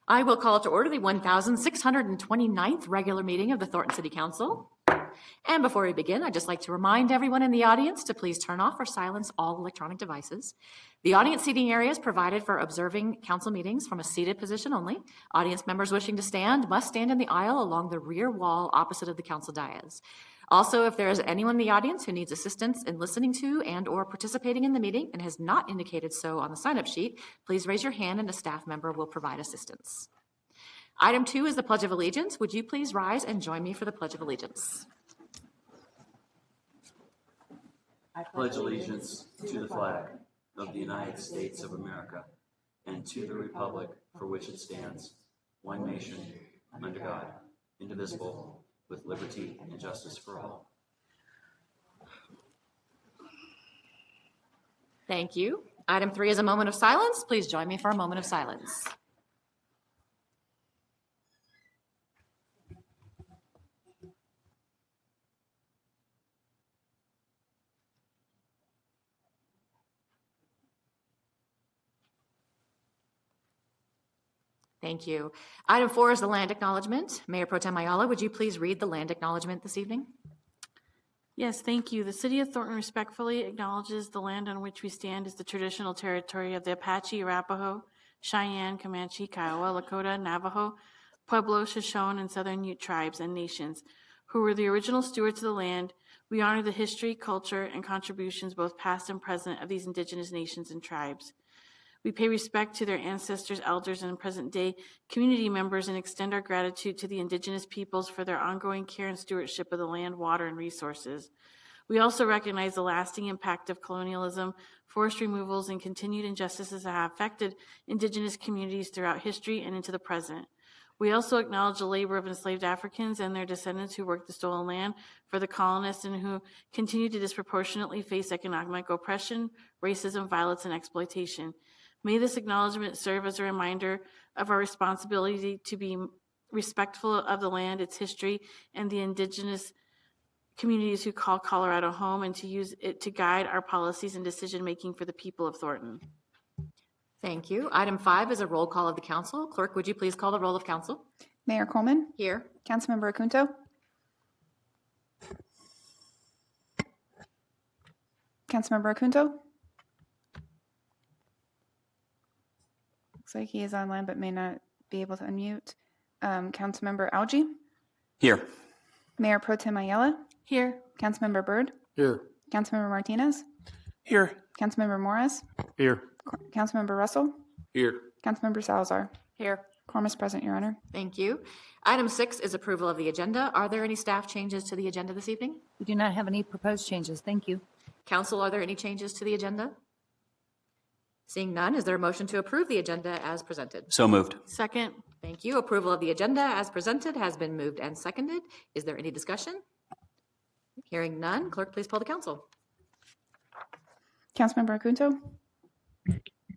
I will call to order the 1629th regular meeting of the Thornton City Council. And before we begin, I'd just like to remind everyone in the audience to please turn off or silence all electronic devices. The audience seating area is provided for observing council meetings from a seated position only. Audience members wishing to stand must stand in the aisle along the rear wall opposite of the council dais. Also, if there is anyone in the audience who needs assistance in listening to and or participating in the meeting and has not indicated so on the sign-up sheet, please raise your hand and a staff member will provide assistance. Item 2 is the Pledge of Allegiance. Would you please rise and join me for the Pledge of Allegiance? I pledge allegiance to the flag of the United States of America and to the republic for which it stands, one nation, under God, indivisible, with liberty and justice for all. Thank you. Item 3 is a moment of silence. Please join me for a moment of silence. Thank you. Item 4 is the land acknowledgement. Mayor Pro Tem Ayala, would you please read the land acknowledgement this evening? Yes, thank you. The City of Thornton respectfully acknowledges the land on which we stand is the traditional territory of the Apache, Arapaho, Cheyenne, Comanche, Kiowa, Lakota, Navajo, Pueblo, Shoshone, and Southern Ute tribes and nations who were the original stewards of the land. We honor the history, culture, and contributions, both past and present, of these indigenous nations and tribes. We pay respect to their ancestors, elders, and present-day community members and extend our gratitude to the indigenous peoples for their ongoing care and stewardship of the land, water, and resources. We also recognize the lasting impact of colonialism, forest removals, and continued injustices that have affected indigenous communities throughout history and into the present. We also acknowledge the labor of enslaved Africans and their descendants who worked the stolen land for the colonists and who continue to disproportionately face economic oppression, racism, violence, and exploitation. May this acknowledgement serve as a reminder of our responsibility to be respectful of the land, its history, and the indigenous communities who call Colorado home, and to use it to guide our policies and decision-making for the people of Thornton. Thank you. Item 5 is a roll call of the council. Clerk, would you please call the roll of council? Mayor Coleman. Here. Councilmember Acunto. Councilmember Acunto. Looks like he is online but may not be able to unmute. Councilmember Algie. Here. Mayor Pro Tem Ayala. Here. Councilmember Byrd. Here. Councilmember Martinez. Here. Councilmember Morris. Here. Councilmember Russell. Here. Councilmember Salazar. Here. Quorum is present, Your Honor. Thank you. Item 6 is approval of the agenda. Are there any staff changes to the agenda this evening? We do not have any proposed changes. Thank you. Council, are there any changes to the agenda? Seeing none, is there a motion to approve the agenda as presented? So moved. Second. Thank you. Approval of the agenda as presented has been moved and seconded. Is there any discussion? Hearing none, clerk, please poll the council. Councilmember Acunto.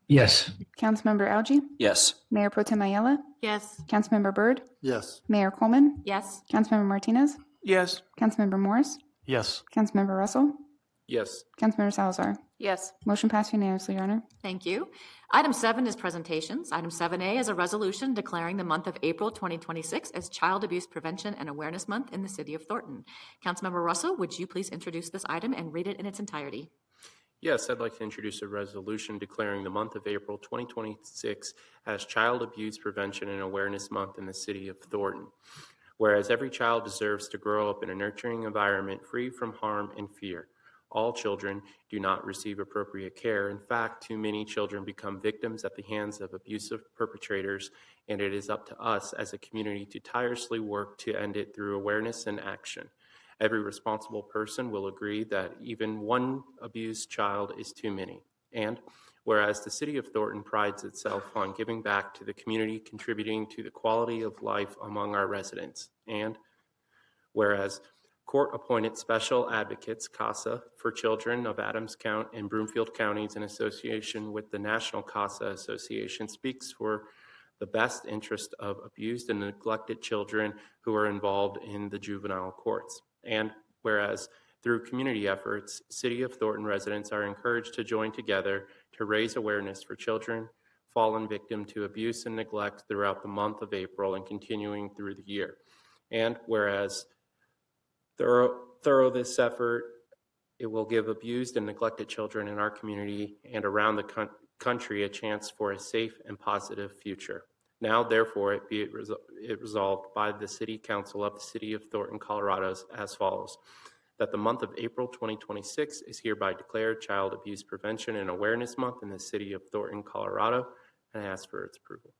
Yes. Councilmember Algie. Yes. Mayor Pro Tem Ayala. Yes. Councilmember Byrd. Yes. Mayor Coleman. Yes. Councilmember Martinez. Yes. Councilmember Morris. Yes. Councilmember Russell. Yes. Councilmember Salazar. Yes. Motion passed unanimously, Your Honor. Thank you. Item 7 is presentations. Item 7A is a resolution declaring the month of April 2026 as Child Abuse Prevention and Awareness Month in the City of Thornton. Councilmember Russell, would you please introduce this item and read it in its entirety? Yes, I'd like to introduce a resolution declaring the month of April 2026 as Child Abuse Prevention and Awareness Month in the City of Thornton. Whereas every child deserves to grow up in a nurturing environment free from harm and fear. All children do not receive appropriate care. In fact, too many children become victims at the hands of abusive perpetrators, and it is up to us as a community to tirelessly work to end it through awareness and action. Every responsible person will agree that even one abused child is too many. And whereas the City of Thornton prides itself on giving back to the community, contributing to the quality of life among our residents. And whereas court-appointed special advocates, CASA, for children of Adams County and Broomfield counties in association with the National CASA Association speaks for the best interest of abused and neglected children who are involved in the juvenile courts. And whereas through community efforts, City of Thornton residents are encouraged to join together to raise awareness for children, fallen victim to abuse and neglect throughout the month of April and continuing through the year. And whereas thorough this effort, it will give abused and neglected children in our community and around the country a chance for a safe and positive future. Now, therefore, it be it resolved by the City Council of the City of Thornton, Colorado as follows: that the month of April 2026 is hereby declared Child Abuse Prevention and Awareness Month in the City of Thornton, Colorado, and I ask for its approval.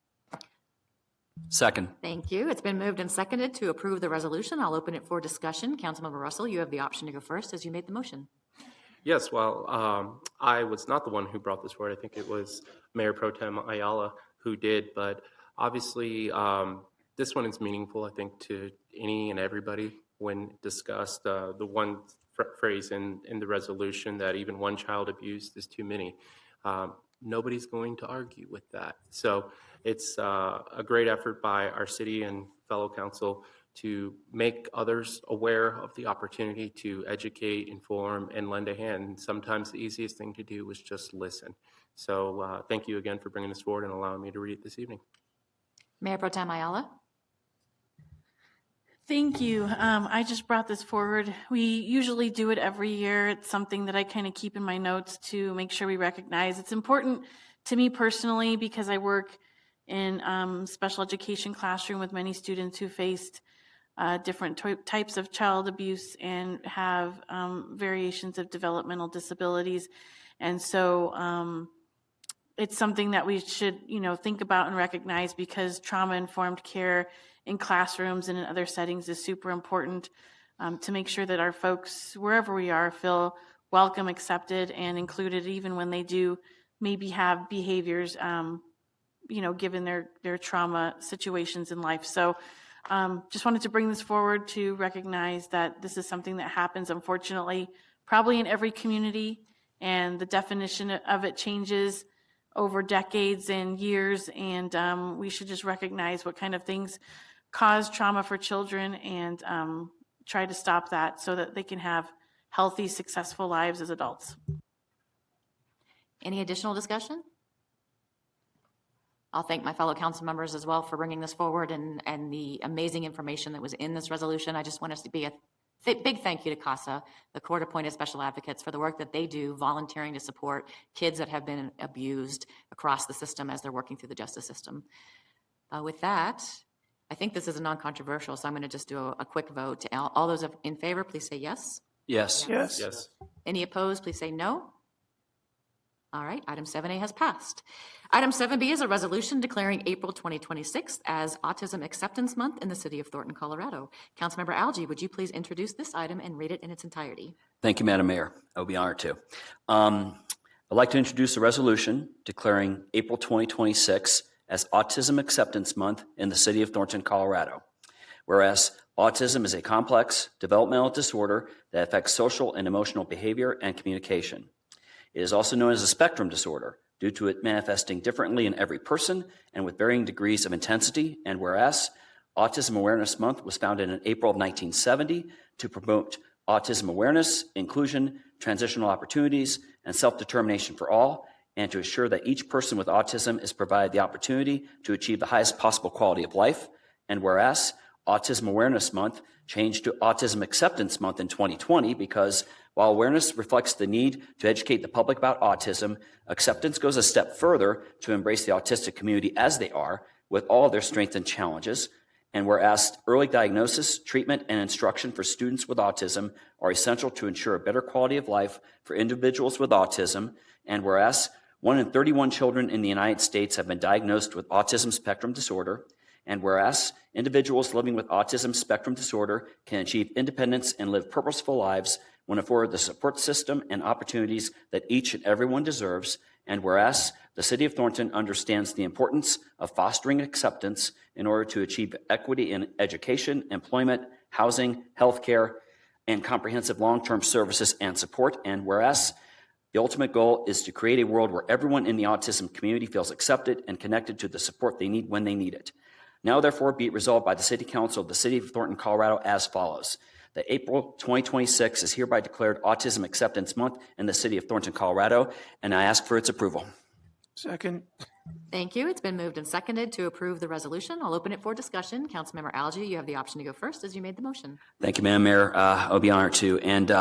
Second. Thank you. It's been moved and seconded to approve the resolution. I'll open it for discussion. Councilmember Russell, you have the option to go first as you made the motion. Yes, well, I was not the one who brought this forward. I think it was Mayor Pro Tem Ayala who did, but obviously this one is meaningful, I think, to any and everybody when discussed. The one phrase in the resolution that even one child abused is too many. Nobody's going to argue with that. So it's a great effort by our city and fellow council to make others aware of the opportunity to educate, inform, and lend a hand. Sometimes the easiest thing to do is just listen. So thank you again for bringing this forward and allowing me to read it this evening. Mayor Pro Tem Ayala. Thank you. I just brought this forward. We usually do it every year. It's something that I kind of keep in my notes to make sure we recognize. It's important to me personally because I work in special education classroom with many students who faced different types of child abuse and have variations of developmental disabilities. And so it's something that we should, think about and recognize because trauma-informed care in classrooms and in other settings is super important to make sure that our folks, wherever we are, feel welcome, accepted, and included, even when they do maybe have behaviors, given their trauma situations in life. So just wanted to bring this forward to recognize that this is something that happens, unfortunately, probably in every community, and the definition of it changes over decades and years, and we should just recognize what kind of things cause trauma for children and try to stop that so that they can have healthy, successful lives as adults. Any additional discussion? I'll thank my fellow council members as well for bringing this forward and the amazing information that was in this resolution. I just want us to be a big thank you to CASA, the court-appointed special advocates, for the work that they do volunteering to support kids that have been abused across the system as they're working through the justice system. With that, I think this is a non-controversial, so I'm going to just do a quick vote. All those in favor, please say yes. Yes. Yes. Yes. Any opposed, please say no. All right, item 7A has passed. Item 7B is a resolution declaring April 2026 as Autism Acceptance Month in the City of Thornton, Colorado. Councilmember Algie, would you please introduce this item and read it in its entirety? Thank you, Madam Mayor. I would be honored to. I'd like to introduce a resolution declaring April 2026 as Autism Acceptance Month in the City of Thornton, Colorado. Whereas autism is a complex developmental disorder that affects social and emotional behavior and communication. It is also known as a spectrum disorder due to it manifesting differently in every person and with varying degrees of intensity. And whereas Autism Awareness Month was founded in April of 1970 to promote autism awareness, inclusion, transitional opportunities, and self-determination for all, and to ensure that each person with autism is provided the opportunity to achieve the highest possible quality of life. And whereas Autism Awareness Month changed to Autism Acceptance Month in 2020 because while awareness reflects the need to educate the public about autism, acceptance goes a step further to embrace the autistic community as they are, with all their strengths and challenges. And whereas early diagnosis, treatment, and instruction for students with autism are essential to ensure a better quality of life for individuals with autism, and whereas 1 in 31 children in the United States have been diagnosed with autism spectrum disorder, and whereas individuals living with autism spectrum disorder can achieve independence and live purposeful lives when afforded the support system and opportunities that each and everyone deserves, and whereas the City of Thornton understands the importance of fostering acceptance in order to achieve equity in education, employment, housing, healthcare, and comprehensive long-term services and support, and whereas the ultimate goal is to create a world where everyone in the autism community feels accepted and connected to the support they need when they need it. Now, therefore, be it resolved by the City Council of the City of Thornton, Colorado, as follows. That April 2026 is hereby declared Autism Acceptance Month in the City of Thornton, Colorado, and I ask for its approval. Second. Thank you. It's been moved and seconded to approve the resolution. I'll open it for discussion. Councilmember Algie, you have the option to go first as you made the motion. Thank you, Madam Mayor. I'll be honored to. And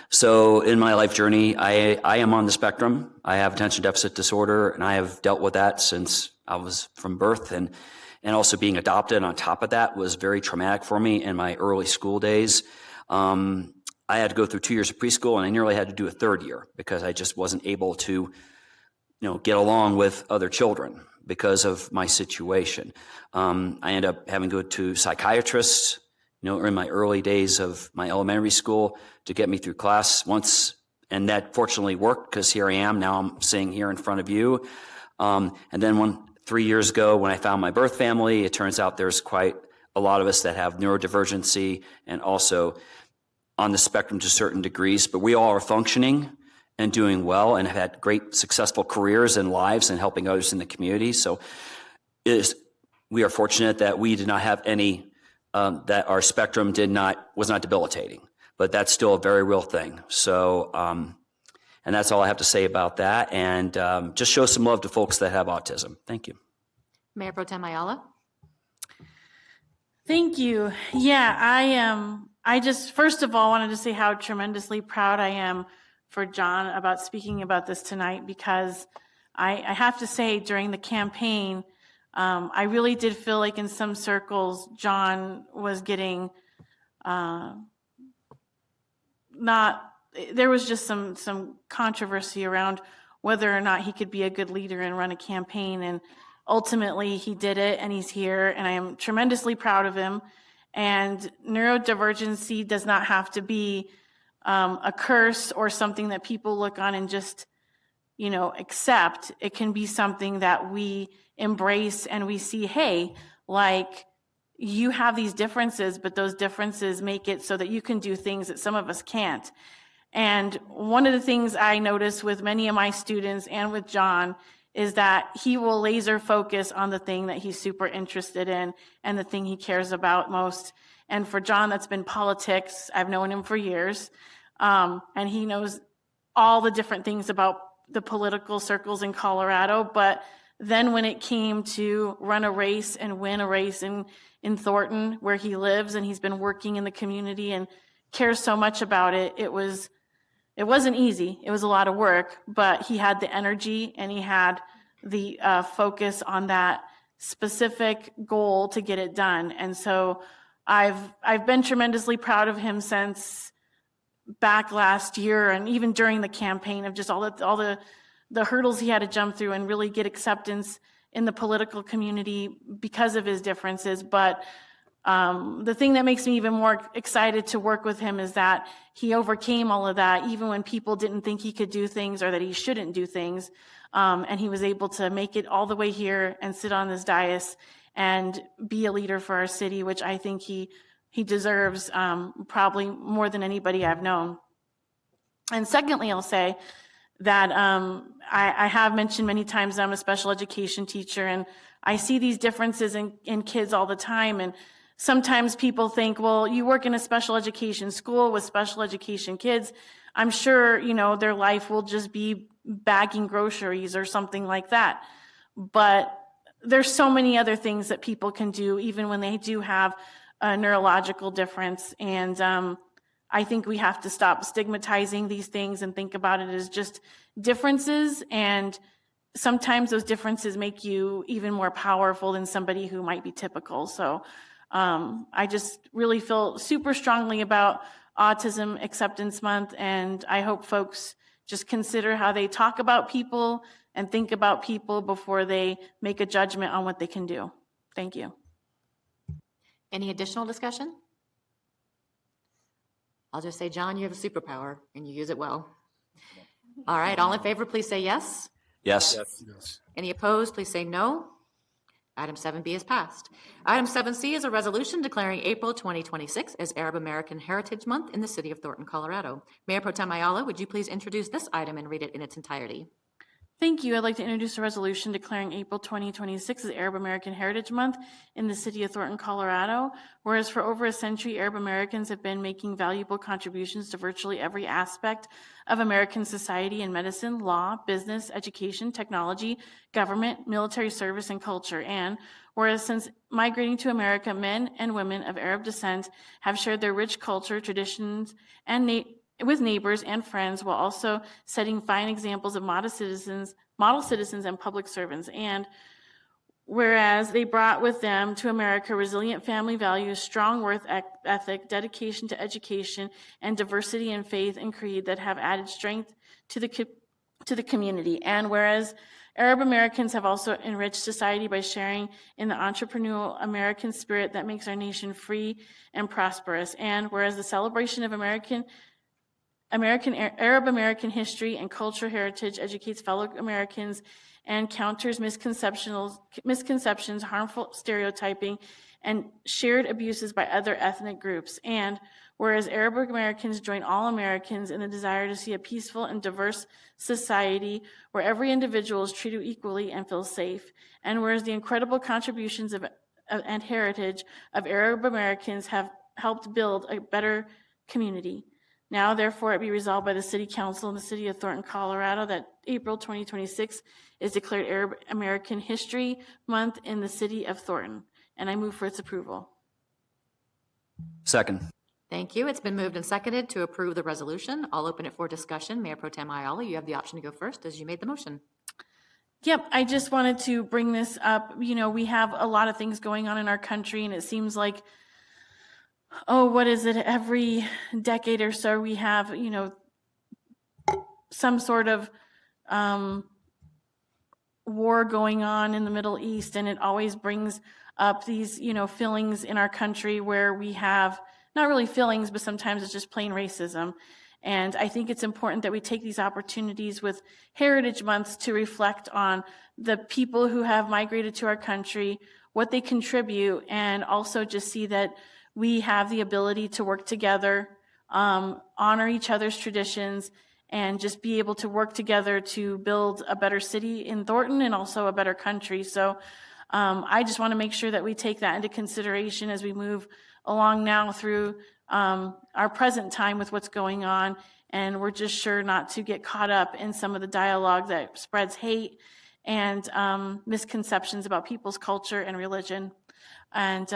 so in my life journey, I am on the spectrum. I have attention deficit disorder, and I have dealt with that since I was from birth. And also being adopted on top of that was very traumatic for me in my early school days. I had to go through 2 years of preschool, and I nearly had to do a third year because I just wasn't able to get along with other children because of my situation. I ended up having to go to psychiatrists, in my early days of my elementary school to get me through class once. And that fortunately worked because here I am. Now I'm sitting here in front of you. And then 3 years ago, when I found my birth family, it turns out there's quite a lot of us that have neurodivergency and also on the spectrum to certain degrees, but we all are functioning and doing well and have had great successful careers and lives and helping others in the community. So we are fortunate that we did not have any, that our spectrum was not debilitating, but that's still a very real thing. So, and that's all I have to say about that. And just show some love to folks that have autism. Thank you. Mayor Pro Tem Ayala. Thank you. Yeah, I just, first of all, wanted to say how tremendously proud I am for John about speaking about this tonight, because I have to say during the campaign, I really did feel like in some circles, John was getting there was just some controversy around whether or not he could be a good leader and run a campaign. And ultimately he did it, and he's here, and I am tremendously proud of him. And neurodivergency does not have to be a curse or something that people look on and just, accept. It can be something that we embrace and we see, hey, like you have these differences, but those differences make it so that you can do things that some of us can't. And one of the things I notice with many of my students and with John is that he will laser focus on the thing that he's super interested in and the thing he cares about most. And for John, that's been politics. I've known him for years. And he knows all the different things about the political circles in Colorado. But then when it came to run a race and win a race in Thornton, where he lives, and he's been working in the community and cares so much about it, it wasn't easy. It was a lot of work, but he had the energy and he had the focus on that specific goal to get it done. And so I've been tremendously proud of him since back last year, and even during the campaign, of just all the hurdles he had to jump through and really get acceptance in the political community because of his differences. But the thing that makes me even more excited to work with him is that he overcame all of that, even when people didn't think he could do things or that he shouldn't do things. And he was able to make it all the way here and sit on this dais and be a leader for our city, which I think he deserves probably more than anybody I've known. And secondly, I'll say that I have mentioned many times that I'm a special education teacher, and I see these differences in kids all the time. And sometimes people think, well, you work in a special education school with special education kids. I'm sure, their life will just be bagging groceries or something like that. But there's so many other things that people can do, even when they do have a neurological difference. And I think we have to stop stigmatizing these things and think about it as just differences. And sometimes those differences make you even more powerful than somebody who might be typical. So I just really feel super strongly about Autism Acceptance Month, and I hope folks just consider how they talk about people and think about people before they make a judgment on what they can do. Thank you. Any additional discussion? I'll just say, John, you have a superpower and you use it well. All right, all in favor, please say yes. Yes. Yes. Any opposed, please say no. Item 7B is passed. Item 7C is a resolution declaring April 2026 as Arab American Heritage Month in the city of Thornton, Colorado. Mayor Pro Tem Ayala, would you please introduce this item and read it in its entirety? Thank you. I'd like to introduce a resolution declaring April 2026 as Arab American Heritage Month in the city of Thornton, Colorado. Whereas for over a century, Arab Americans have been making valuable contributions to virtually every aspect of American society in medicine, law, business, education, technology, government, military service, and culture. And whereas since migrating to America, men and women of Arab descent have shared their rich culture, traditions, and with neighbors and friends, while also setting fine examples of model citizens and public servants. And whereas they brought with them to America resilient family values, strong work ethic, dedication to education, and diversity in faith and creed that have added strength to the community. And whereas Arab Americans have also enriched society by sharing in the entrepreneurial American spirit that makes our nation free and prosperous. And whereas the celebration of Arab American history and cultural heritage educates fellow Americans and counters misconceptions, harmful stereotyping, and shared abuses by other ethnic groups. And whereas Arab Americans join all Americans in the desire to see a peaceful and diverse society where every individual is treated equally and feels safe. And whereas the incredible contributions and heritage of Arab Americans have helped build a better community. Now, therefore, it be resolved by the City Council in the City of Thornton, Colorado, that April 2026 is declared Arab American History Month in the City of Thornton, and I move for its approval. Second. Thank you. It's been moved and seconded to approve the resolution. I'll open it for discussion. Mayor Pro Tem Ayala, you have the option to go first as you made the motion. Yep, I just wanted to bring this up. You know, we have a lot of things going on in our country, and it seems like, what is it? Every decade or so, we have, some sort of war going on in the Middle East, and it always brings up these, feelings in our country where we have not really feelings, but sometimes it's just plain racism. And I think it's important that we take these opportunities with Heritage Months to reflect on the people who have migrated to our country, what they contribute, and also just see that we have the ability to work together, honor each other's traditions, and just be able to work together to build a better city in Thornton and also a better country. So I just want to make sure that we take that into consideration as we move along now through our present time with what's going on. And we're just sure not to get caught up in some of the dialogue that spreads hate and misconceptions about people's culture and religion. And,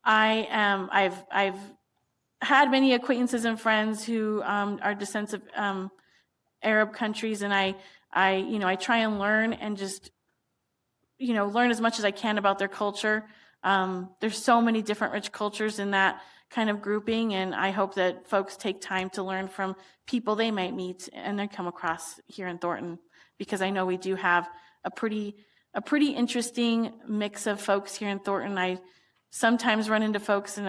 I've had many acquaintances and friends who are descendants of Arab countries, and I try and learn and just, learn as much as I can about their culture. There's so many different rich cultures in that kind of grouping, and I hope that folks take time to learn from people they might meet and then come across here in Thornton, because I know we do have a pretty interesting mix of folks here in Thornton. I sometimes run into folks, and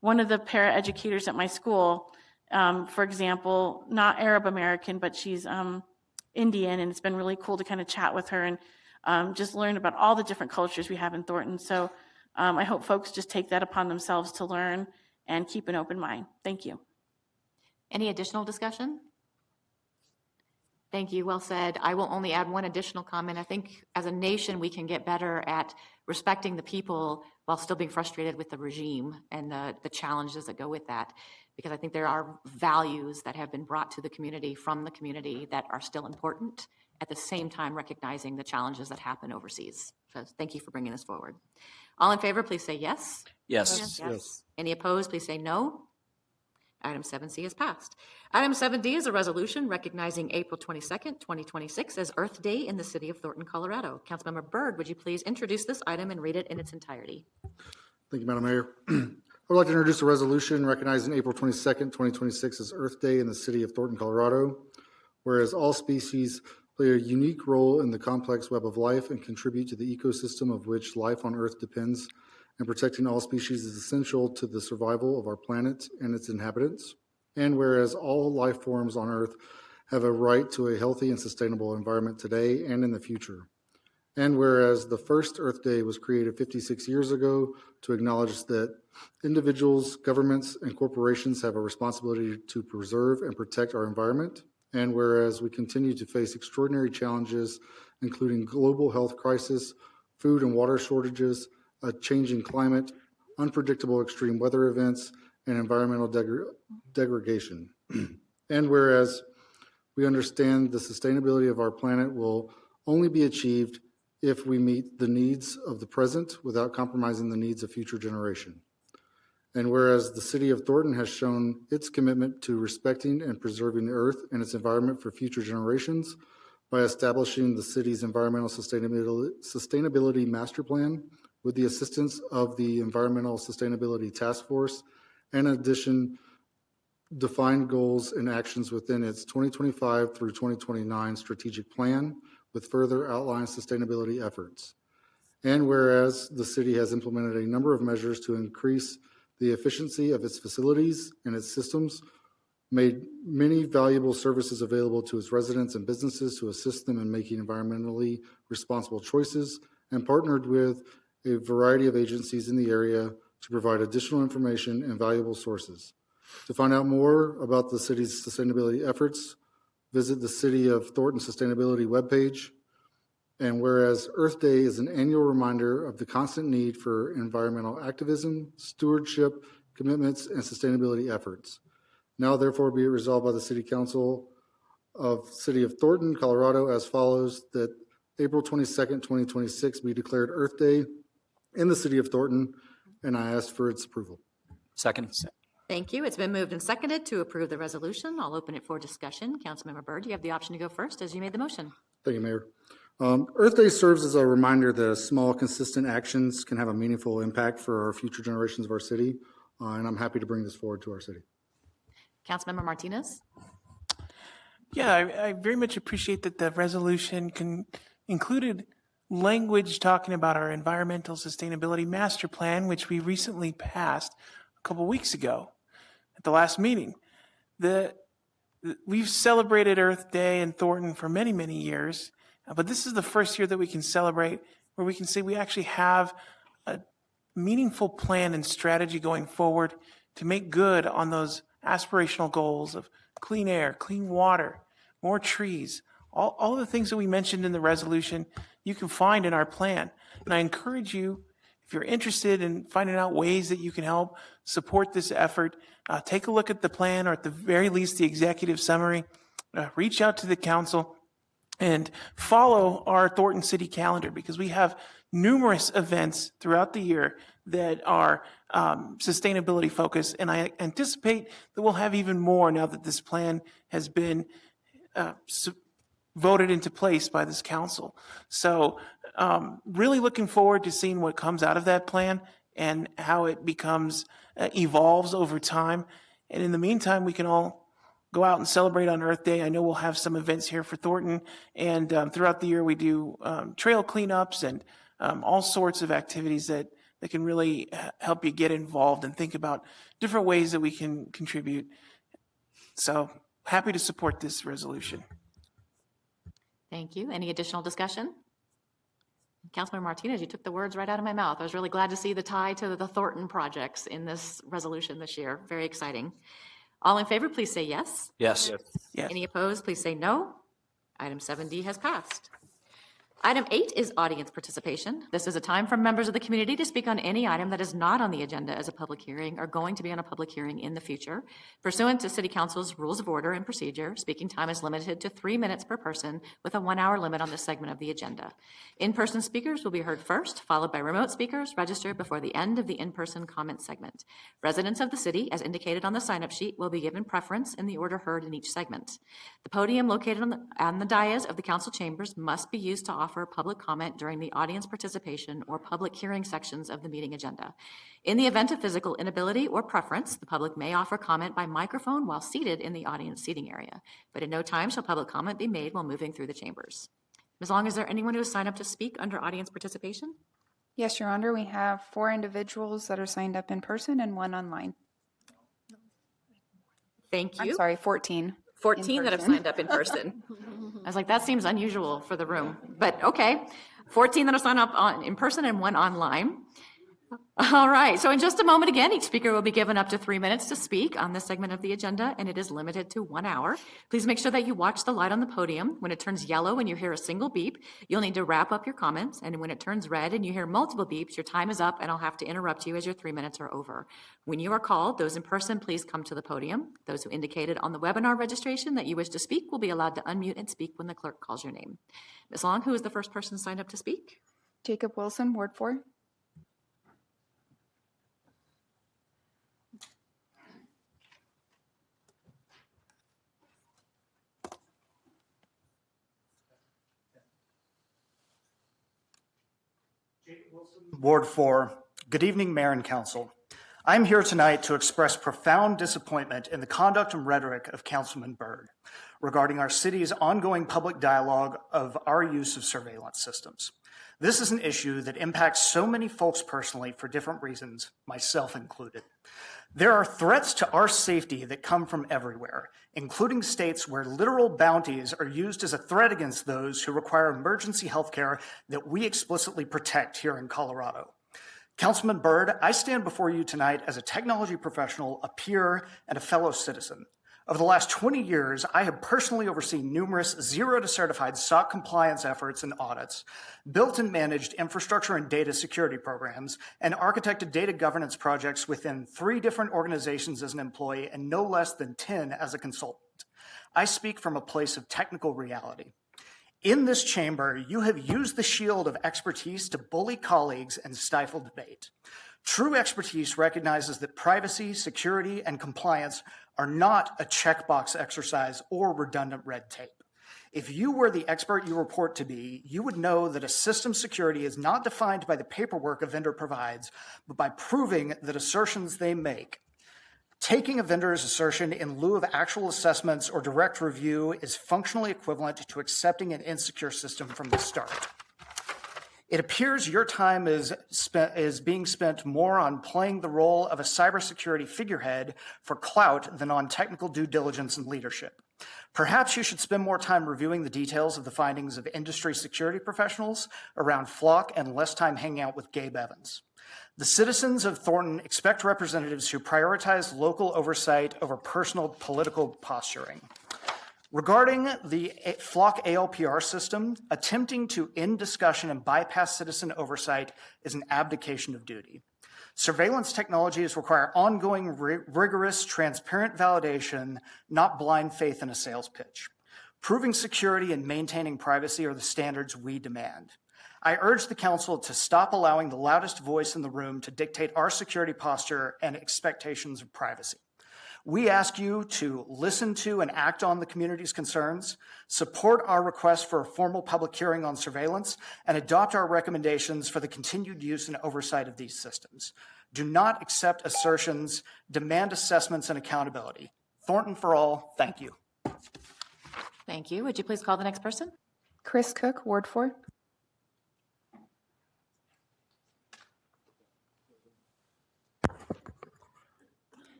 one of the para educators at my school, for example, not Arab American, but she's Indian, and it's been really cool to kind of chat with her and just learn about all the different cultures we have in Thornton. So I hope folks just take that upon themselves to learn and keep an open mind. Thank you. Any additional discussion? Thank you. Well said. I will only add one additional comment. I think as a nation, we can get better at respecting the people while still being frustrated with the regime and the challenges that go with that. Because I think there are values that have been brought to the community from the community that are still important, at the same time recognizing the challenges that happen overseas. So thank you for bringing this forward. All in favor, please say yes. Yes. Yes. Any opposed, please say no. Item 7C is passed. Item 7D is a resolution recognizing April 22nd, 2026 as Earth Day in the city of Thornton, Colorado. Councilmember Byrd, would you please introduce this item and read it in its entirety? Thank you, Madam Mayor. I would like to introduce a resolution recognizing April 22nd, 2026 as Earth Day in the city of Thornton, Colorado. Whereas all species play a unique role in the complex web of life and contribute to the ecosystem of which life on Earth depends, and protecting all species is essential to the survival of our planet and its inhabitants. And whereas all life forms on Earth have a right to a healthy and sustainable environment today and in the future. And whereas the first Earth Day was created 56 years ago to acknowledge that individuals, governments, and corporations have a responsibility to preserve and protect our environment. And whereas we continue to face extraordinary challenges, including global health crisis, food and water shortages, a changing climate, unpredictable extreme weather events, and environmental degradation. And whereas we understand the sustainability of our planet will only be achieved if we meet the needs of the present without compromising the needs of future generation. And whereas the city of Thornton has shown its commitment to respecting and preserving the earth and its environment for future generations by establishing the city's environmental sustainability master plan with the assistance of the Environmental Sustainability Task Force, and in addition, defined goals and actions within its 2025 through 2029 strategic plan with further outlined sustainability efforts. And whereas the city has implemented a number of measures to increase the efficiency of its facilities and its systems, made many valuable services available to its residents and businesses to assist them in making environmentally responsible choices, and partnered with a variety of agencies in the area to provide additional information and valuable sources. To find out more about the city's sustainability efforts, visit the City of Thornton Sustainability webpage. And whereas Earth Day is an annual reminder of the constant need for environmental activism, stewardship, commitments, and sustainability efforts. Now therefore be it resolved by the City Council of City of Thornton, Colorado as follows, that April 22nd, 2026 be declared Earth Day in the City of Thornton, and I ask for its approval. Second. Thank you. It's been moved and seconded to approve the resolution. I'll open it for discussion. Councilmember Byrd, you have the option to go first as you made the motion. Thank you, Mayor. Earth Day serves as a reminder that small, consistent actions can have a meaningful impact for our future generations of our city, and I'm happy to bring this forward to our city. Councilmember Martinez? Yeah, I very much appreciate that the resolution included language talking about our environmental sustainability master plan, which we recently passed a couple weeks ago at the last meeting. We've celebrated Earth Day in Thornton for many, many years, but this is the first year that we can celebrate where we can say we actually have a meaningful plan and strategy going forward to make good on those aspirational goals of clean air, clean water, more trees, all of the things that we mentioned in the resolution you can find in our plan. And I encourage you, if you're interested in finding out ways that you can help support this effort, take a look at the plan, or at the very least the executive summary. Reach out to the council and follow our Thornton City calendar, because we have numerous events throughout the year that are sustainability focused, and I anticipate that we'll have even more now that this plan has been voted into place by this council. So really looking forward to seeing what comes out of that plan and how it evolves over time. And in the meantime, we can all go out and celebrate on Earth Day. I know we'll have some events here for Thornton, and throughout the year we do trail cleanups and all sorts of activities that can really help you get involved and think about different ways that we can contribute. So happy to support this resolution. Thank you. Any additional discussion? Councilmember Martinez, you took the words right out of my mouth. I was really glad to see the tie to the Thornton projects in this resolution this year. Very exciting. All in favor, please say yes. Yes. Yes. Any opposed, please say no. Item 7D has passed. Item 8 is audience participation. This is a time for members of the community to speak on any item that is not on the agenda as a public hearing or going to be on a public hearing in the future. Pursuant to City Council's Rules of Order and Procedure, speaking time is limited to 3 minutes per person with a 1-hour limit on this segment of the agenda. In-person speakers will be heard first, followed by remote speakers registered before the end of the in-person comment segment. Residents of the city, as indicated on the sign-up sheet, will be given preference in the order heard in each segment. The podium located on the dais of the council chambers must be used to offer public comment during the audience participation or public hearing sections of the meeting agenda. In the event of physical inability or preference, the public may offer comment by microphone while seated in the audience seating area, but at no time shall public comment be made while moving through the chambers. Ms. Long, is there anyone who has signed up to speak under audience participation? Yes, Your Honor, we have 4 individuals that are signed up in person and 1 online. Thank you. I'm sorry, 14. 14 that have signed up in person. I was like, that seems unusual for the room, but okay. 14 that have signed up in person and 1 online. All right, so in just a moment again, each speaker will be given up to 3 minutes to speak on this segment of the agenda, and it is limited to 1 hour. Please make sure that you watch the light on the podium. When it turns yellow and you hear a single beep, you'll need to wrap up your comments, and when it turns red and you hear multiple beeps, your time is up and I'll have to interrupt you as your 3 minutes are over. When you are called, those in person, please come to the podium. Those who indicated on the webinar registration that you wish to speak will be allowed to unmute and speak when the clerk calls your name. Ms. Long, who is the first person signed up to speak? Jacob Wilson, Ward 4. Ward 4. Good evening, Mayor and Council. I'm here tonight to express profound disappointment in the conduct and rhetoric of Councilman Byrd regarding our city's ongoing public dialogue of our use of surveillance systems. This is an issue that impacts so many folks personally for different reasons, myself included. There are threats to our safety that come from everywhere, including states where literal bounties are used as a threat against those who require emergency health care that we explicitly protect here in Colorado. Councilman Byrd, I stand before you tonight as a technology professional, a peer, and a fellow citizen. Over the last 20 years, I have personally overseen numerous zero to certified SOC compliance efforts and audits, built and managed infrastructure and data security programs, and architected data governance projects within 3 different organizations as an employee and no less than 10 as a consultant. I speak from a place of technical reality. In this chamber, you have used the shield of expertise to bully colleagues and stifle debate. True expertise recognizes that privacy, security, and compliance are not a checkbox exercise or redundant red tape. If you were the expert you report to be, you would know that a system's security is not defined by the paperwork a vendor provides, but by proving that assertions they make. Taking a vendor's assertion in lieu of actual assessments or direct review is functionally equivalent to accepting an insecure system from the start. It appears your time is being spent more on playing the role of a cybersecurity figurehead for clout than on technical due diligence and leadership. Perhaps you should spend more time reviewing the details of the findings of industry security professionals around Flock and less time hanging out with Gabe Evans. The citizens of Thornton expect representatives who prioritize local oversight over personal political posturing. Regarding the Flock ALPR system, attempting to end discussion and bypass citizen oversight is an abdication of duty. Surveillance technologies require ongoing, rigorous, transparent validation, not blind faith in a sales pitch. Proving security and maintaining privacy are the standards we demand. I urge the council to stop allowing the loudest voice in the room to dictate our security posture and expectations of privacy. We ask you to listen to and act on the community's concerns, support our request for a formal public hearing on surveillance, and adopt our recommendations for the continued use and oversight of these systems. Do not accept assertions, demand assessments and accountability. Thornton for all, thank you. Thank you. Would you please call the next person? Chris Cook, Ward 4.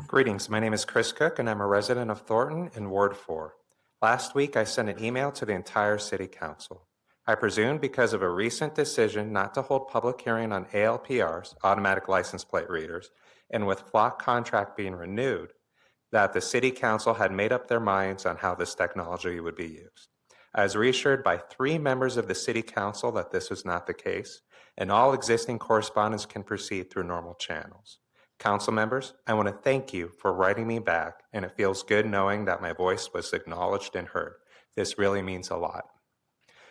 Greetings, my name is Chris Cook and I'm a resident of Thornton in Ward 4. Last week I sent an email to the entire City Council. I presume because of a recent decision not to hold public hearing on ALPRs, automatic license plate readers, and with Flock contract being renewed, that the City Council had made up their minds on how this technology would be used. I was reassured by 3 members of the City Council that this was not the case, and all existing correspondence can proceed through normal channels. Council members, I want to thank you for writing me back, and it feels good knowing that my voice was acknowledged and heard. This really means a lot.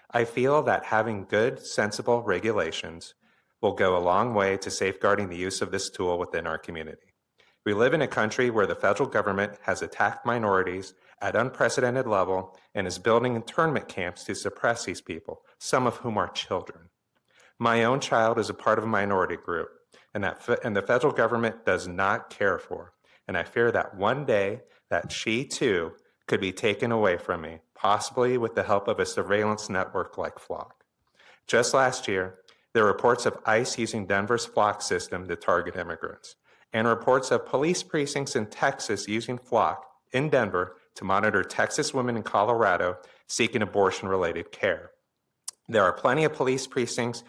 I feel that having good, sensible regulations will go a long way to safeguarding the use of this tool within our community. We live in a country where the federal government has attacked minorities at unprecedented level and is building internment camps to suppress these people, some of whom are children. My own child is a part of a minority group, and the federal government does not care for. And I fear that one day that she too could be taken away from me, possibly with the help of a surveillance network like Flock. Just last year, there were reports of ICE using Denver's Flock system to target immigrants, and reports of police precincts in Texas using Flock in Denver to monitor Texas women in Colorado seeking abortion-related care. There are plenty of police precincts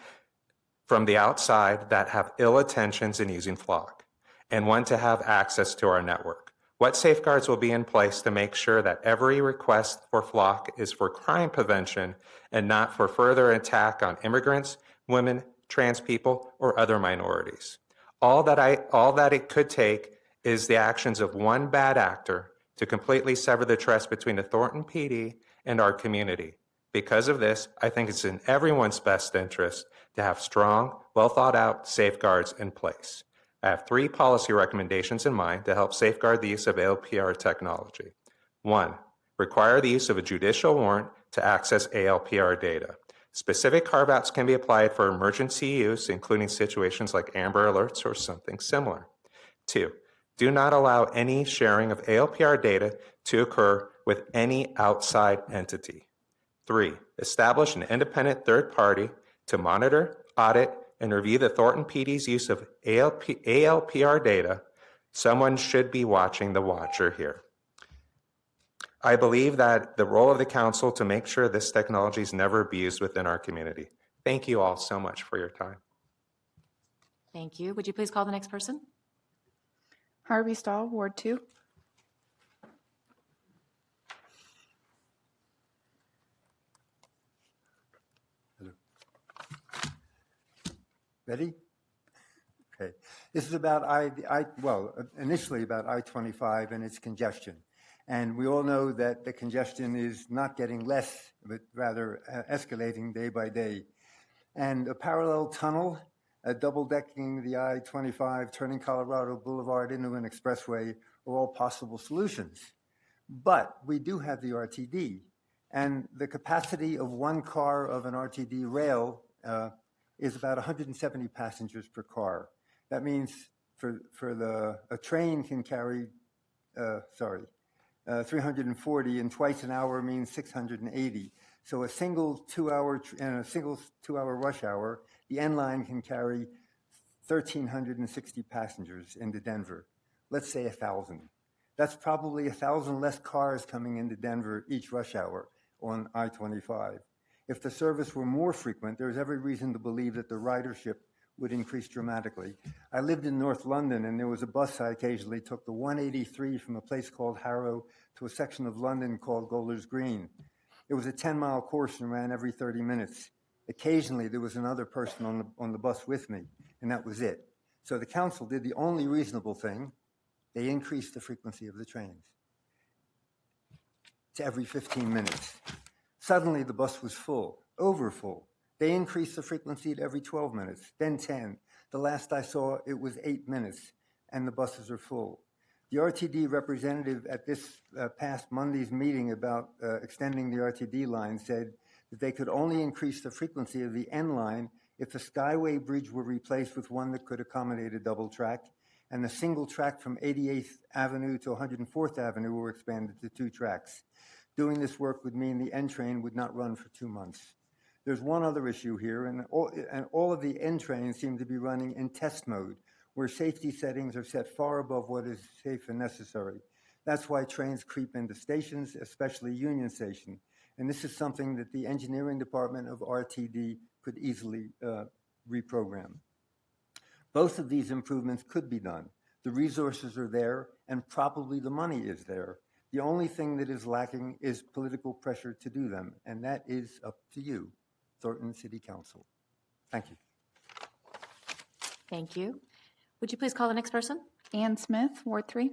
from the outside that have ill intentions in using flock and want to have access to our network? What safeguards will be in place to make sure that every request for flock is for crime prevention and not for further attack on immigrants, women, trans people, or other minorities? All that it could take is the actions of one bad actor to completely sever the trust between the Thornton PD and our community. Because of this, I think it's in everyone's best interest to have strong, well thought out safeguards in place. I have 3 policy recommendations in mind to help safeguard the use of ALPR technology. 1, require the use of a judicial warrant to access ALPR data. Specific carve-outs can be applied for emergency use, including situations like Amber Alerts or something similar. 2, do not allow any sharing of ALPR data to occur with any outside entity. 3, establish an independent third party to monitor, audit, and review the Thornton PD's use of ALPR data. Someone should be watching the watcher here. I believe that the role of the council to make sure this technology is never abused within our community. Thank you all so much for your time. Thank you. Would you please call the next person? Harvey Stahl, Ward 2. Ready? Okay. This is about initially about I-25 and its congestion. And we all know that the congestion is not getting less, but rather escalating day by day. And a parallel tunnel, double-decking the I-25, turning Colorado Boulevard into an expressway are all possible solutions. But we do have the RTD, and the capacity of one car of an RTD rail is about 170 passengers per car. That means a train can carry 340, and twice an hour means 680. So a single 2-hour rush hour, the N line can carry 1,360 passengers into Denver. Let's say 1,000. That's probably 1,000 less cars coming into Denver each rush hour on I-25. If the service were more frequent, there's every reason to believe that the ridership would increase dramatically. I lived in North London, and there was a bus I occasionally took, the 183 from a place called Harrow to a section of London called Golders Green. It was a 10-mile course and ran every 30 minutes. Occasionally, there was another person on the bus with me, and that was it. So the council did the only reasonable thing. They increased the frequency of the trains to every 15 minutes. Suddenly, the bus was full, over full. They increased the frequency to every 12 minutes, then 10. The last I saw, it was 8 minutes, and the buses are full. The RTD representative at this past Monday's meeting about extending the RTD line said that they could only increase the frequency of the N line if the Skyway Bridge were replaced with one that could accommodate a double track, and the single track from 88th Avenue to 104th Avenue were expanded to 2 tracks. Doing this work would mean the N train would not run for 2 months. There's one other issue here, and all of the N trains seem to be running in test mode, where safety settings are set far above what is safe and necessary. That's why trains creep into stations, especially Union Station. And this is something that the engineering department of RTD could easily reprogram. Both of these improvements could be done. The resources are there, and probably the money is there. The only thing that is lacking is political pressure to do them, and that is up to you, Thornton City Council. Thank you. Thank you. Would you please call the next person? Ann Smith, Ward 3.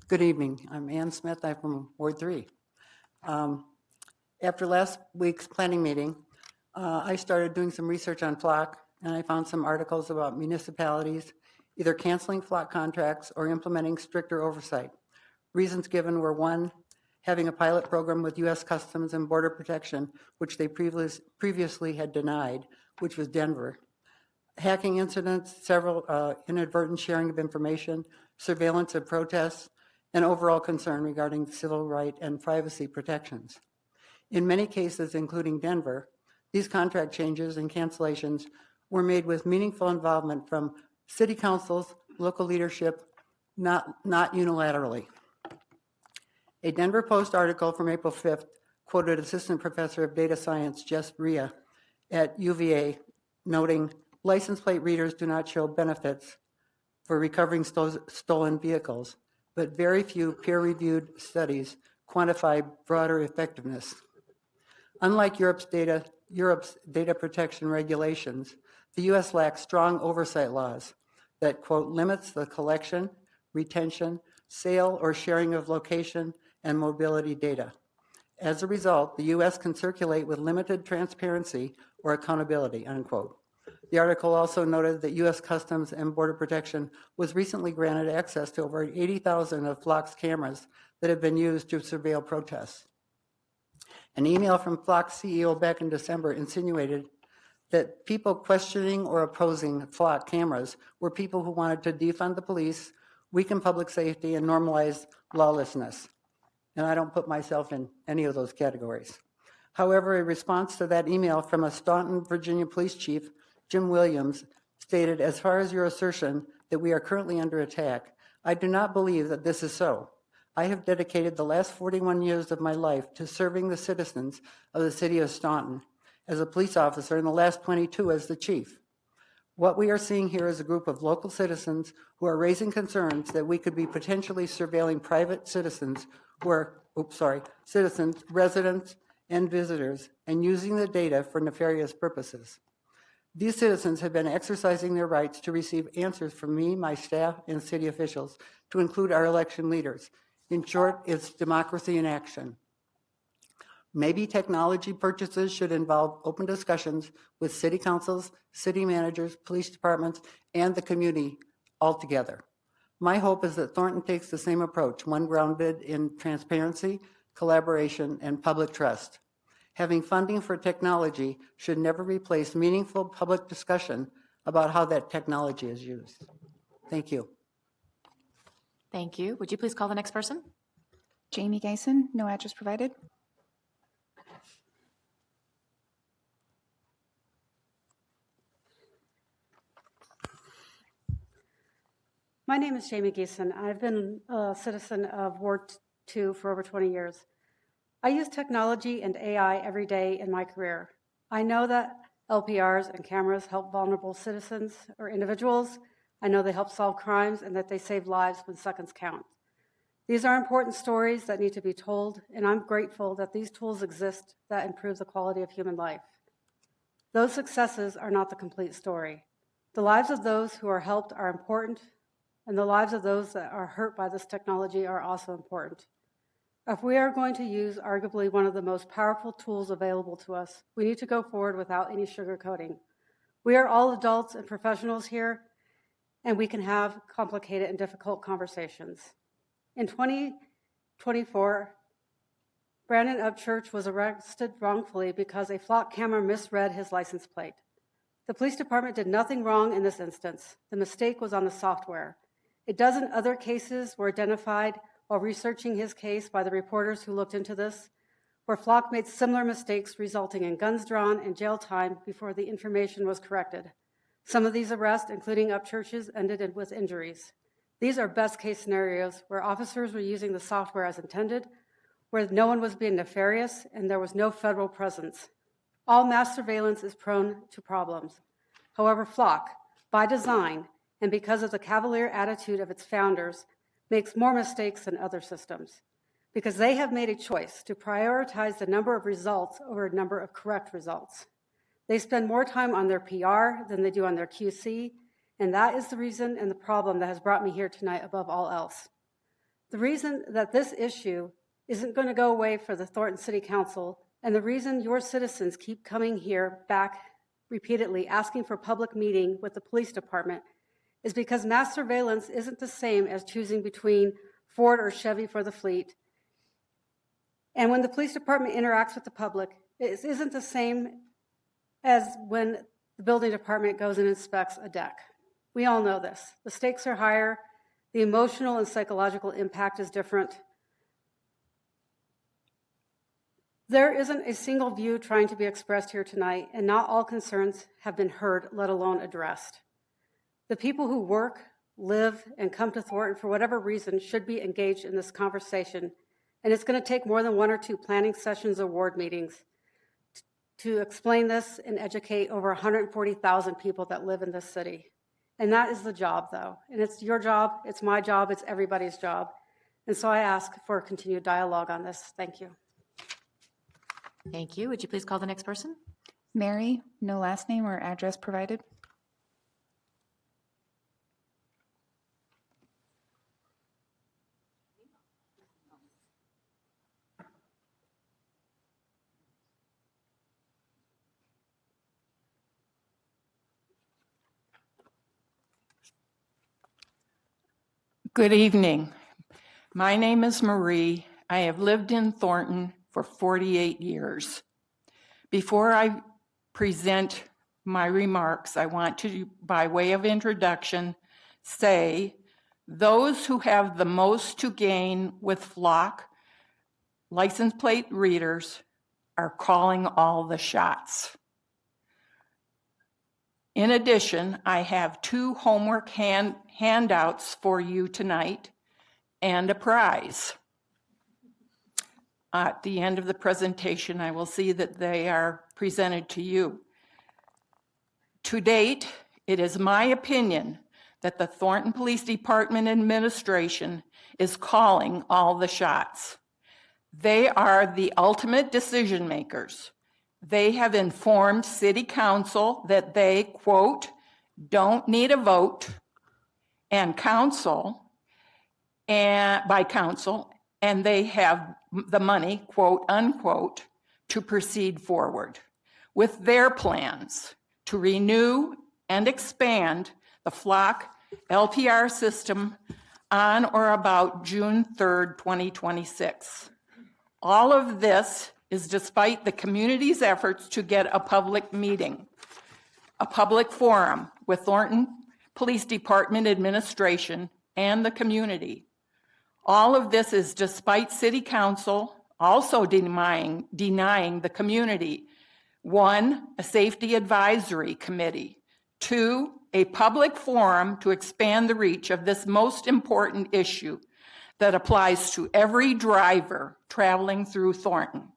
Good evening. I'm Ann Smith. I'm from Ward 3. After last week's planning meeting, I started doing some research on flock, and I found some articles about municipalities either canceling flock contracts or implementing stricter oversight. Reasons given were 1, having a pilot program with U.S. Customs and Border Protection, which they previously had denied, which was Denver. Hacking incidents, several inadvertent sharing of information, surveillance of protests, and overall concern regarding civil right and privacy protections. In many cases, including Denver, These contract changes and cancellations were made with meaningful involvement from city councils, local leadership, not unilaterally. A Denver Post article from April 5th quoted Assistant Professor of Data Science Jess Bria at UVA, noting license plate readers do not show benefits for recovering stolen vehicles, but very few peer-reviewed studies quantify broader effectiveness. Unlike Europe's data protection regulations, the U.S. lacks strong oversight laws that, quote, limits the collection, retention, sale, or sharing of location and mobility data. As a result, the U.S. can circulate with limited transparency or accountability, unquote. The article also noted that U.S. Customs and Border Protection was recently granted access to over 80,000 of Flock's cameras that have been used to surveil protests. An email from Flock's CEO back in December insinuated that people questioning or opposing Flock cameras were people who wanted to defund the police, weaken public safety, and normalize lawlessness. And I don't put myself in any of those categories. However, a response to that email from a Staunton, Virginia police chief, Jim Williams, stated, as far as your assertion that we are currently under attack, I do not believe that this is so. I have dedicated the last 41 years of my life to serving the citizens of the city of Staunton as a police officer and the last 22 as the chief. What we are seeing here is a group of local citizens who are raising concerns that we could be potentially surveilling private citizens who are, citizens, residents, and visitors, and using the data for nefarious purposes. These citizens have been exercising their rights to receive answers from me, my staff, and city officials, to include our election leaders. In short, it's democracy in action. Maybe technology purchases should involve open discussions with city councils, city managers, police departments, and the community altogether. My hope is that Thornton takes the same approach, one grounded in transparency, collaboration, and public trust. Having funding for technology should never replace meaningful public discussion about how that technology is used. Thank you. Thank you. Would you please call the next person? Jamie Gason, no address provided. My name is Jamie Geeson. I've been a citizen of Ward 2 for over 20 years. I use technology and AI every day in my career. I know that LPRs and cameras help vulnerable citizens or individuals. I know they help solve crimes and that they save lives when seconds count. These are important stories that need to be told, and I'm grateful that these tools exist that improve the quality of human life. Those successes are not the complete story. The lives of those who are helped are important, and the lives of those that are hurt by this technology are also important. If we are going to use arguably one of the most powerful tools available to us, we need to go forward without any sugarcoating. We are all adults and professionals here, and we can have complicated and difficult conversations. In 2024, Brandon Upchurch was arrested wrongfully because a Flock camera misread his license plate. The police department did nothing wrong in this instance. The mistake was on the software. A dozen other cases were identified while researching his case by the reporters who looked into this, where Flock made similar mistakes resulting in guns drawn and jail time before the information was corrected. Some of these arrests, including Upchurch's, ended with injuries. These are best case scenarios where officers were using the software as intended, where no one was being nefarious and there was no federal presence. All mass surveillance is prone to problems. However, Flock, by design and because of the cavalier attitude of its founders, makes more mistakes than other systems because they have made a choice to prioritize the number of results over a number of correct results. They spend more time on their PR than they do on their QC, and that is the reason and the problem that has brought me here tonight above all else. The reason that this issue isn't going to go away for the Thornton City Council, and the reason your citizens keep coming here back repeatedly asking for public meeting with the police department is because mass surveillance isn't the same as choosing between Ford or Chevy for the fleet. And when the police department interacts with the public, it isn't the same as when the building department goes and inspects a deck. We all know this. The stakes are higher. The emotional and psychological impact is different. There isn't a single view trying to be expressed here tonight, and not all concerns have been heard, let alone addressed. The people who work, live, and come to Thornton for whatever reason should be engaged in this conversation, and it's going to take more than 1 or 2 planning sessions or ward meetings to explain this and educate over 140,000 people that live in this city. And that is the job, though. And it's your job, it's my job, it's everybody's job. And so I ask for continued dialogue on this. Thank you. Thank you. Would you please call the next person? Mary, no last name or address provided. Good evening. My name is Marie. I have lived in Thornton for 48 years. Before I present my remarks, I want to, by way of introduction, say those who have the most to gain with flock license plate readers are calling all the shots. In addition, I have 2 homework handouts for you tonight and a prize. At the end of the presentation, I will see that they are presented to you. To date, it is my opinion that the Thornton Police Department administration is calling all the shots. They are the ultimate decision makers. They have informed City Council that they, quote, don't need a vote and by council, and they have the money, quote, unquote, to proceed forward with their plans to renew and expand the flock LPR system on or about June 3rd, 2026. All of this is despite the community's efforts to get a public meeting, a public forum with Thornton Police Department administration and the community. All of this is despite City Council also denying the community, 1, a safety advisory committee, 2, a public forum to expand the reach of this most important issue that applies to every driver traveling through Thornton.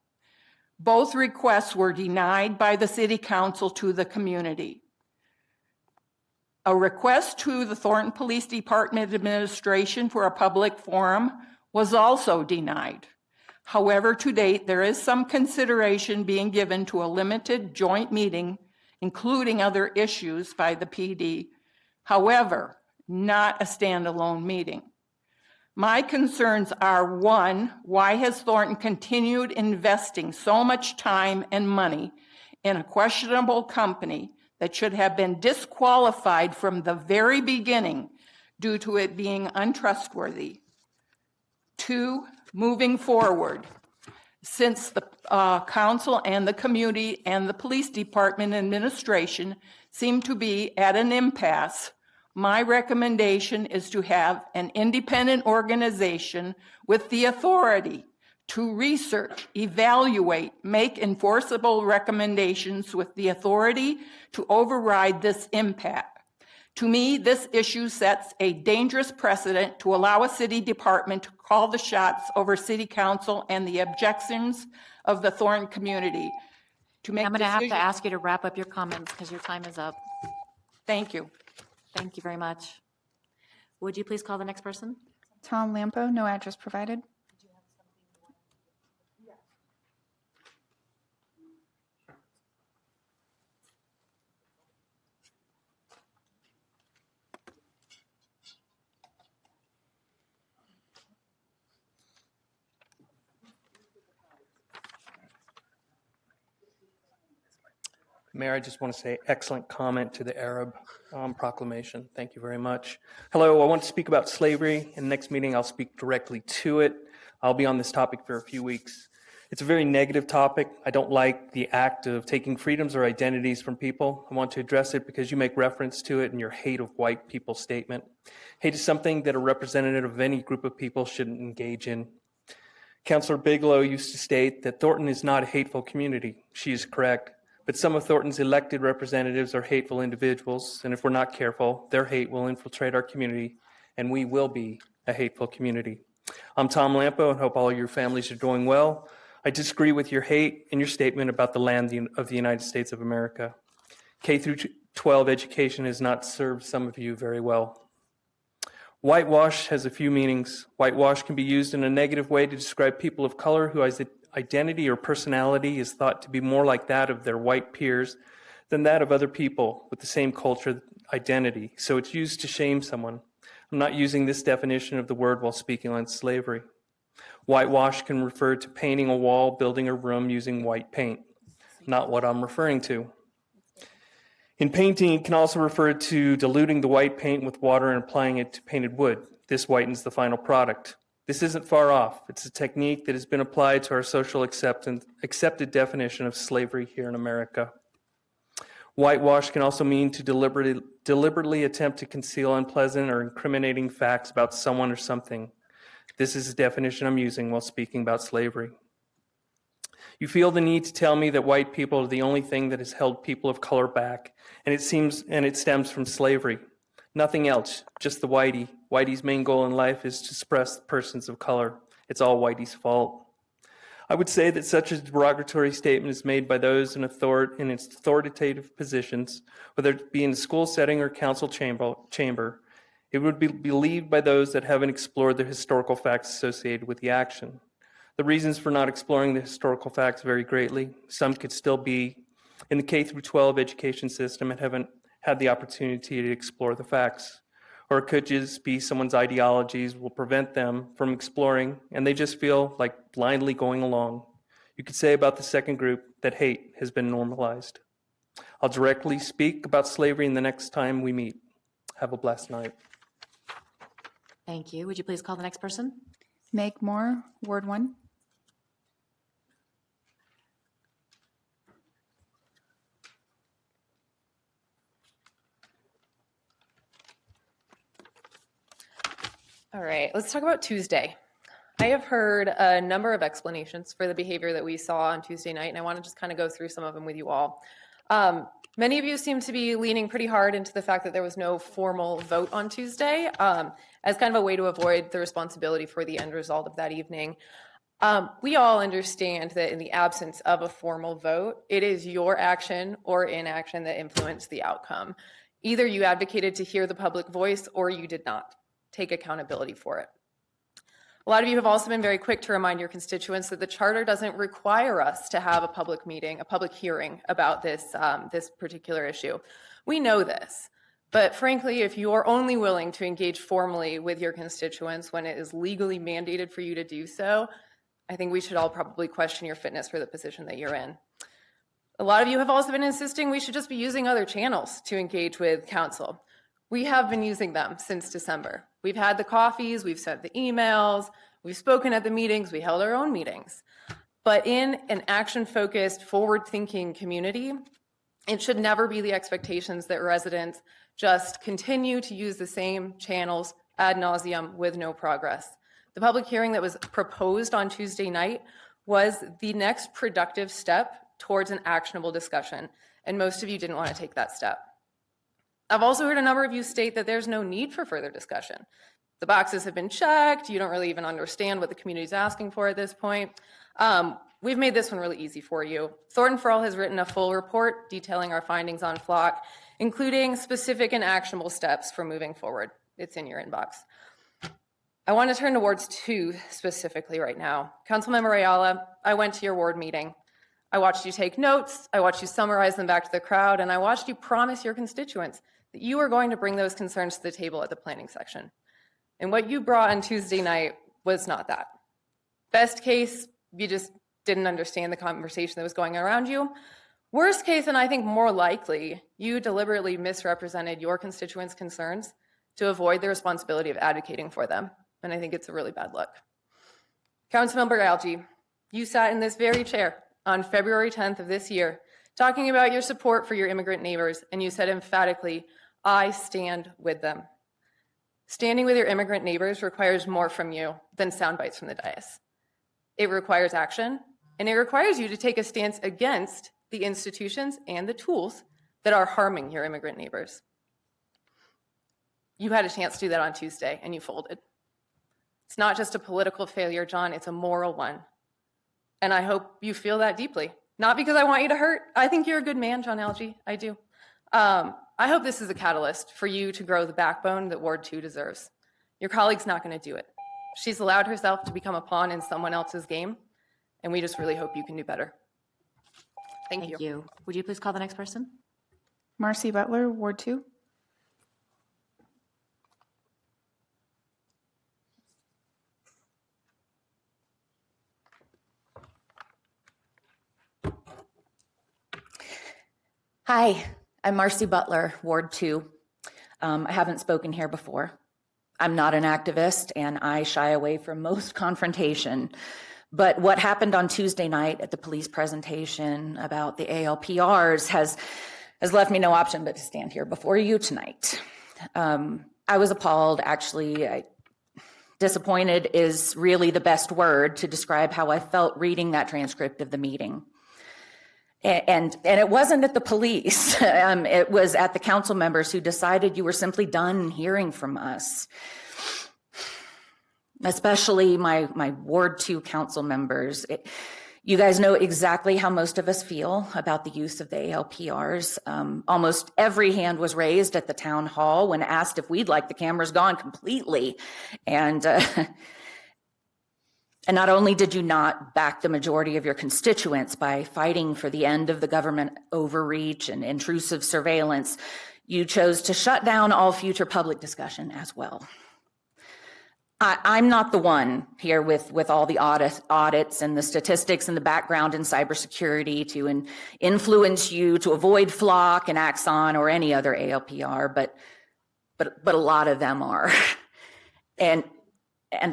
Both requests were denied by the City Council to the community. A request to the Thornton Police Department administration for a public forum was also denied. However, to date, there is some consideration being given to a limited joint meeting, including other issues by the PD. However, not a standalone meeting. My concerns are, 1, why has Thornton continued investing so much time and money in a questionable company that should have been disqualified from the very beginning due to it being untrustworthy? 2, moving forward, since the council and the community and the police department administration seem to be at an impasse, my recommendation is to have an independent organization with the authority to research, evaluate, make enforceable recommendations with the authority to override this impact. To me, this issue sets a dangerous precedent to allow a city department to call the shots over City Council and the objections of the Thornton community. I'm going to have to ask you to wrap up your comments because your time is up. Thank you. Thank you very much. Would you please call the next person? Tom Lampo, no address provided. Mayor, I just want to say excellent comment to the Arab proclamation. Thank you very much. Hello, I want to speak about slavery. In the next meeting, I'll speak directly to it. I'll be on this topic for a few weeks. It's a very negative topic. I don't like the act of taking freedoms or identities from people. I want to address it because you make reference to it in your hate of white people statement. Hate is something that a representative of any group of people shouldn't engage in. Councillor Bigelow used to state that Thornton is not a hateful community. She is correct. But some of Thornton's elected representatives are hateful individuals, and if we're not careful, their hate will infiltrate our community, and we will be a hateful community. I'm Tom Lampo, and hope all of your families are doing well. I disagree with your hate and your statement about the land of the United States of America. K through 12 education has not served some of you very well. Whitewash has a few meanings. Whitewash can be used in a negative way to describe people of color whose identity or personality is thought to be more like that of their white peers than that of other people with the same culture identity. So it's used to shame someone. I'm not using this definition of the word while speaking on slavery. Whitewash can refer to painting a wall, building a room using white paint. Not what I'm referring to. In painting, it can also refer to diluting the white paint with water and applying it to painted wood. This whitens the final product. This isn't far off. It's a technique that has been applied to our social accepted definition of slavery here in America. Whitewash can also mean to deliberately attempt to conceal unpleasant or incriminating facts about someone or something. This is the definition I'm using while speaking about slavery. You feel the need to tell me that white people are the only thing that has held people of color back, and it stems from slavery. Nothing else, just the whitey. Whitey's main goal in life is to suppress persons of color. It's all whitey's fault. I would say that such a derogatory statement is made by those in authoritative positions, whether it be in a school setting or council chamber. It would be believed by those that haven't explored the historical facts associated with the action. The reasons for not exploring the historical facts vary greatly. Some could still be in the K through 12 education system and haven't had the opportunity to explore the facts. Or it could just be someone's ideologies will prevent them from exploring and they just feel like blindly going along. You could say about the second group that hate has been normalized. I'll directly speak about slavery in the next time we meet. Have a blessed night. Thank you. Would you please call the next person? Meg Moore, Ward 1. All right, let's talk about Tuesday. I have heard a number of explanations for the behavior that we saw on Tuesday night, and I want to just kind of go through some of them with you all. Many of you seem to be leaning pretty hard into the fact that there was no formal vote on Tuesday as kind of a way to avoid the responsibility for the end result of that evening. We all understand that in the absence of a formal vote, it is your action or inaction that influenced the outcome. Either you advocated to hear the public voice or you did not. Take accountability for it. A lot of you have also been very quick to remind your constituents that the charter doesn't require us to have a public meeting, a public hearing about this particular issue. We know this, but frankly, if you're only willing to engage formally with your constituents when it is legally mandated for you to do so, I think we should all probably question your fitness for the position that you're in. A lot of you have also been insisting we should just be using other channels to engage with council. We have been using them since December. We've had the coffees, we've sent the emails, we've spoken at the meetings, we held our own meetings. But in an action-focused, forward-thinking community, it should never be the expectations that residents just continue to use the same channels ad nauseum with no progress. The public hearing that was proposed on Tuesday night was the next productive step towards an actionable discussion, and most of you didn't want to take that step. I've also heard a number of you state that there's no need for further discussion. The boxes have been checked. You don't really even understand what the community is asking for at this point. We've made this one really easy for you. Thornton for All has written a full report detailing our findings on flock, including specific and actionable steps for moving forward. It's in your inbox. I want to turn to Wards 2 specifically right now. Councilmember Ayala, I went to your ward meeting. I watched you take notes, I watched you summarize them back to the crowd, and I watched you promise your constituents that you were going to bring those concerns to the table at the planning section. And what you brought on Tuesday night was not that. Best case, you just didn't understand the conversation that was going on around you. Worst case, and I think more likely, you deliberately misrepresented your constituents' concerns to avoid the responsibility of advocating for them. And I think it's a really bad look. Councilmember Algie, you sat in this very chair on February 10th of this year, talking about your support for your immigrant neighbors, and you said emphatically, I stand with them. Standing with your immigrant neighbors requires more from you than sound bites from the dais. It requires action, and it requires you to take a stance against the institutions and the tools that are harming your immigrant neighbors. You had a chance to do that on Tuesday, and you folded. It's not just a political failure, John, it's a moral one. And I hope you feel that deeply. Not because I want you to hurt. I think you're a good man, John Algie. I do. I hope this is a catalyst for you to grow the backbone that Ward 2 deserves. Your colleague's not going to do it. She's allowed herself to become a pawn in someone else's game, and we just really hope you can do better. Thank you. Would you please call the next person? Marcy Butler, Ward 2. Hi, I'm Marcy Butler, Ward 2. I haven't spoken here before. I'm not an activist, and I shy away from most confrontation. But what happened on Tuesday night at the police presentation about the ALPRs has left me no option but to stand here before you tonight. I was appalled, actually. Disappointed is really the best word to describe how I felt reading that transcript of the meeting. And it wasn't at the police. It was at the council members who decided you were simply done hearing from us. Especially my Ward 2 council members. You guys know exactly how most of us feel about the use of the ALPRs. Almost every hand was raised at the town hall when asked if we'd like the cameras gone completely. And not only did you not back the majority of your constituents by fighting for the end of the government overreach and intrusive surveillance, you chose to shut down all future public discussion as well. I'm not the one here with all the audits and the statistics and the background in cybersecurity to influence you to avoid Flock and Axon or any other ALPR, but a lot of them are. And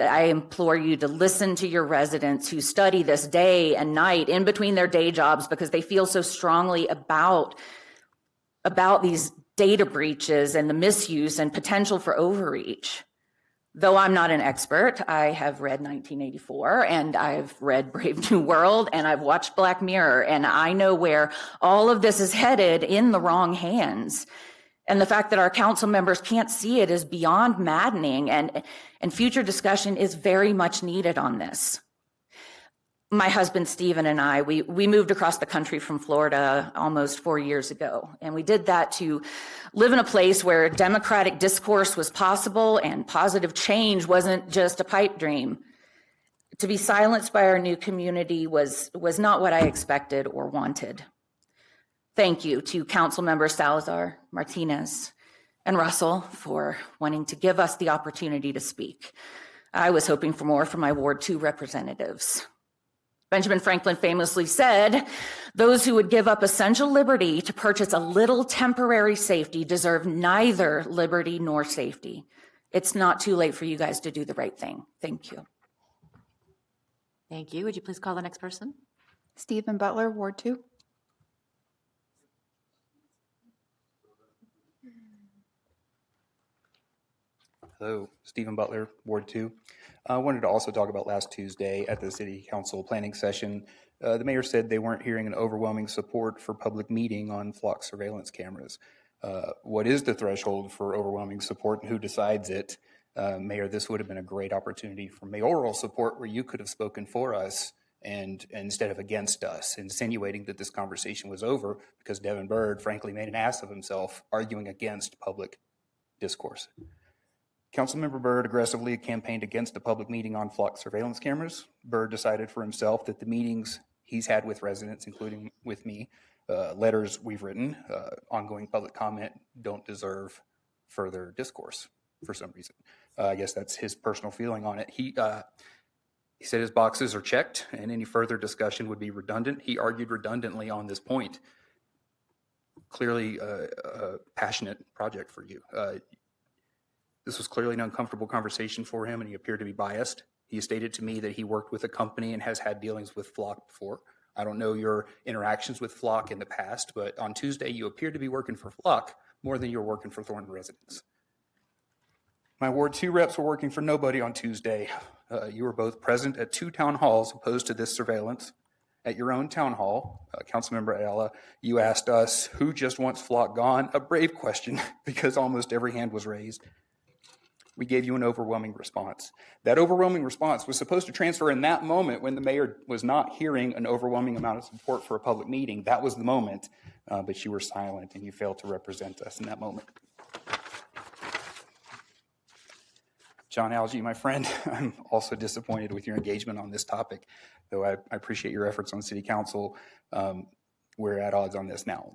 I implore you to listen to your residents who study this day and night in between their day jobs because they feel so strongly about these data breaches and the misuse and potential for overreach. Though I'm not an expert, I have read 1984 and I've read Brave New World and I've watched Black Mirror, and I know where all of this is headed in the wrong hands. And the fact that our council members can't see it is beyond maddening, and future discussion is very much needed on this. My husband, Stephen, and I, we moved across the country from Florida almost 4 years ago. And we did that to live in a place where democratic discourse was possible and positive change wasn't just a pipe dream. To be silenced by our new community was not what I expected or wanted. Thank you to Council Members Salazar, Martinez, and Russell for wanting to give us the opportunity to speak. I was hoping for more from my Ward 2 representatives. Benjamin Franklin famously said, "Those who would give up essential liberty to purchase a little temporary safety deserve neither liberty nor safety." It's not too late for you guys to do the right thing. Thank you. Thank you. Would you please call the next person? Stephen Butler, Ward 2. Hello, Stephen Butler, Ward 2. I wanted to also talk about last Tuesday at the City Council planning session. The mayor said they weren't hearing an overwhelming support for public meeting on flock surveillance cameras. What is the threshold for overwhelming support and who decides it? Mayor, this would have been a great opportunity for mayoral support where you could have spoken for us and instead of against us, insinuating that this conversation was over because Devin Byrd frankly made an ass of himself arguing against public discourse. Councilmember Byrd aggressively campaigned against a public meeting on flock surveillance cameras. Byrd decided for himself that the meetings he's had with residents, including with me, letters we've written, ongoing public comment, don't deserve further discourse for some reason. I guess that's his personal feeling on it. He said his boxes are checked and any further discussion would be redundant. He argued redundantly on this point. Clearly a passionate project for you. This was clearly an uncomfortable conversation for him, and he appeared to be biased. He stated to me that he worked with a company and has had dealings with Flock before. I don't know your interactions with Flock in the past, but on Tuesday you appeared to be working for Flock more than you were working for Thornton residents. My Ward 2 reps were working for nobody on Tuesday. You were both present at 2 town halls opposed to this surveillance. At your own town hall, Councilmember Ayala, you asked us, who just wants flock gone? A brave question, because almost every hand was raised. We gave you an overwhelming response. That overwhelming response was supposed to transfer in that moment when the mayor was not hearing an overwhelming amount of support for a public meeting. That was the moment, but you were silent and you failed to represent us in that moment. John Algie, my friend, I'm also disappointed with your engagement on this topic, though I appreciate your efforts on City Council. We're at odds on this now.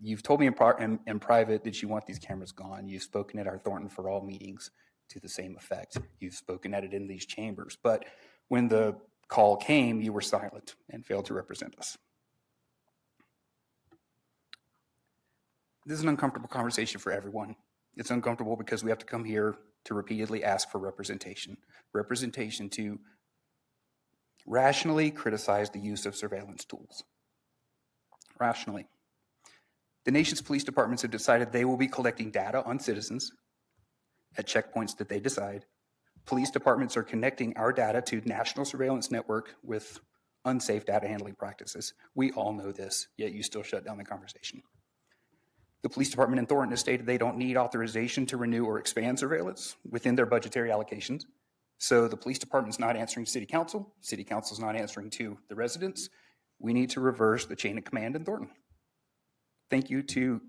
You've told me in private that you want these cameras gone. You've spoken at our Thornton for All meetings to the same effect. You've spoken at it in these chambers. But when the call came, you were silent and failed to represent us. This is an uncomfortable conversation for everyone. It's uncomfortable because we have to come here to repeatedly ask for representation to rationally criticize the use of surveillance tools. Rationally. The nation's police departments have decided they will be collecting data on citizens at checkpoints that they decide. Police departments are connecting our data to national surveillance network with unsafe data handling practices. We all know this, yet you still shut down the conversation. The police department in Thornton has stated they don't need authorization to renew or expand surveillance within their budgetary allocations. So the police department's not answering to City Council. City Council's not answering to the residents. We need to reverse the chain of command in Thornton. Thank you to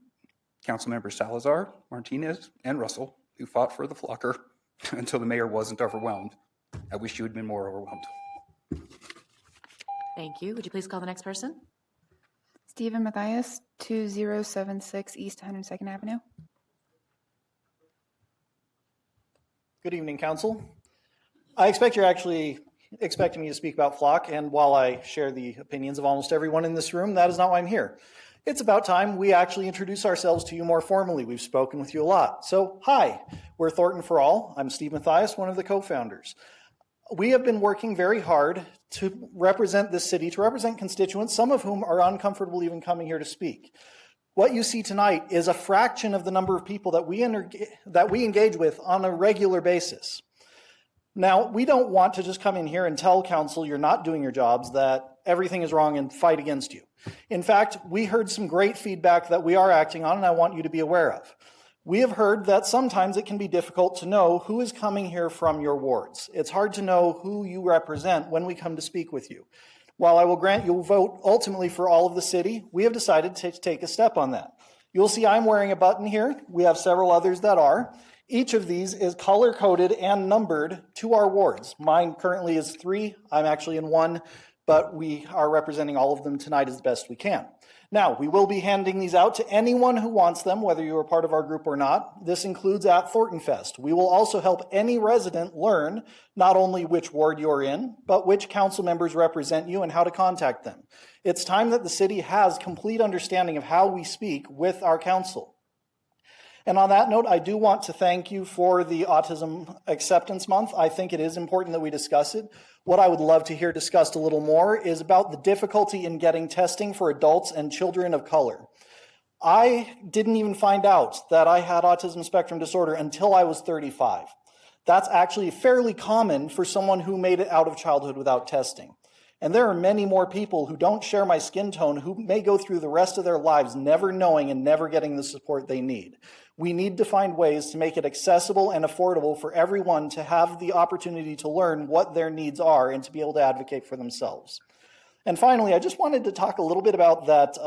Council Members Salazar, Martinez, and Russell, who fought for the flocker until the mayor wasn't overwhelmed. I wish you had been more overwhelmed. Thank you. Would you please call the next person? Stephen Matthias, 2076 East 102nd Avenue. Good evening, Council. I expect you're actually expecting me to speak about flock, and while I share the opinions of almost everyone in this room, that is not why I'm here. It's about time we actually introduce ourselves to you more formally. We've spoken with you a lot. So, hi, we're Thornton for All. I'm Steve Matthias, one of the co-founders. We have been working very hard to represent this city, to represent constituents, some of whom are uncomfortable even coming here to speak. What you see tonight is a fraction of the number of people that we engage with on a regular basis. Now, we don't want to just come in here and tell council you're not doing your jobs, that everything is wrong and fight against you. In fact, we heard some great feedback that we are acting on and I want you to be aware of. We have heard that sometimes it can be difficult to know who is coming here from your wards. It's hard to know who you represent when we come to speak with you. While I will grant you'll vote ultimately for all of the city, we have decided to take a step on that. You'll see I'm wearing a button here. We have several others that are. Each of these is color-coded and numbered to our wards. Mine currently is 3. I'm actually in 1, but we are representing all of them tonight as best we can. Now, we will be handing these out to anyone who wants them, whether you are part of our group or not. This includes at Thornton Fest. We will also help any resident learn not only which ward you're in, but which council members represent you and how to contact them. It's time that the city has complete understanding of how we speak with our council. And on that note, I do want to thank you for the Autism Acceptance Month. I think it is important that we discuss it. What I would love to hear discussed a little more is about the difficulty in getting testing for adults and children of color. I didn't even find out that I had autism spectrum disorder until I was 35. That's actually fairly common for someone who made it out of childhood without testing. And there are many more people who don't share my skin tone who may go through the rest of their lives never knowing and never getting the support they need. We need to find ways to make it accessible and affordable for everyone to have the opportunity to learn what their needs are and to be able to advocate for themselves. And finally, I just wanted to talk a little bit about that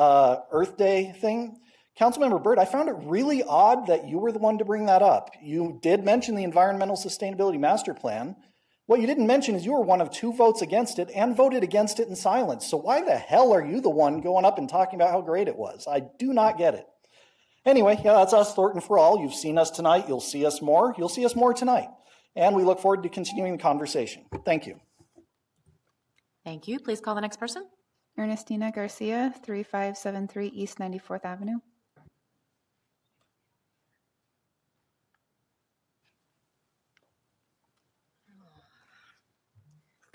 Earth Day thing. Councilmember Byrd, I found it really odd that you were the one to bring that up. You did mention the Environmental Sustainability Master Plan. What you didn't mention is you were one of 2 votes against it and voted against it in silence. So why the hell are you the one going up and talking about how great it was? I do not get it. Anyway, yeah, that's us, Thornton for All. You've seen us tonight. You'll see us more. You'll see us more tonight. And we look forward to continuing the conversation. Thank you. Thank you. Please call the next person. Ernestina Garcia, 3573 East 94th Avenue.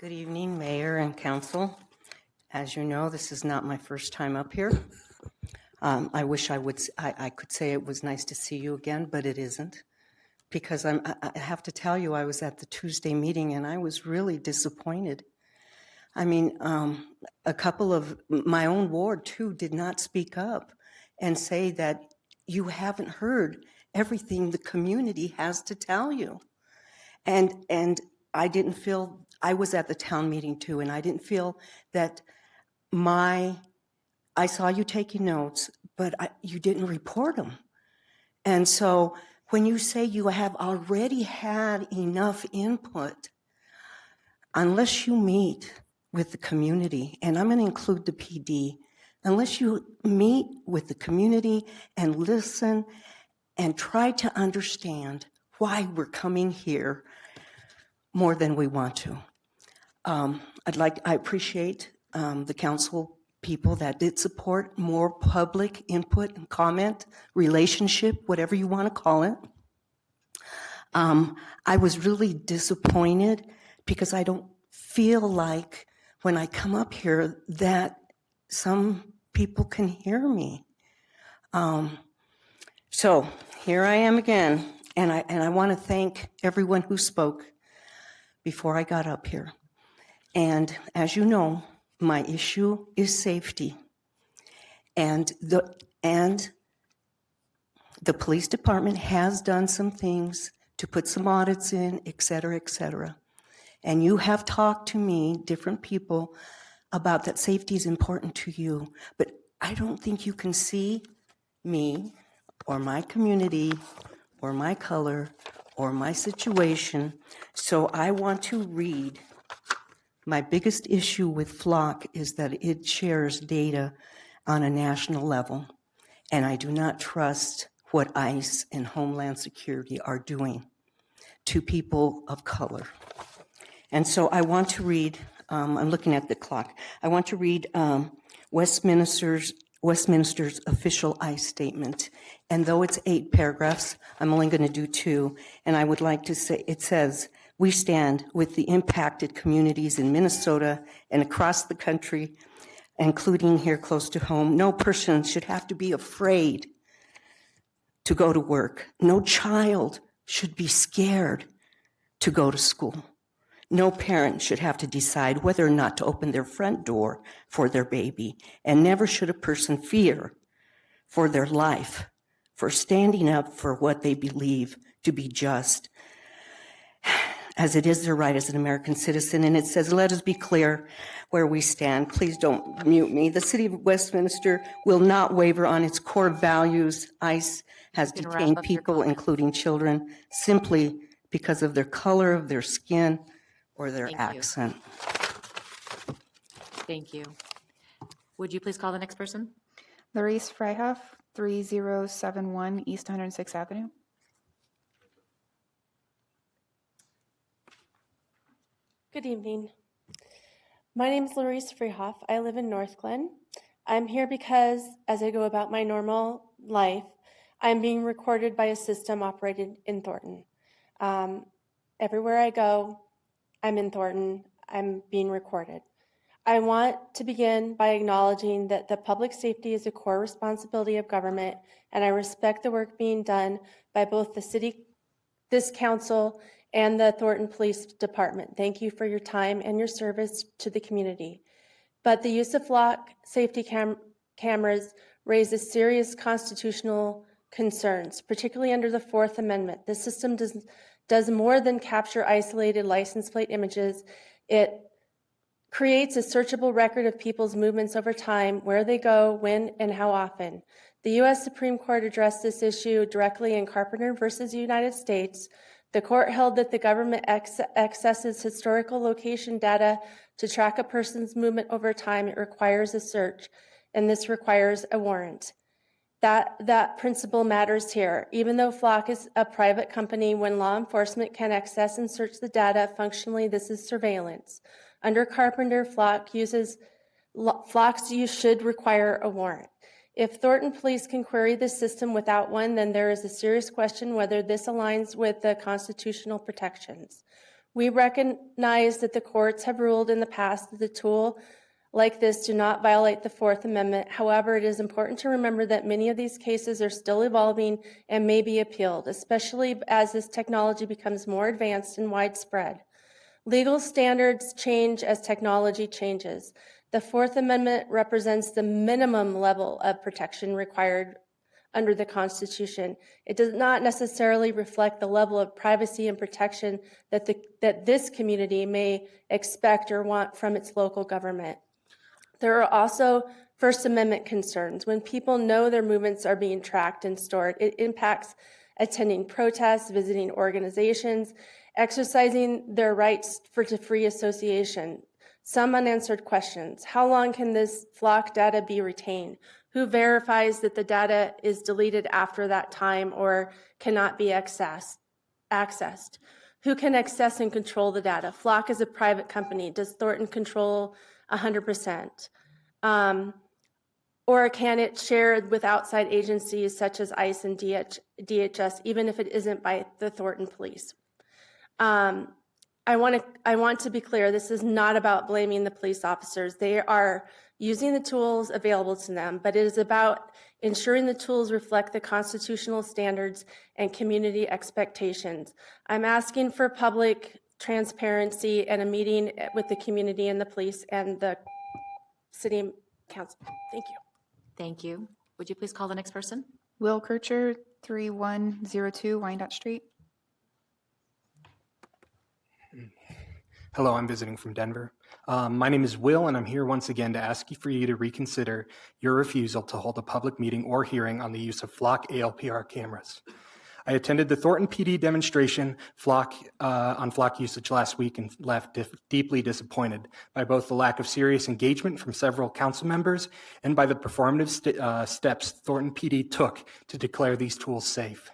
Good evening, Mayor and Council. As you know, this is not my first time up here. I wish I could say it was nice to see you again, but it isn't. because I have to tell you, I was at the Tuesday meeting and I was really disappointed. I mean, a couple of my own ward too did not speak up and say that you haven't heard everything the community has to tell you. And I didn't feel, I was at the town meeting too, and I didn't feel that I saw you taking notes, but you didn't report them. And so when you say you have already had enough input, unless you meet with the community, and I'm going to include the PD, unless you meet with the community and listen and try to understand why we're coming here more than we want to. I appreciate the council people that did support more public input and comment, relationship, whatever you want to call it. I was really disappointed because I don't feel like when I come up here that some people can hear me. So here I am again, and I want to thank everyone who spoke before I got up here. And as you know, my issue is safety. And the police department has done some things to put some audits in, et cetera, et cetera. And you have talked to me, different people, about that safety is important to you. But I don't think you can see me or my community or my color or my situation. So I want to read. My biggest issue with Flock is that it shares data on a national level, and I do not trust what ICE and Homeland Security are doing to people of color. And so I want to read, I'm looking at the clock, I want to read Westminster's official ICE statement. And though it's 8 paragraphs, I'm only going to do 2. And I would like to say, it says, we stand with the impacted communities in Minnesota and across the country, including here close to home. No person should have to be afraid to go to work. No child should be scared to go to school. No parent should have to decide whether or not to open their front door for their baby. And never should a person fear for their life, for standing up for what they believe to be just, as it is their right as an American citizen. And it says, let us be clear where we stand. Please don't mute me. The city of Westminster will not waver on its core values. ICE has You can detained wrap up your people, including children, simply because of their color, of their skin, or their Thank you. accent. Thank you. Would you please call the next person? Larice Freihoff, 3071 East 106th Avenue. Good evening. My name is Larice Freihoff. I live in North Glen. I'm here because as I go about my normal life, I'm being recorded by a system operated in Thornton. Everywhere I go, I'm in Thornton, I'm being recorded. I want to begin by acknowledging that the public safety is a core responsibility of government, and I respect the work being done by both the city, this council, and the Thornton Police Department. Thank you for your time and your service to the community. But the use of Flock safety cameras raises serious constitutional concerns, particularly under the Fourth Amendment. This system does more than capture isolated license plate images. It creates a searchable record of people's movements over time, where they go, when, and how often. The U.S. Supreme Court addressed this issue directly in Carpenter versus United States. The court held that the government accesses historical location data to track a person's movement over time. It requires a search, and this requires a warrant. That principle matters here. Even though Flock is a private company, when law enforcement can access and search the data, functionally this is surveillance. Under Carpenter, Flock's use should require a warrant. If Thornton Police can query the system without one, then there is a serious question whether this aligns with the constitutional protections. We recognize that the courts have ruled in the past that the tool like this do not violate the Fourth Amendment. However, it is important to remember that many of these cases are still evolving and may be appealed, especially as this technology becomes more advanced and widespread. Legal standards change as technology changes. The Fourth Amendment represents the minimum level of protection required under the Constitution. It does not necessarily reflect the level of privacy and protection that this community may expect or want from its local government. There are also First Amendment concerns. When people know their movements are being tracked and stored, it impacts attending protests, visiting organizations, exercising their rights to free association. Some unanswered questions. How long can this flock data be retained? Who verifies that the data is deleted after that time or cannot be accessed? Who can access and control the data? Flock is a private company. Does Thornton control 100%? Or can it share with outside agencies such as ICE and DHS, even if it isn't by the Thornton police? I want to be clear, this is not about blaming the police officers. They are using the tools available to them, but it is about ensuring the tools reflect the constitutional standards and community expectations. I'm asking for public transparency and a meeting with the community and the police and the city council. Thank you. Thank you. Would you please call the next person? Will Kircher, 3102 Wyandotte Street. Hello, I'm visiting from Denver. My name is Will, and I'm here once again to ask for you to reconsider your refusal to hold a public meeting or hearing on the use of Flock ALPR cameras. I attended the Thornton PD demonstration on Flock usage last week and left deeply disappointed by both the lack of serious engagement from several council members and by the performative steps Thornton PD took to declare these tools safe.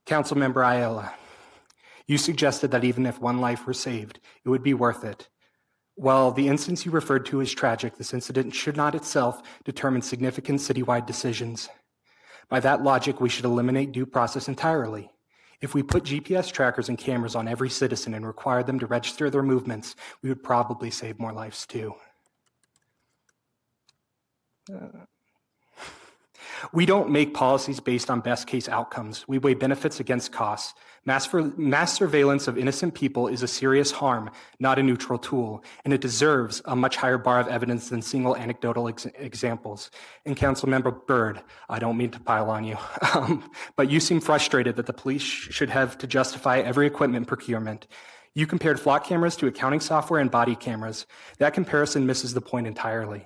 Councilmember Ayala, you suggested that even if one life were saved, it would be worth it. While the instance you referred to is tragic, this incident should not itself determine significant citywide decisions. By that logic, we should eliminate due process entirely. If we put GPS trackers and cameras on every citizen and require them to register their movements, we would probably save more lives too. We don't make policies based on best case outcomes. We weigh benefits against costs. Mass surveillance of innocent people is a serious harm, not a neutral tool, and it deserves a much higher bar of evidence than single anecdotal examples. And Councilmember Byrd, I don't mean to pile on you, but you seem frustrated that the police should have to justify every equipment procurement. You compared Flock cameras to accounting software and body cameras. That comparison misses the point entirely.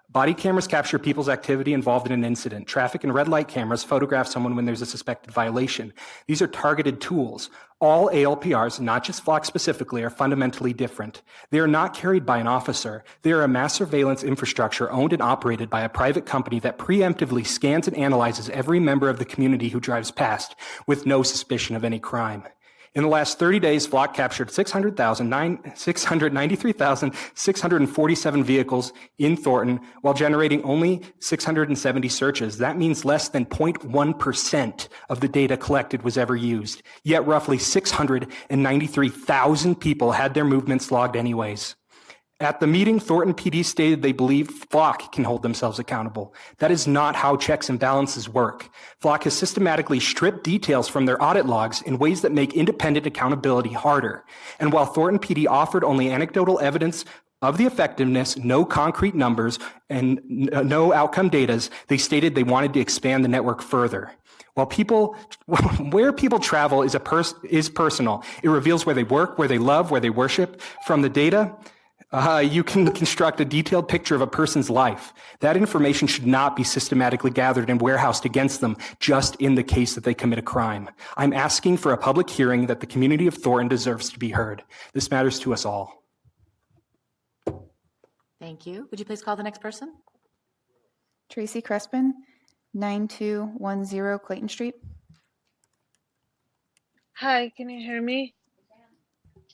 Body cameras capture people's activity involved in an incident. Traffic and red light cameras photograph someone when there's a suspected violation. These are targeted tools. All ALPRs, not just Flock specifically, are fundamentally different. They are not carried by an officer. They are a mass surveillance infrastructure owned and operated by a private company that preemptively scans and analyzes every member of the community who drives past with no suspicion of any crime. In the last 30 days, Flock captured 693,647 vehicles in Thornton while generating only 670 searches. That means less than 0.1% of the data collected was ever used. Yet roughly 693,000 people had their movements logged anyways. At the meeting, Thornton PD stated they believe Flock can hold themselves accountable. That is not how checks and balances work. Flock has systematically stripped details from their audit logs in ways that make independent accountability harder. And while Thornton PD offered only anecdotal evidence of the effectiveness, no concrete numbers, and no outcome data, they stated they wanted to expand the network further. Where people travel is personal. It reveals where they work, where they love, where they worship. From the data, you can construct a detailed picture of a person's life. That information should not be systematically gathered and warehoused against them just in the case that they commit a crime. I'm asking for a public hearing that the community of Thornton deserves to be heard. This matters to us all. Thank you. Would you please call the next person? Tracy Crespin, 9210 Clayton Street. Hi, can you hear me?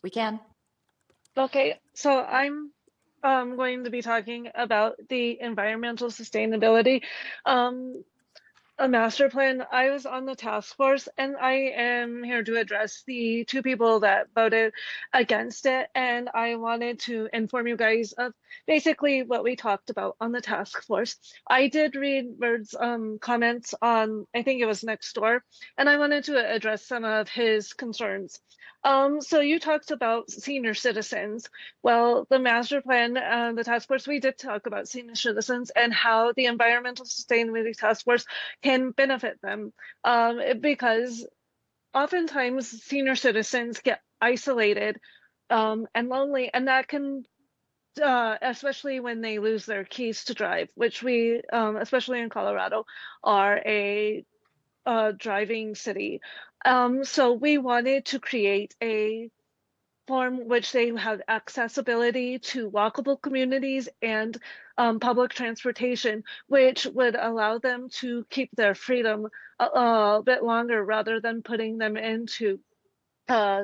We can. Okay, so I'm going to be talking about the environmental sustainability a master plan. I was on the task force, and I am here to address the two people that voted against it. And I wanted to inform you guys of basically what we talked about on the task force. I did read Bird's comments on, I think it was next door, and I wanted to address some of his concerns. So you talked about senior citizens. Well, the master plan, the task force, we did talk about senior citizens and how the environmental sustainability task force can benefit them, because oftentimes senior citizens get isolated and lonely, and that can especially when they lose their keys to drive, which we, especially in Colorado, are a driving city. So we wanted to create a form which they have accessibility to walkable communities and public transportation, which would allow them to keep their freedom a bit longer rather than putting them into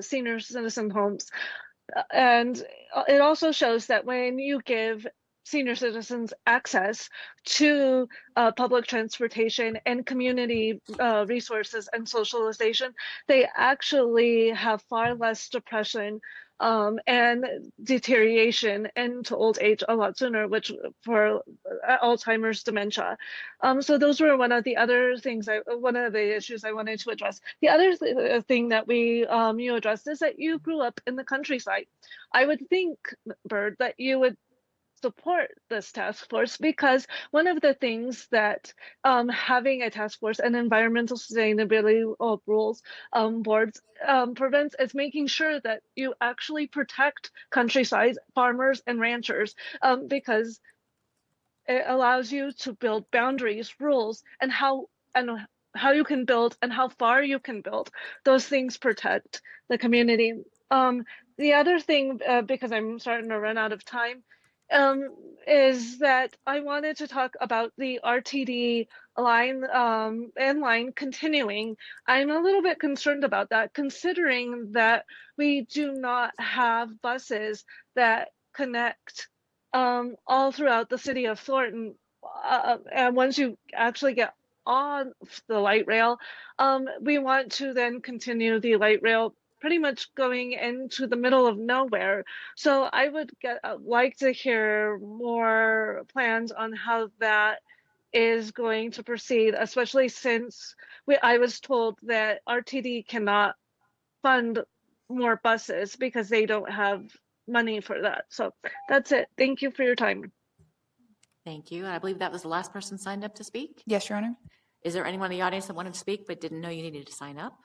senior citizen homes. And it also shows that when you give senior citizens access to public transportation and community resources and socialization, they actually have far less depression and deterioration into old age a lot sooner, which for Alzheimer's, dementia. So those were one of the other things, one of the issues I wanted to address. The other thing that you addressed is that you grew up in the countryside. I would think, Bird, that you would support this task force, because one of the things that having a task force and environmental sustainability rules boards prevents is making sure that you actually protect countryside farmers and ranchers, because it allows you to build boundaries, rules, and how you can build and how far you can build. Those things protect the community. The other thing, because I'm starting to run out of time, is that I wanted to talk about the RTD line and line continuing. I'm a little bit concerned about that, considering that we do not have buses that connect all throughout the city of Thornton. And once you actually get on the light rail, we want to then continue the light rail pretty much going into the middle of nowhere. So I would like to hear more plans on how that is going to proceed, especially since I was told that RTD cannot fund more buses because they don't have money for that. So that's it. Thank you for your time. Thank you. And I believe that was the last person signed up to speak. Yes, Your Honor. Is there anyone in the audience that wanted to speak but didn't know you needed to sign up?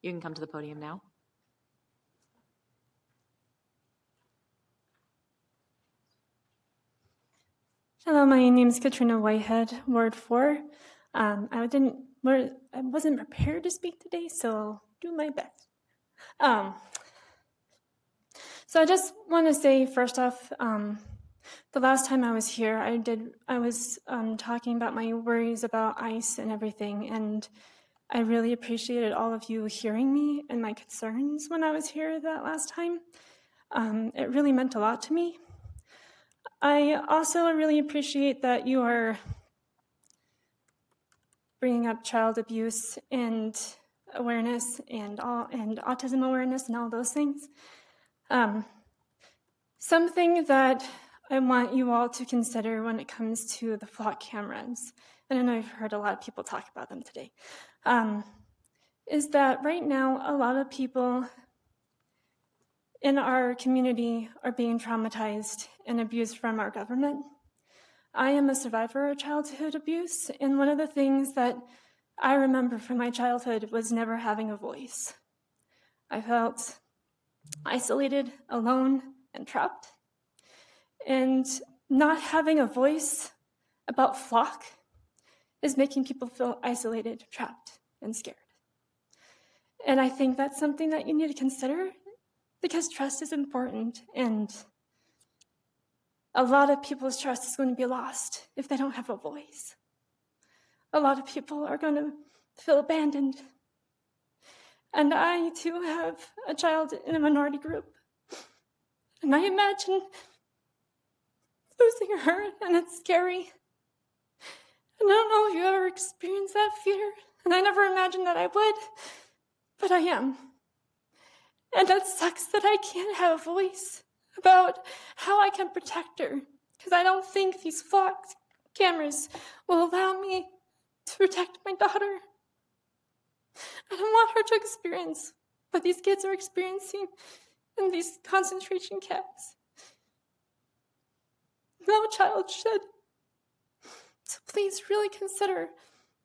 You can come to the podium now. Hello, my name is Katrina Whitehead, Ward 4. I wasn't prepared to speak today, so I'll do my best. So I just want to say, first off, the last time I was here, I was talking about my worries about ICE and everything, and I really appreciated all of you hearing me and my concerns when I was here that last time. It really meant a lot to me. I also really appreciate that you are bringing up child abuse and awareness and autism awareness and all those things. Something that I want you all to consider when it comes to the flock cameras, and I know you've heard a lot of people talk about them today, is that right now a lot of people in our community are being traumatized and abused from our government. I am a survivor of childhood abuse, and one of the things that I remember from my childhood was never having a voice. I felt isolated, alone, and trapped. And not having a voice about flock is making people feel isolated, trapped, and scared. And I think that's something that you need to consider, because trust is important, and a lot of people's trust is going to be lost if they don't have a voice. A lot of people are going to feel abandoned. And I, too, have a child in a minority group. And I imagine losing her, and it's scary. And I don't know if you ever experienced that fear, and I never imagined that I would, but I am. And that sucks that I can't have a voice about how I can protect her, because I don't think these flock cameras will allow me to protect my daughter. I don't want her to experience what these kids are experiencing in these concentration camps. No child should. So please really consider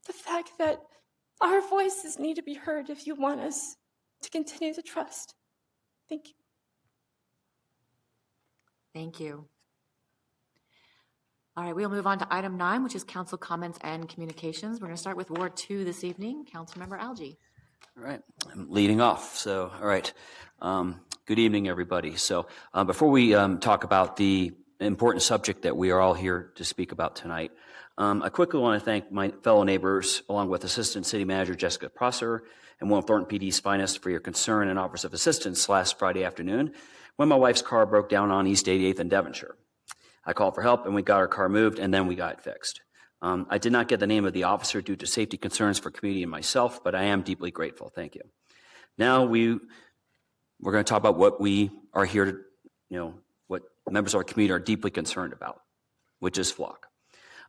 the fact that our voices need to be heard if you want us to continue to trust. Thank you. Thank you. All right, we'll move on to item 9, which is council comments and communications. We're going to start with Ward 2 this evening. Councilmember Algie. All right, I'm leading off. So, all right. Good evening, everybody. So before we talk about the important subject that we are all here to speak about tonight, I quickly want to thank my fellow neighbors, along with Assistant City Manager Jessica Prosser and one of Thornton PD's finest, for your concern and offers of assistance last Friday afternoon when my wife's car broke down on East 88th and Devonshire. I called for help and we got our car moved and then we got it fixed. I did not get the name of the officer due to safety concerns for community and myself, but I am deeply grateful. Thank you. Now we're going to talk about what we are here to, what members of our community are deeply concerned about, which is flock.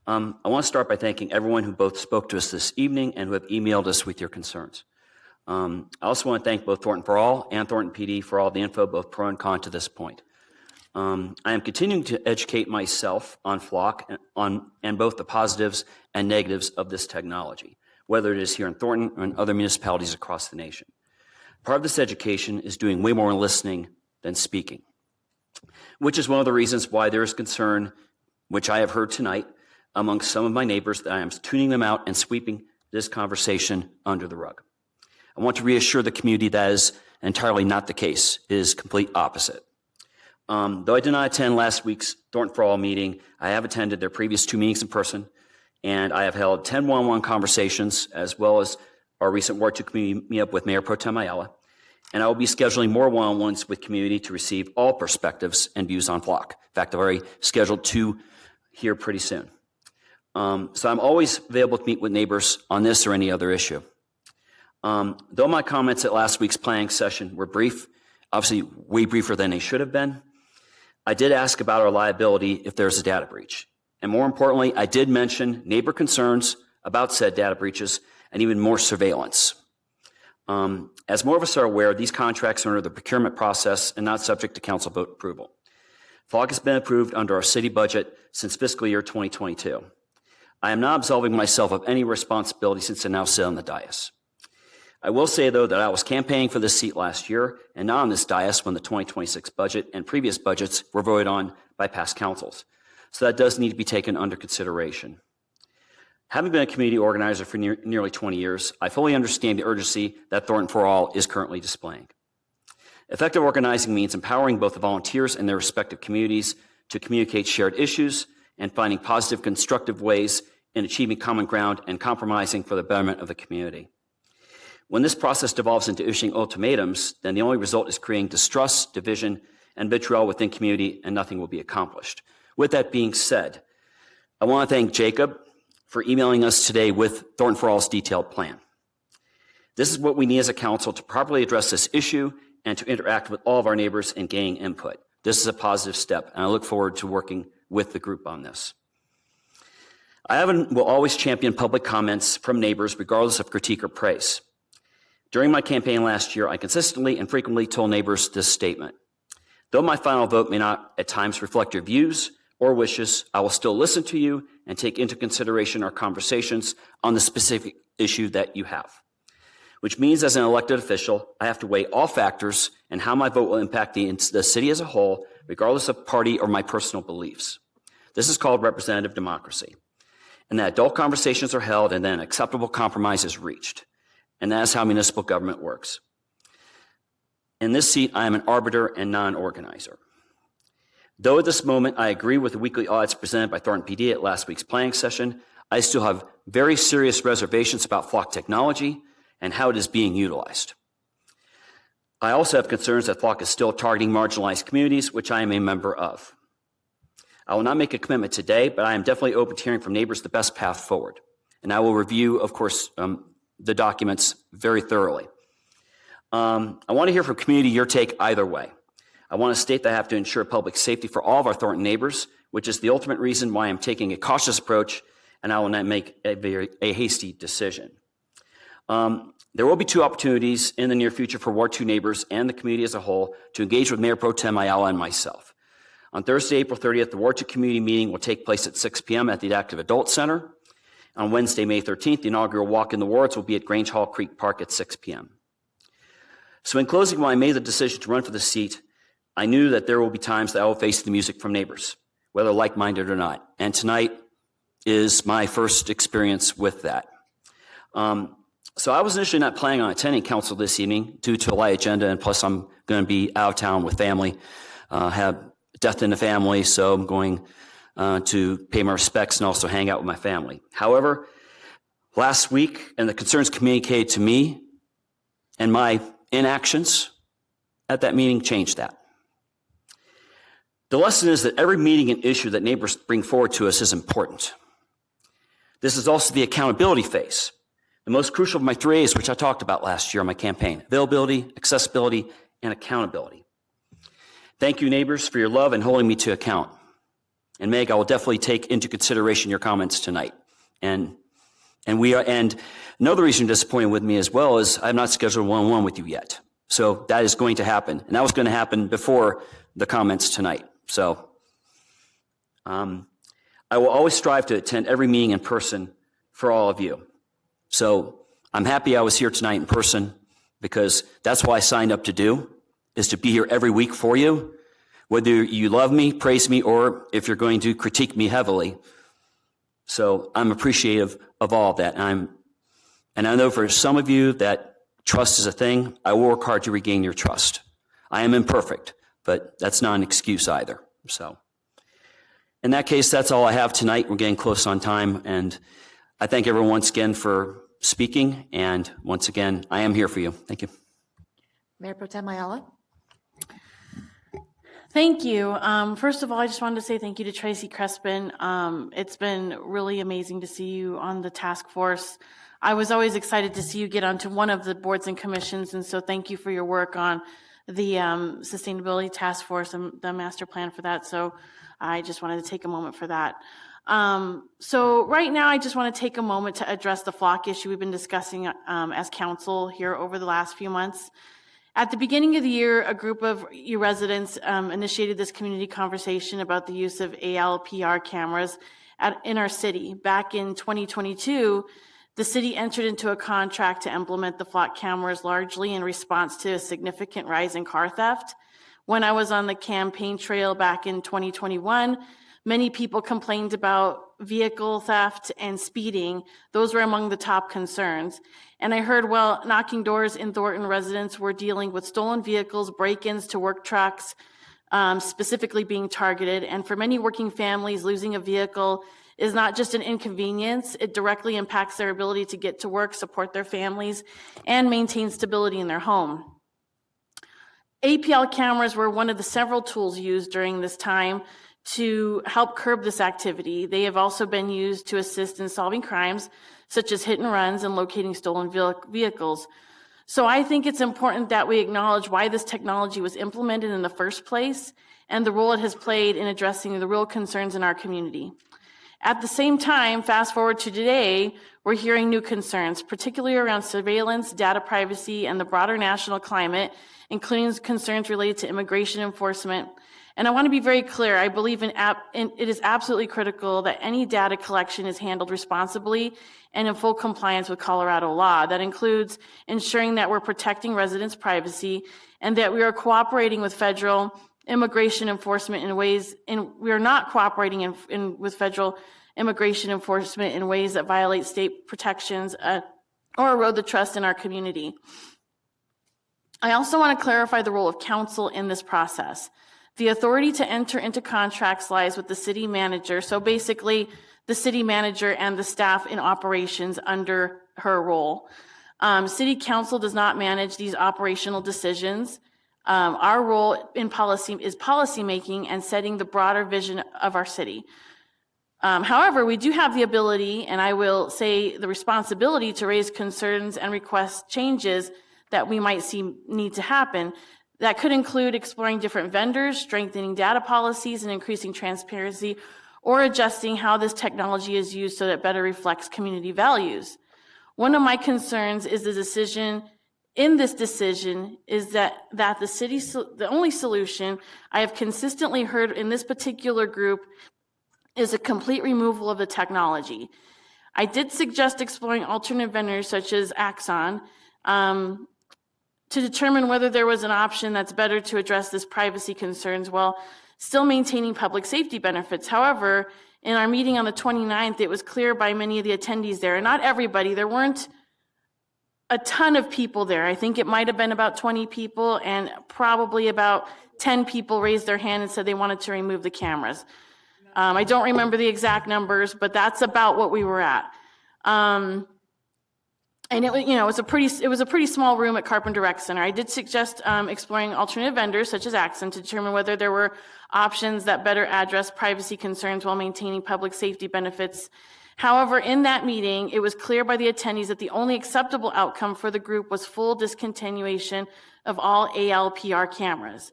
I want to start by thanking everyone who both spoke to us this evening and who have emailed us with your concerns. I also want to thank both Thornton For All and Thornton PD for all the info, both pro and con to this point. I am continuing to educate myself on flock and both the positives and negatives of this technology, whether it is here in Thornton or in other municipalities across the nation. Part of this education is doing way more listening than speaking, which is one of the reasons why there is concern, which I have heard tonight, among some of my neighbors, that I am tuning them out and sweeping this conversation under the rug. I want to reassure the community that is entirely not the case. It is complete opposite. Though I did not attend last week's Thornton For All meeting, I have attended their previous 2 meetings in person, and I have held 10 one-on-one conversations, as well as our recent Ward 2 community meetup with Mayor Pro Tem Ayala. And I will be scheduling more one-on-ones with community to receive all perspectives and views on flock. In fact, I've already scheduled 2 here pretty soon. So I'm always available to meet with neighbors on this or any other issue. Though my comments at last week's planning session were brief, obviously way briefer than they should have been, I did ask about our liability if there's a data breach. And more importantly, I did mention neighbor concerns about said data breaches and even more surveillance. As more of us are aware, these contracts are under the procurement process and not subject to council vote approval. FOG has been approved under our city budget since fiscal year 2022. I am not absolving myself of any responsibility since I now sit on the dais. I will say, though, that I was campaigning for this seat last year and not on this dais when the 2026 budget and previous budgets were voted on by past councils. So that does need to be taken under consideration. Having been a community organizer for nearly 20 years, I fully understand the urgency that Thornton For All is currently displaying. Effective organizing means empowering both the volunteers and their respective communities to communicate shared issues and finding positive, constructive ways in achieving common ground and compromising for the betterment of the community. When this process devolves into issuing ultimatums, then the only result is creating distrust, division, and vitriol within community, and nothing will be accomplished. With that being said, I want to thank Jacob for emailing us today with Thornton For All's detailed plan. This is what we need as a council to properly address this issue and to interact with all of our neighbors and gaining input. This is a positive step, and I look forward to working with the group on this. I have and will always champion public comments from neighbors, regardless of critique or praise. During my campaign last year, I consistently and frequently told neighbors this statement: though my final vote may not at times reflect your views or wishes, I will still listen to you and take into consideration our conversations on the specific issue that you have. Which means, as an elected official, I have to weigh all factors and how my vote will impact the city as a whole, regardless of party or my personal beliefs. This is called representative democracy. And that adult conversations are held and then an acceptable compromise is reached. And that is how municipal government works. In this seat, I am an arbiter and non-organizer. Though at this moment I agree with the weekly audits presented by Thornton PD at last week's planning session, I still have very serious reservations about flock technology and how it is being utilized. I also have concerns that flock is still targeting marginalized communities, which I am a member of. I will not make a commitment today, but I am definitely open to hearing from neighbors the best path forward. And I will review, of course, the documents very thoroughly. I want to hear from community your take either way. I want to state that I have to ensure public safety for all of our Thornton neighbors, which is the ultimate reason why I'm taking a cautious approach, and I will not make a hasty decision. There will be two opportunities in the near future for Ward 2 neighbors and the community as a whole to engage with Mayor Pro Tem Ayala and myself. On Thursday, April 30th, the Ward 2 community meeting will take place at 6 p.m. at the Active Adult Center. On Wednesday, May 13th, the inaugural Walk in the Wards will be at Grange Hall Creek Park at 6 p.m. So in closing, when I made the decision to run for the seat, I knew that there will be times that I will face the music from neighbors, whether like-minded or not. And tonight is my first experience with that. So I was initially not planning on attending council this evening due to a light agenda, and plus I'm going to be out of town with family, have death in the family, so I'm going to pay my respects and also hang out with my family. However, last week, and the concerns communicated to me and my inactions at that meeting changed that. The lesson is that every meeting and issue that neighbors bring forward to us is important. This is also the accountability phase. The most crucial of my three A's, which I talked about last year on my campaign: availability, accessibility, and accountability. Thank you, neighbors, for your love and holding me to account. And Meg, I will definitely take into consideration your comments tonight. And another reason you're disappointed with me as well is I'm not scheduled one-on-one with you yet. So that is going to happen. And that was going to happen before the comments tonight. So I will always strive to attend every meeting in person for all of you. So I'm happy I was here tonight in person, because that's what I signed up to do, is to be here every week for you, whether you love me, praise me, or if you're going to critique me heavily. So I'm appreciative of all of that. And I know for some of you that trust is a thing. I will work hard to regain your trust. I am imperfect, but that's not an excuse either. So in that case, that's all I have tonight. We're getting close on time, and I thank everyone once again for speaking, and once again, I am here for you. Thank you. Mayor Pro Tem Ayala. Thank you. First of all, I just wanted to say thank you to Tracy Crespin. It's been really amazing to see you on the task force. I was always excited to see you get onto one of the boards and commissions, and so thank you for your work on the sustainability task force and the master plan for that. So I just wanted to take a moment for that. So right now, I just want to take a moment to address the flock issue we've been discussing as council here over the last few months. At the beginning of the year, a group of you residents initiated this community conversation about the use of ALPR cameras in our city. Back in 2022, the city entered into a contract to implement the flock cameras largely in response to a significant rise in car theft. When I was on the campaign trail back in 2021, many people complained about vehicle theft and speeding. Those were among the top concerns. And I heard while knocking doors in Thornton, residents were dealing with stolen vehicles, break-ins to work trucks, specifically being targeted. And for many working families, losing a vehicle is not just an inconvenience. It directly impacts their ability to get to work, support their families, and maintain stability in their home. APL cameras were one of the several tools used during this time to help curb this activity. They have also been used to assist in solving crimes, such as hit and runs and locating stolen vehicles. So I think it's important that we acknowledge why this technology was implemented in the first place and the role it has played in addressing the real concerns in our community. At the same time, fast forward to today, we're hearing new concerns, particularly around surveillance, data privacy, and the broader national climate, including concerns related to immigration enforcement. And I want to be very clear, I believe it is absolutely critical that any data collection is handled responsibly and in full compliance with Colorado law. That includes ensuring that we're protecting residents' privacy and that we are cooperating with federal immigration enforcement in ways, and we are not cooperating with federal immigration enforcement in ways that violate state protections or erode the trust in our community. I also want to clarify the role of council in this process. The authority to enter into contracts lies with the city manager. So basically, the city manager and the staff in operations under her role. City council does not manage these operational decisions. Our role in policy is policymaking and setting the broader vision of our city. However, we do have the ability, and I will say the responsibility, to raise concerns and request changes that we might see need to happen. That could include exploring different vendors, strengthening data policies, and increasing transparency, or adjusting how this technology is used so that it better reflects community values. One of my concerns is the decision is that the only solution I have consistently heard in this particular group is a complete removal of the technology. I did suggest exploring alternate vendors such as Axon to determine whether there was an option that's better to address this privacy concerns while still maintaining public safety benefits. However, in our meeting on the 29th, it was clear by many of the attendees there, and not everybody, there weren't a ton of people there. I think it might have been about 20 people, and probably about 10 people raised their hand and said they wanted to remove the cameras. I don't remember the exact numbers, but that's about what we were at. And it was a pretty small room at Carpenter Rec Center. I did suggest exploring alternative vendors such as Axon to determine whether there were options that better address privacy concerns while maintaining public safety benefits. However, in that meeting, it was clear by the attendees that the only acceptable outcome for the group was full discontinuation of all ALPR cameras.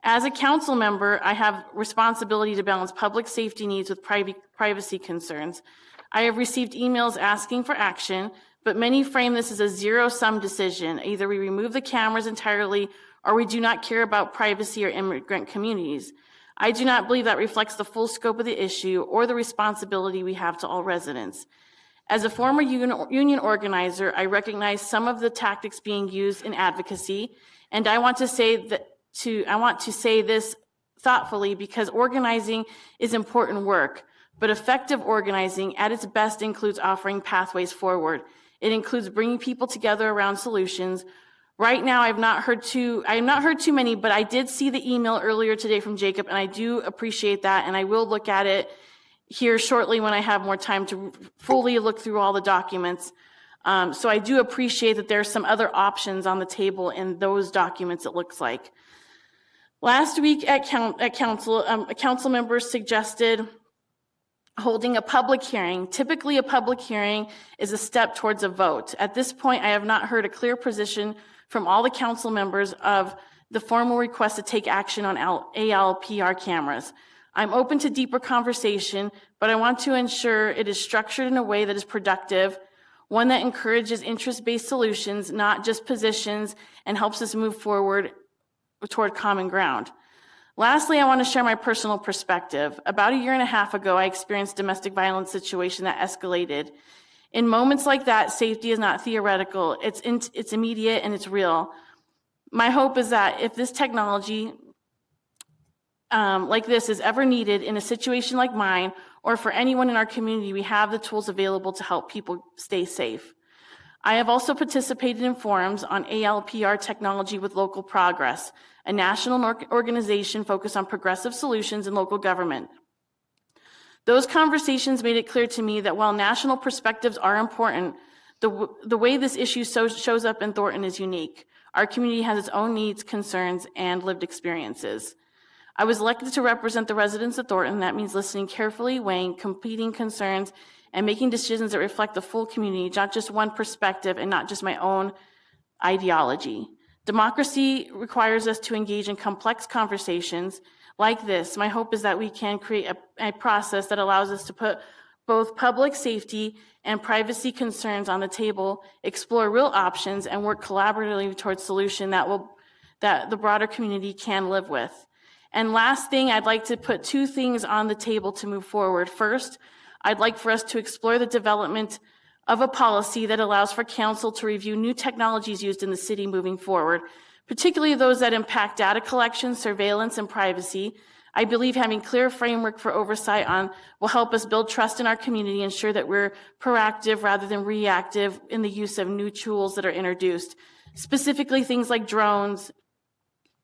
As a council member, I have responsibility to balance public safety needs with privacy concerns. I have received emails asking for action, but many frame this as a zero-sum decision. Either we remove the cameras entirely or we do not care about privacy or immigrant communities. I do not believe that reflects the full scope of the issue or the responsibility we have to all residents. As a former union organizer, I recognize some of the tactics being used in advocacy, and I want to say this thoughtfully because organizing is important work, but effective organizing at its best includes offering pathways forward. It includes bringing people together around solutions. Right now, I have not heard too many, but I did see the email earlier today from Jacob, and I do appreciate that, and I will look at it here shortly when I have more time to fully look through all the documents. So I do appreciate that there's some other options on the table in those documents, it looks like. Last week at council, a council member suggested holding a public hearing. Typically, a public hearing is a step towards a vote. At this point, I have not heard a clear position from all the council members of the formal request to take action on ALPR cameras. I'm open to deeper conversation, but I want to ensure it is structured in a way that is productive, one that encourages interest-based solutions, not just positions, and helps us move forward toward common ground. Lastly, I want to share my personal perspective. About a year and a half ago, I experienced a domestic violence situation that escalated. In moments like that, safety is not theoretical, it's immediate and it's real. My hope is that if this technology like this is ever needed in a situation like mine or for anyone in our community, we have the tools available to help people stay safe. I have also participated in forums on ALPR technology with Local Progress, a national organization focused on progressive solutions in local government. Those conversations made it clear to me that while national perspectives are important, the way this issue shows up in Thornton is unique. Our community has its own needs, concerns, and lived experiences. I was elected to represent the residents of Thornton. That means listening carefully, weighing competing concerns, and making decisions that reflect the full community, not just one perspective and not just my own ideology. Democracy requires us to engage in complex conversations like this. My hope is that we can create a process that allows us to put both public safety and privacy concerns on the table, explore real options, and work collaboratively towards solution that the broader community can live with. And last thing, I'd like to put two things on the table to move forward. First, I'd like for us to explore the development of a policy that allows for council to review new technologies used in the city moving forward, particularly those that impact data collection, surveillance, and privacy. I believe having clear framework for oversight will help us build trust in our community, ensure that we're proactive rather than reactive in the use of new tools that are introduced, specifically things like drones,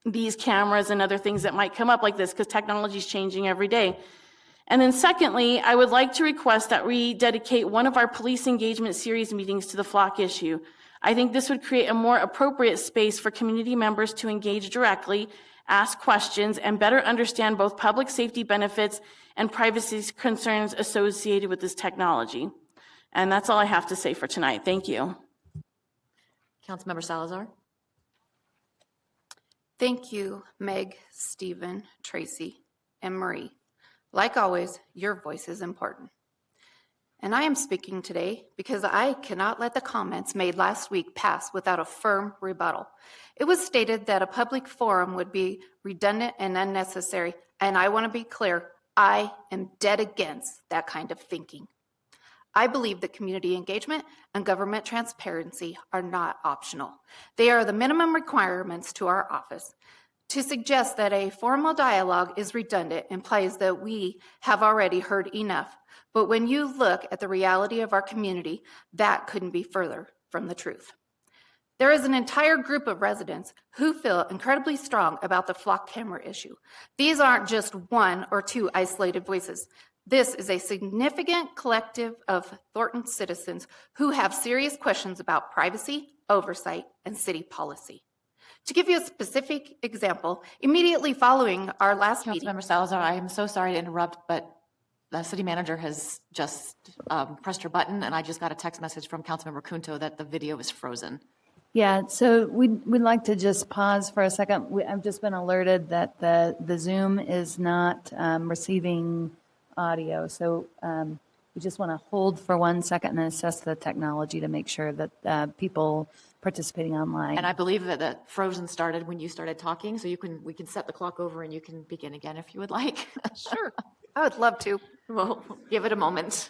these cameras, and other things that might come up like this because technology is changing every day. And then secondly, I would like to request that we dedicate one of our police engagement series meetings to the flock issue. I think this would create a more appropriate space for community members to engage directly, ask questions, and better understand both public safety benefits and privacy concerns associated with this technology. And that's all I have to say for tonight. Thank you. Councilmember Salazar. Thank you, Meg, Stephen, Tracy, and Marie. Like always, your voice is important. And I am speaking today because I cannot let the comments made last week pass without a firm rebuttal. It was stated that a public forum would be redundant and unnecessary, and I want to be clear, I am dead against that kind of thinking. I believe that community engagement and government transparency are not optional. They are the minimum requirements to our office. To suggest that a formal dialogue is redundant implies that we have already heard enough. But when you look at the reality of our community, that couldn't be further from the truth. There is an entire group of residents who feel incredibly strong about the flock camera issue. These aren't just one or two isolated voices. This is a significant collective of Thornton citizens who have serious questions about privacy, oversight, and city policy. To give you a specific example, immediately following our last meeting— Councilmember Salazar, I am so sorry to interrupt, but the city manager has just pressed her button, and I just got a text message from Councilmember Kunto that the video is frozen. Yeah, so we'd like to just pause for a second. I've just been alerted that the Zoom is not receiving audio, so we just want to hold for 1 second and assess the technology to make sure that people participating online. And I believe that the frozen started when you started talking, so we can set the clock over and you can begin again if you would like. Sure, I would love to. We'll give it a moment.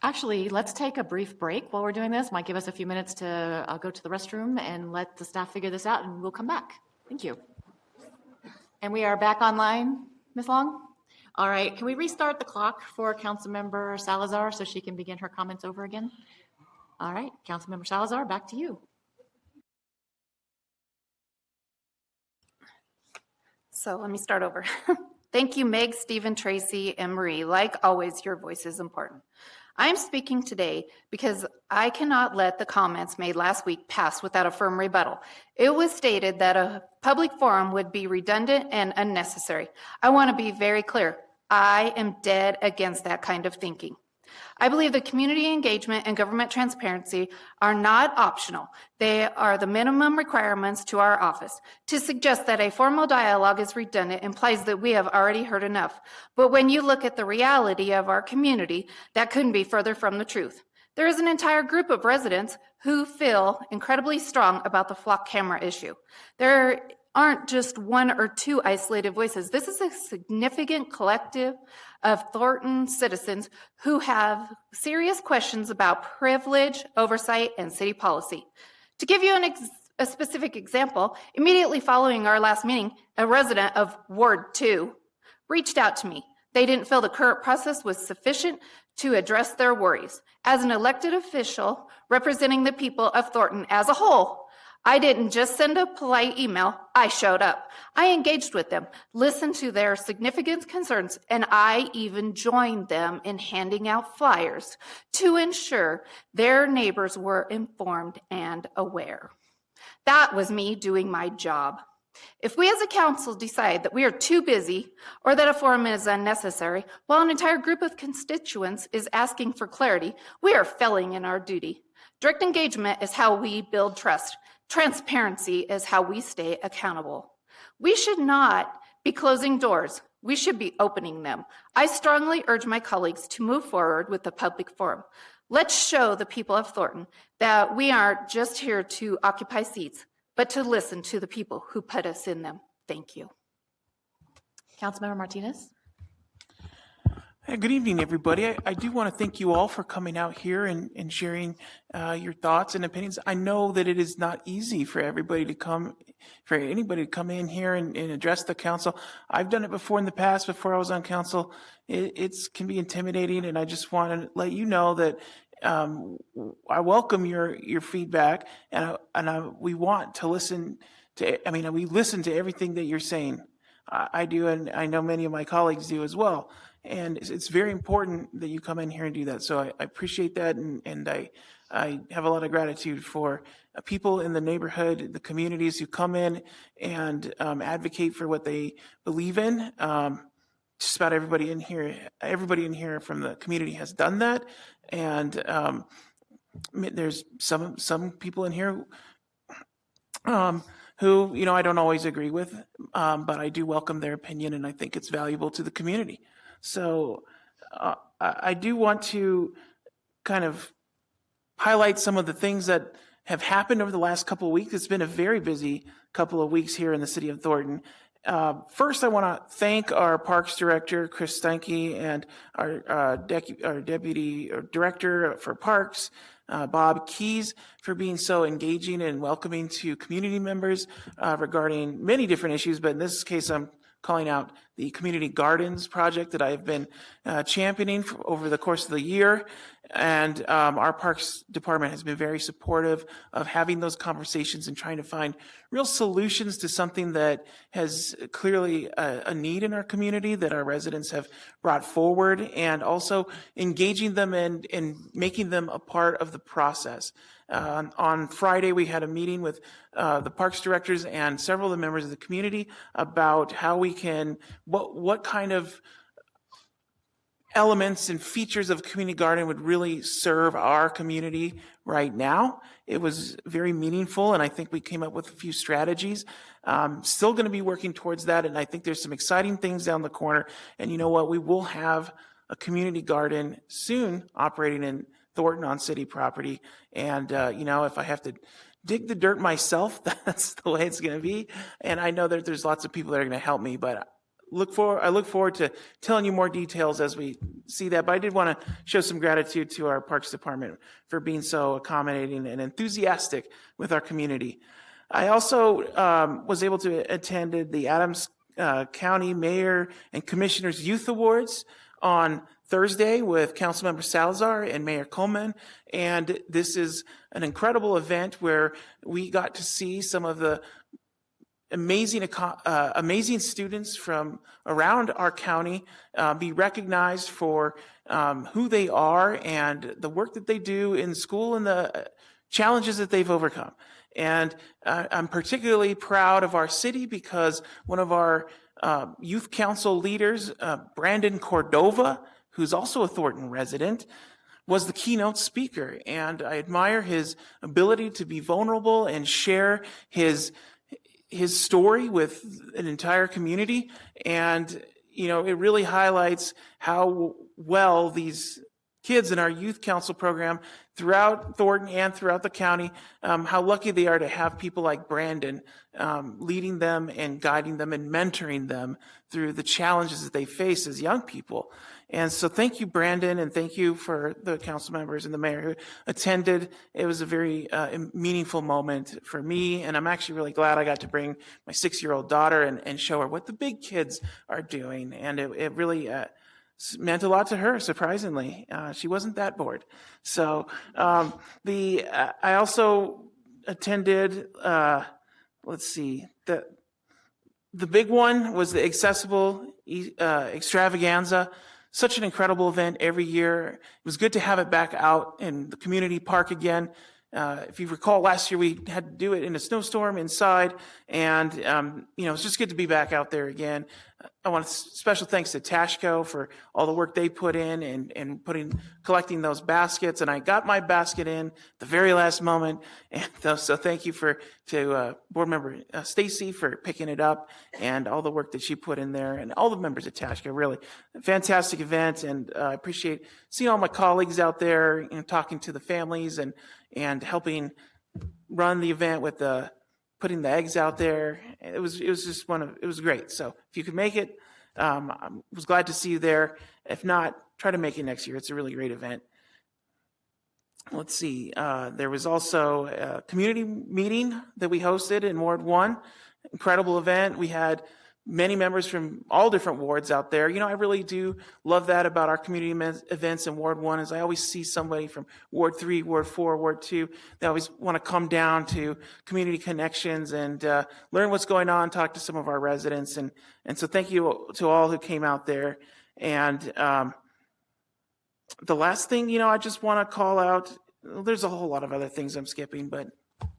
Actually, let's take a brief break while we're doing this. Might give us a few minutes to go to the restroom and let the staff figure this out, and we'll come back. Thank you. And we are back online, Ms. Long? All right, can we restart the clock for Councilmember Salazar so she can begin her comments over again? All right, Councilmember Salazar, back to you. So let me start over. Thank you, Meg, Stephen, Tracy, and Marie. Like always, your voice is important. I am speaking today because I cannot let the comments made last week pass without a firm rebuttal. It was stated that a public forum would be redundant and unnecessary. I want to be very clear. I am dead against that kind of thinking. I believe that community engagement and government transparency are not optional. They are the minimum requirements to our office. To suggest that a formal dialogue is redundant implies that we have already heard enough. But when you look at the reality of our community, that couldn't be further from the truth. There is an entire group of residents who feel incredibly strong about the flock camera issue. There aren't just one or two isolated voices. This is a significant collective of Thornton citizens who have serious questions about privilege, oversight, and city policy. To give you a specific example, immediately following our last meeting, a resident of Ward 2 reached out to me. They didn't feel the current process was sufficient to address their worries. As an elected official representing the people of Thornton as a whole, I didn't just send a polite email, I showed up. I engaged with them, listened to their significant concerns, and I even joined them in handing out flyers to ensure their neighbors were informed and aware. That was me doing my job. If we as a council decide that we are too busy or that a forum is unnecessary, while an entire group of constituents is asking for clarity, we are failing in our duty. Direct engagement is how we build trust. Transparency is how we stay accountable. We should not be closing doors. We should be opening them. I strongly urge my colleagues to move forward with the public forum. Let's show the people of Thornton that we aren't just here to occupy seats, but to listen to the people who put us in them. Thank you. Councilmember Martinez. Good evening, everybody. I do want to thank you all for coming out here and sharing your thoughts and opinions. I know that it is not easy for anybody to come in here and address the council. I've done it before in the past, before I was on council. It can be intimidating, and I just want to let you know that I welcome your feedback, and we want to listen to. I mean, we listen to everything that you're saying. I do, and I know many of my colleagues do as well. And it's very important that you come in here and do that. So I appreciate that, and I have a lot of gratitude for people in the neighborhood, the communities who come in and advocate for what they believe in. Just about everybody in here from the community has done that, and there's some people in here who I don't always agree with, but I do welcome their opinion, and I think it's valuable to the community. So I do want to kind of highlight some of the things that have happened over the last couple of weeks. It's been a very busy couple of weeks here in the city of Thornton. First, I want to thank our Parks Director, Chris Steinke, and our Deputy Director for Parks, Bob Keys, for being so engaging and welcoming to community members regarding many different issues, but in this case, I'm calling out the community gardens project that I've been championing over the course of the year. And our Parks Department has been very supportive of having those conversations and trying to find real solutions to something that has clearly a need in our community that our residents have brought forward, and also engaging them and making them a part of the process. On Friday, we had a meeting with the parks directors and several of the members of the community about how we can, what kind of elements and features of community garden would really serve our community right now. It was very meaningful, and I think we came up with a few strategies. Still going to be working towards that, and I think there's some exciting things down the corner. And you know what? We will have a community garden soon operating in Thornton on city property. And, if I have to dig the dirt myself, that's the way it's going to be. And I know that there's lots of people that are going to help me, but I look forward to telling you more details as we see that. But I did want to show some gratitude to our Parks Department for being so accommodating and enthusiastic with our community. I also was able to attend the Adams County Mayor and Commissioners Youth Awards on Thursday with Councilmember Salazar and Mayor Coleman. And this is an incredible event where we got to see some of the amazing students from around our county be recognized for who they are and the work that they do in school and the challenges that they've overcome. And I'm particularly proud of our city because one of our youth council leaders, Brandon Cordova, who's also a Thornton resident, was the keynote speaker. And I admire his ability to be vulnerable and share his story with an entire community. And, it really highlights how well these kids in our youth council program throughout Thornton and throughout the county, how lucky they are to have people like Brandon leading them and guiding them and mentoring them through the challenges that they face as young people. And so thank you, Brandon, and thank you for the council members and the mayor who attended. It was a very meaningful moment for me, and I'm actually really glad I got to bring my 6-year-old daughter and show her what the big kids are doing. And it really meant a lot to her, surprisingly. She wasn't that bored. So I also attended, the big one was the Accessible Extravaganza. Such an incredible event every year. It was good to have it back out in the community park again. If you recall, last year we had to do it in a snowstorm inside, and it's just good to be back out there again. I want special thanks to Tashco for all the work they put in and collecting those baskets. And I got my basket in the very last moment, and so thank you to board member Stacy for picking it up and all the work that she put in there, and all the members of Tashco. Really a fantastic event, and I appreciate seeing all my colleagues out there, talking to the families and helping run the event with putting the eggs out there. It was great. So if you could make it, I was glad to see you there. If not, try to make it next year. It's a really great event. Let's see. There was also a community meeting that we hosted in Ward 1. Incredible event. We had many members from all different wards out there. I really do love that about our community events in Ward 1 is I always see somebody from Ward 3, Ward 4, Ward 2. They always want to come down to community connections and learn what's going on, talk to some of our residents. And so thank you to all who came out there. And the last thing, I just want to call out, there's a whole lot of other things I'm skipping, but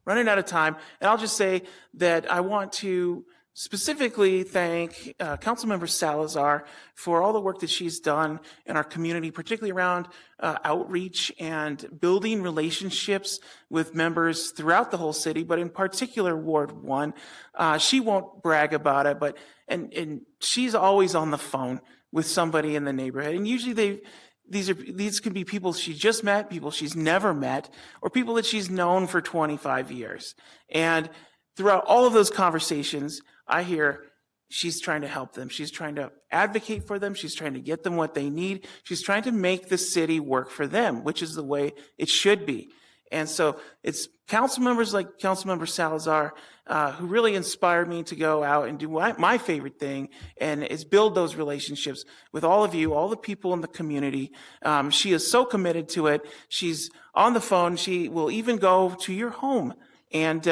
running out of time. And I'll just say that I want to specifically thank Councilmember Salazar for all the work that she's done in our community, particularly around outreach and building relationships with members throughout the whole city, but in particular Ward 1. She won't brag about it, but and she's always on the phone with somebody in the neighborhood. And usually these can be people she just met, people she's never met, or people that she's known for 25 years. And throughout all of those conversations, I hear she's trying to help them. She's trying to advocate for them. She's trying to get them what they need. She's trying to make the city work for them, which is the way it should be. And so it's council members like Councilmember Salazar who really inspired me to go out and do my favorite thing, and is build those relationships with all of you, all the people in the community. She is so committed to it. She's on the phone. She will even go to your home and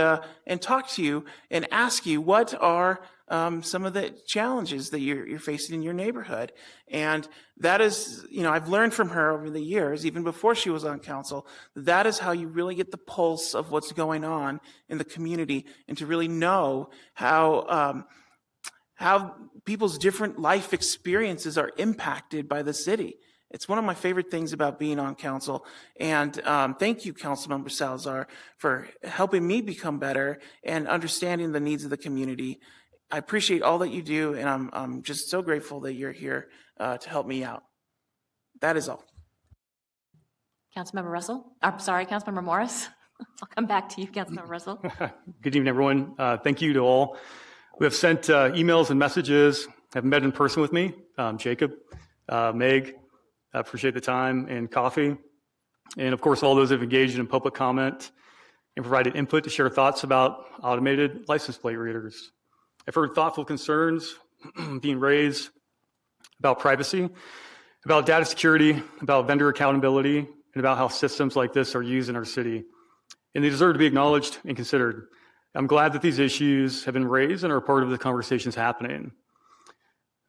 talk to you and ask you what are some of the challenges that you're facing in your neighborhood. And that is, I've learned from her over the years, even before she was on council, that is how you really get the pulse of what's going on in the community, and to really know how people's different life experiences are impacted by the city. It's one of my favorite things about being on council. And thank you, Councilmember Salazar, for helping me become better and understanding the needs of the community. I appreciate all that you do, and I'm just so grateful that you're here to help me out. That is all. Councilmember Russell? I'm sorry, Councilmember Morris. I'll come back to you, Councilmember Russell. Good evening, everyone. Thank you to all who have sent emails and messages, have met in person with me, Jacob, Meg. I appreciate the time and coffee. And of course, all those who have engaged in public comment and provided input to share thoughts about automated license plate readers. I've heard thoughtful concerns being raised about privacy, about data security, about vendor accountability, and about how systems like this are used in our city. And they deserve to be acknowledged and considered. I'm glad that these issues have been raised and are part of the conversations happening.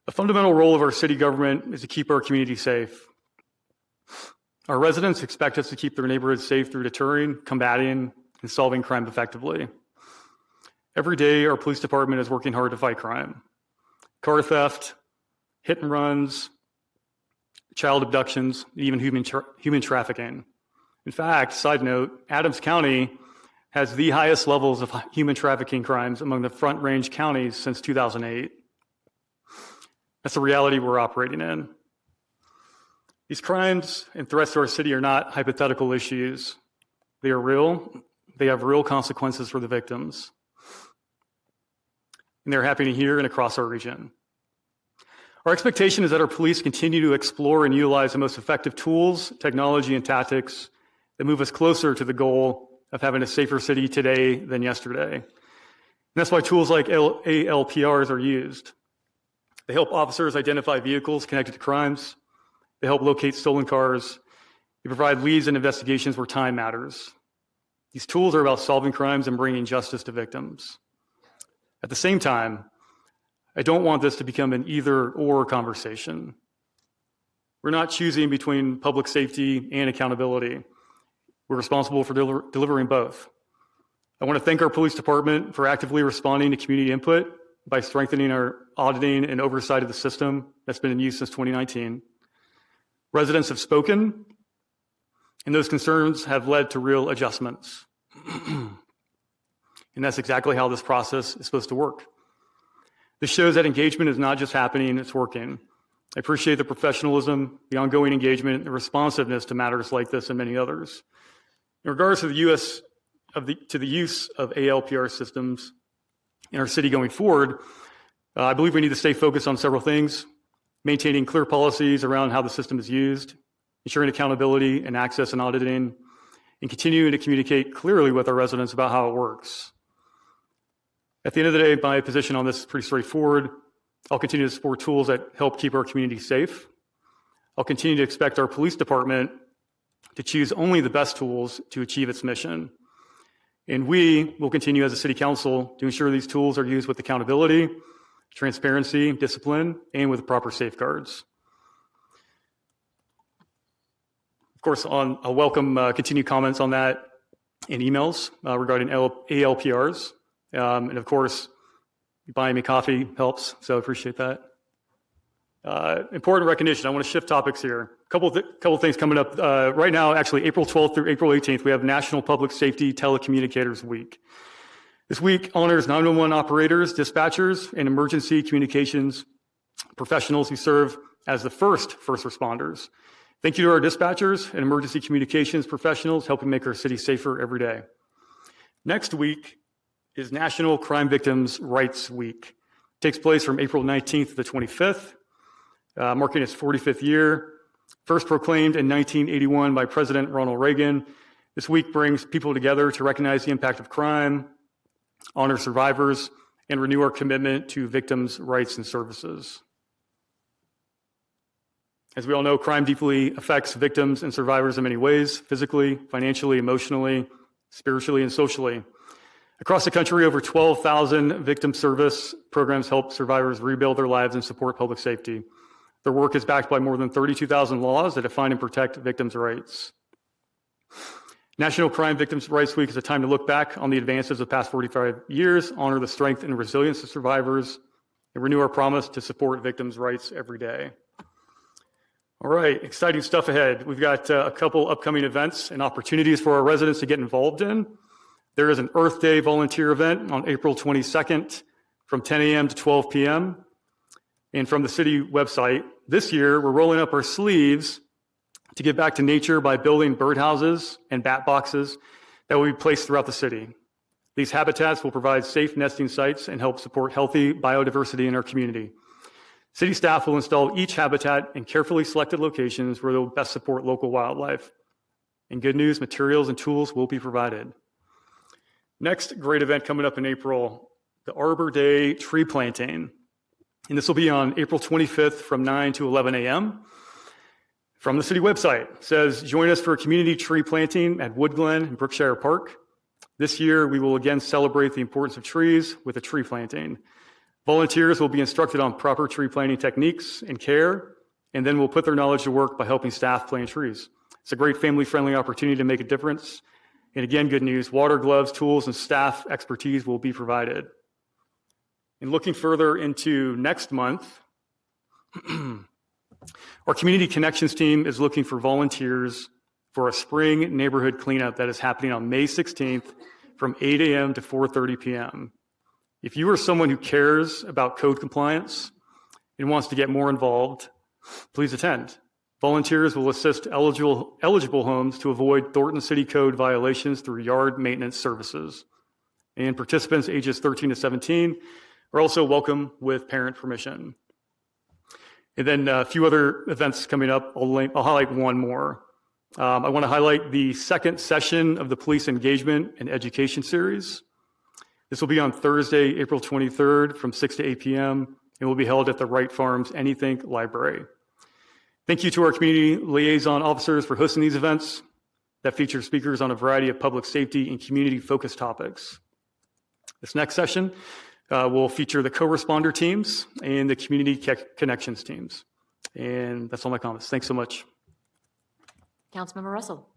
A fundamental role of our city government is to keep our community safe. Our residents expect us to keep their neighborhoods safe through deterring, combating, and solving crime effectively. Every day, our police department is working hard to fight crime. Car theft, hit and runs, child abductions, even human trafficking. In fact, side note, Adams County has the highest levels of human trafficking crimes among the Front Range counties since 2008. That's the reality we're operating in. These crimes and threats to our city are not hypothetical issues. They are real. They have real consequences for the victims. And they're happening here and across our region. Our expectation is that our police continue to explore and utilize the most effective tools, technology, and tactics that move us closer to the goal of having a safer city today than yesterday. And that's why tools like ALPRs are used. They help officers identify vehicles connected to crimes. They help locate stolen cars. They provide leads and investigations where time matters. These tools are about solving crimes and bringing justice to victims. At the same time, I don't want this to become an either-or conversation. We're not choosing between public safety and accountability. We're responsible for delivering both. I want to thank our police department for actively responding to community input by strengthening our auditing and oversight of the system that's been in use since 2019. Residents have spoken, and those concerns have led to real adjustments. And that's exactly how this process is supposed to work. This shows that engagement is not just happening, it's working. I appreciate the professionalism, the ongoing engagement, and responsiveness to matters like this and many others. In regards to the use of ALPR systems in our city going forward, I believe we need to stay focused on several things: maintaining clear policies around how the system is used, ensuring accountability and access and auditing, and continuing to communicate clearly with our residents about how it works. At the end of the day, my position on this is pretty straightforward. I'll continue to support tools that help keep our community safe. I'll continue to expect our police department to choose only the best tools to achieve its mission. And we will continue as a city council to ensure these tools are used with accountability, transparency, discipline, and with proper safeguards. Of course, I welcome continued comments on that in emails regarding ALPRs. And of course, buying me coffee helps, so I appreciate that. Important recognition. I want to shift topics here. Couple things coming up. Right now, actually, April 12th through April 18th, we have National Public Safety Telecommunicators Week. This week honors 911 operators, dispatchers, and emergency communications professionals who serve as the first responders. Thank you to our dispatchers and emergency communications professionals helping make our city safer every day. Next week is National Crime Victims' Rights Week. It takes place from April 19th to the 25th, marking its 45th year. First proclaimed in 1981 by President Ronald Reagan, this week brings people together to recognize the impact of crime, honor survivors, and renew our commitment to victims' rights and services. As we all know, crime deeply affects victims and survivors in many ways: physically, financially, emotionally, spiritually, and socially. Across the country, over 12,000 victim service programs help survivors rebuild their lives and support public safety. Their work is backed by more than 32,000 laws that define and protect victims' rights. National Crime Victims' Rights Week is a time to look back on the advances of the past 45 years, honor the strength and resilience of survivors, and renew our promise to support victims' rights every day. All right, exciting stuff ahead. We've got a couple upcoming events and opportunities for our residents to get involved in. There is an Earth Day volunteer event on April 22nd from 10 a.m. to 12 p.m. And from the city website, this year we're rolling up our sleeves to give back to nature by building birdhouses and bat boxes that will be placed throughout the city. These habitats will provide safe nesting sites and help support healthy biodiversity in our community. City staff will install each habitat in carefully selected locations where they'll best support local wildlife. And good news, materials and tools will be provided. Next great event coming up in April, the Arbor Day tree planting. And this will be on April 25th from 9 to 11 a.m. From the city website, it says, join us for a community tree planting at Wood Glen and Brookshire Park. This year, we will again celebrate the importance of trees with a tree planting. Volunteers will be instructed on proper tree planting techniques and care, and then will put their knowledge to work by helping staff plant trees. It's a great family-friendly opportunity to make a difference. And again, good news, water, gloves, tools, and staff expertise will be provided. And looking further into next month, our Community Connections team is looking for volunteers for a spring neighborhood cleanup that is happening on May 16th from 8 a.m. to 4:30 p.m. If you are someone who cares about code compliance and wants to get more involved, please attend. Volunteers will assist eligible homes to avoid Thornton City Code violations through yard maintenance services. And participants ages 13 to 17 are also welcome with parent permission. And then a few other events coming up. I'll highlight one more. I want to highlight the second session of the Police Engagement and Education Series. This will be on Thursday, April 23rd from 6 to 8 p.m. and will be held at the Wright Farms Anythink Library. Thank you to our community liaison officers for hosting these events that feature speakers on a variety of public safety and community-focused topics. This next session will feature the co-responder teams and the community connections teams. And that's all my comments. Thanks so much. Councilmember Russell.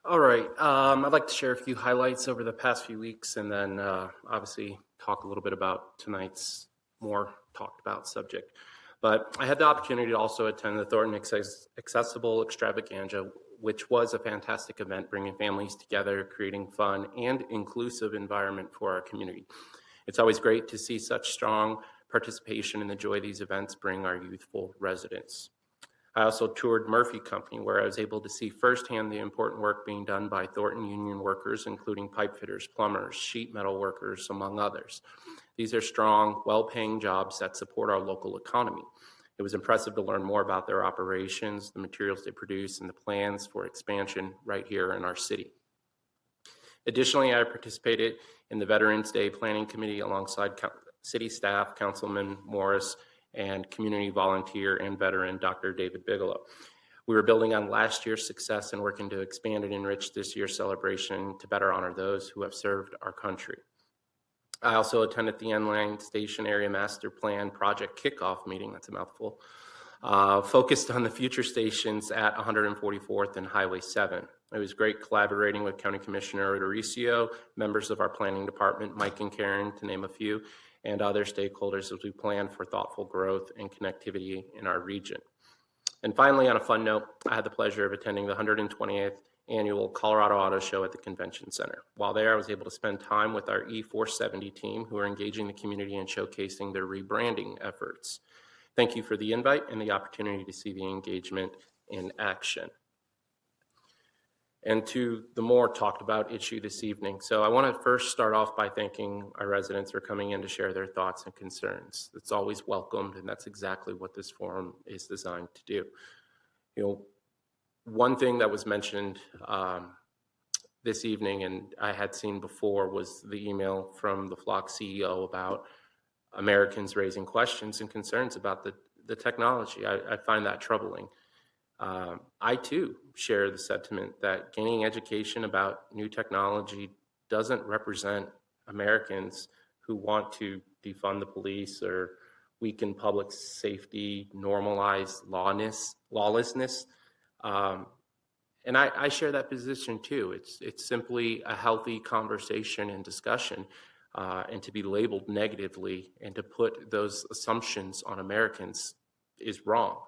All right. I'd like to share a few highlights over the past few weeks and then obviously talk a little bit about tonight's more talked about subject. But I had the opportunity to also attend the Thornton Accessible Extravaganza, which was a fantastic event, bringing families together, creating fun and inclusive environment for our community. It's always great to see such strong participation and the joy these events bring our youthful residents. I also toured Murphy Company, where I was able to see firsthand the important work being done by Thornton union workers, including pipe fitters, plumbers, sheet metal workers, among others. These are strong, well-paying jobs that support our local economy. It was impressive to learn more about their operations, the materials they produce, and the plans for expansion right here in our city. Additionally, I participated in the Veterans Day Planning Committee alongside city staff, Councilman Morris, and community volunteer and veteran Dr. David Bigelow. We were building on last year's success and working to expand and enrich this year's celebration to better honor those who have served our country. I also attended the Inland Station Area Master Plan Project Kickoff meeting, that's a mouthful, focused on the future stations at 144th and Highway 7. It was great collaborating with County Commissioner Odorizio, members of our planning department, Mike and Karen, to name a few, and other stakeholders as we plan for thoughtful growth and connectivity in our region. And finally, on a fun note, I had the pleasure of attending the 120th annual Colorado Auto Show at the Convention Center. While there, I was able to spend time with our E470 team, who are engaging the community and showcasing their rebranding efforts. Thank you for the invite and the opportunity to see the engagement in action. And to the more talked about issue this evening. So I want to first start off by thanking our residents for coming in to share their thoughts and concerns. It's always welcomed, and that's exactly what this forum is designed to do. You know, one thing that was mentioned this evening, and I had seen before, was the email from the Flock CEO about Americans raising questions and concerns about the technology. I find that troubling. I too share the sentiment that gaining education about new technology doesn't represent Americans who want to defund the police or weaken public safety, normalize lawlessness. And I share that position too. It's simply a healthy conversation and discussion, and to be labeled negatively and to put those assumptions on Americans is wrong.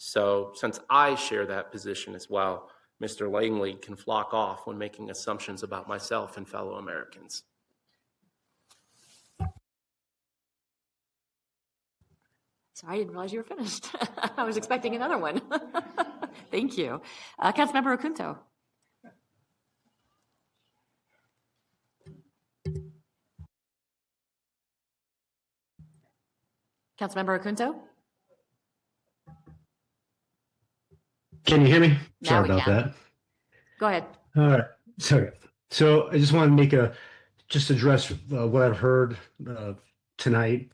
So since I share that position as well, Mr. Langley can flock off when making assumptions about myself and fellow Americans. Sorry, I didn't realize you were finished. I was expecting another one. Thank you. Councilmember Okunto. Councilmember Okunto? Can you hear me? Now Sorry we about can. that. Go ahead. All right. Sorry. So I just want to just address what I've heard tonight,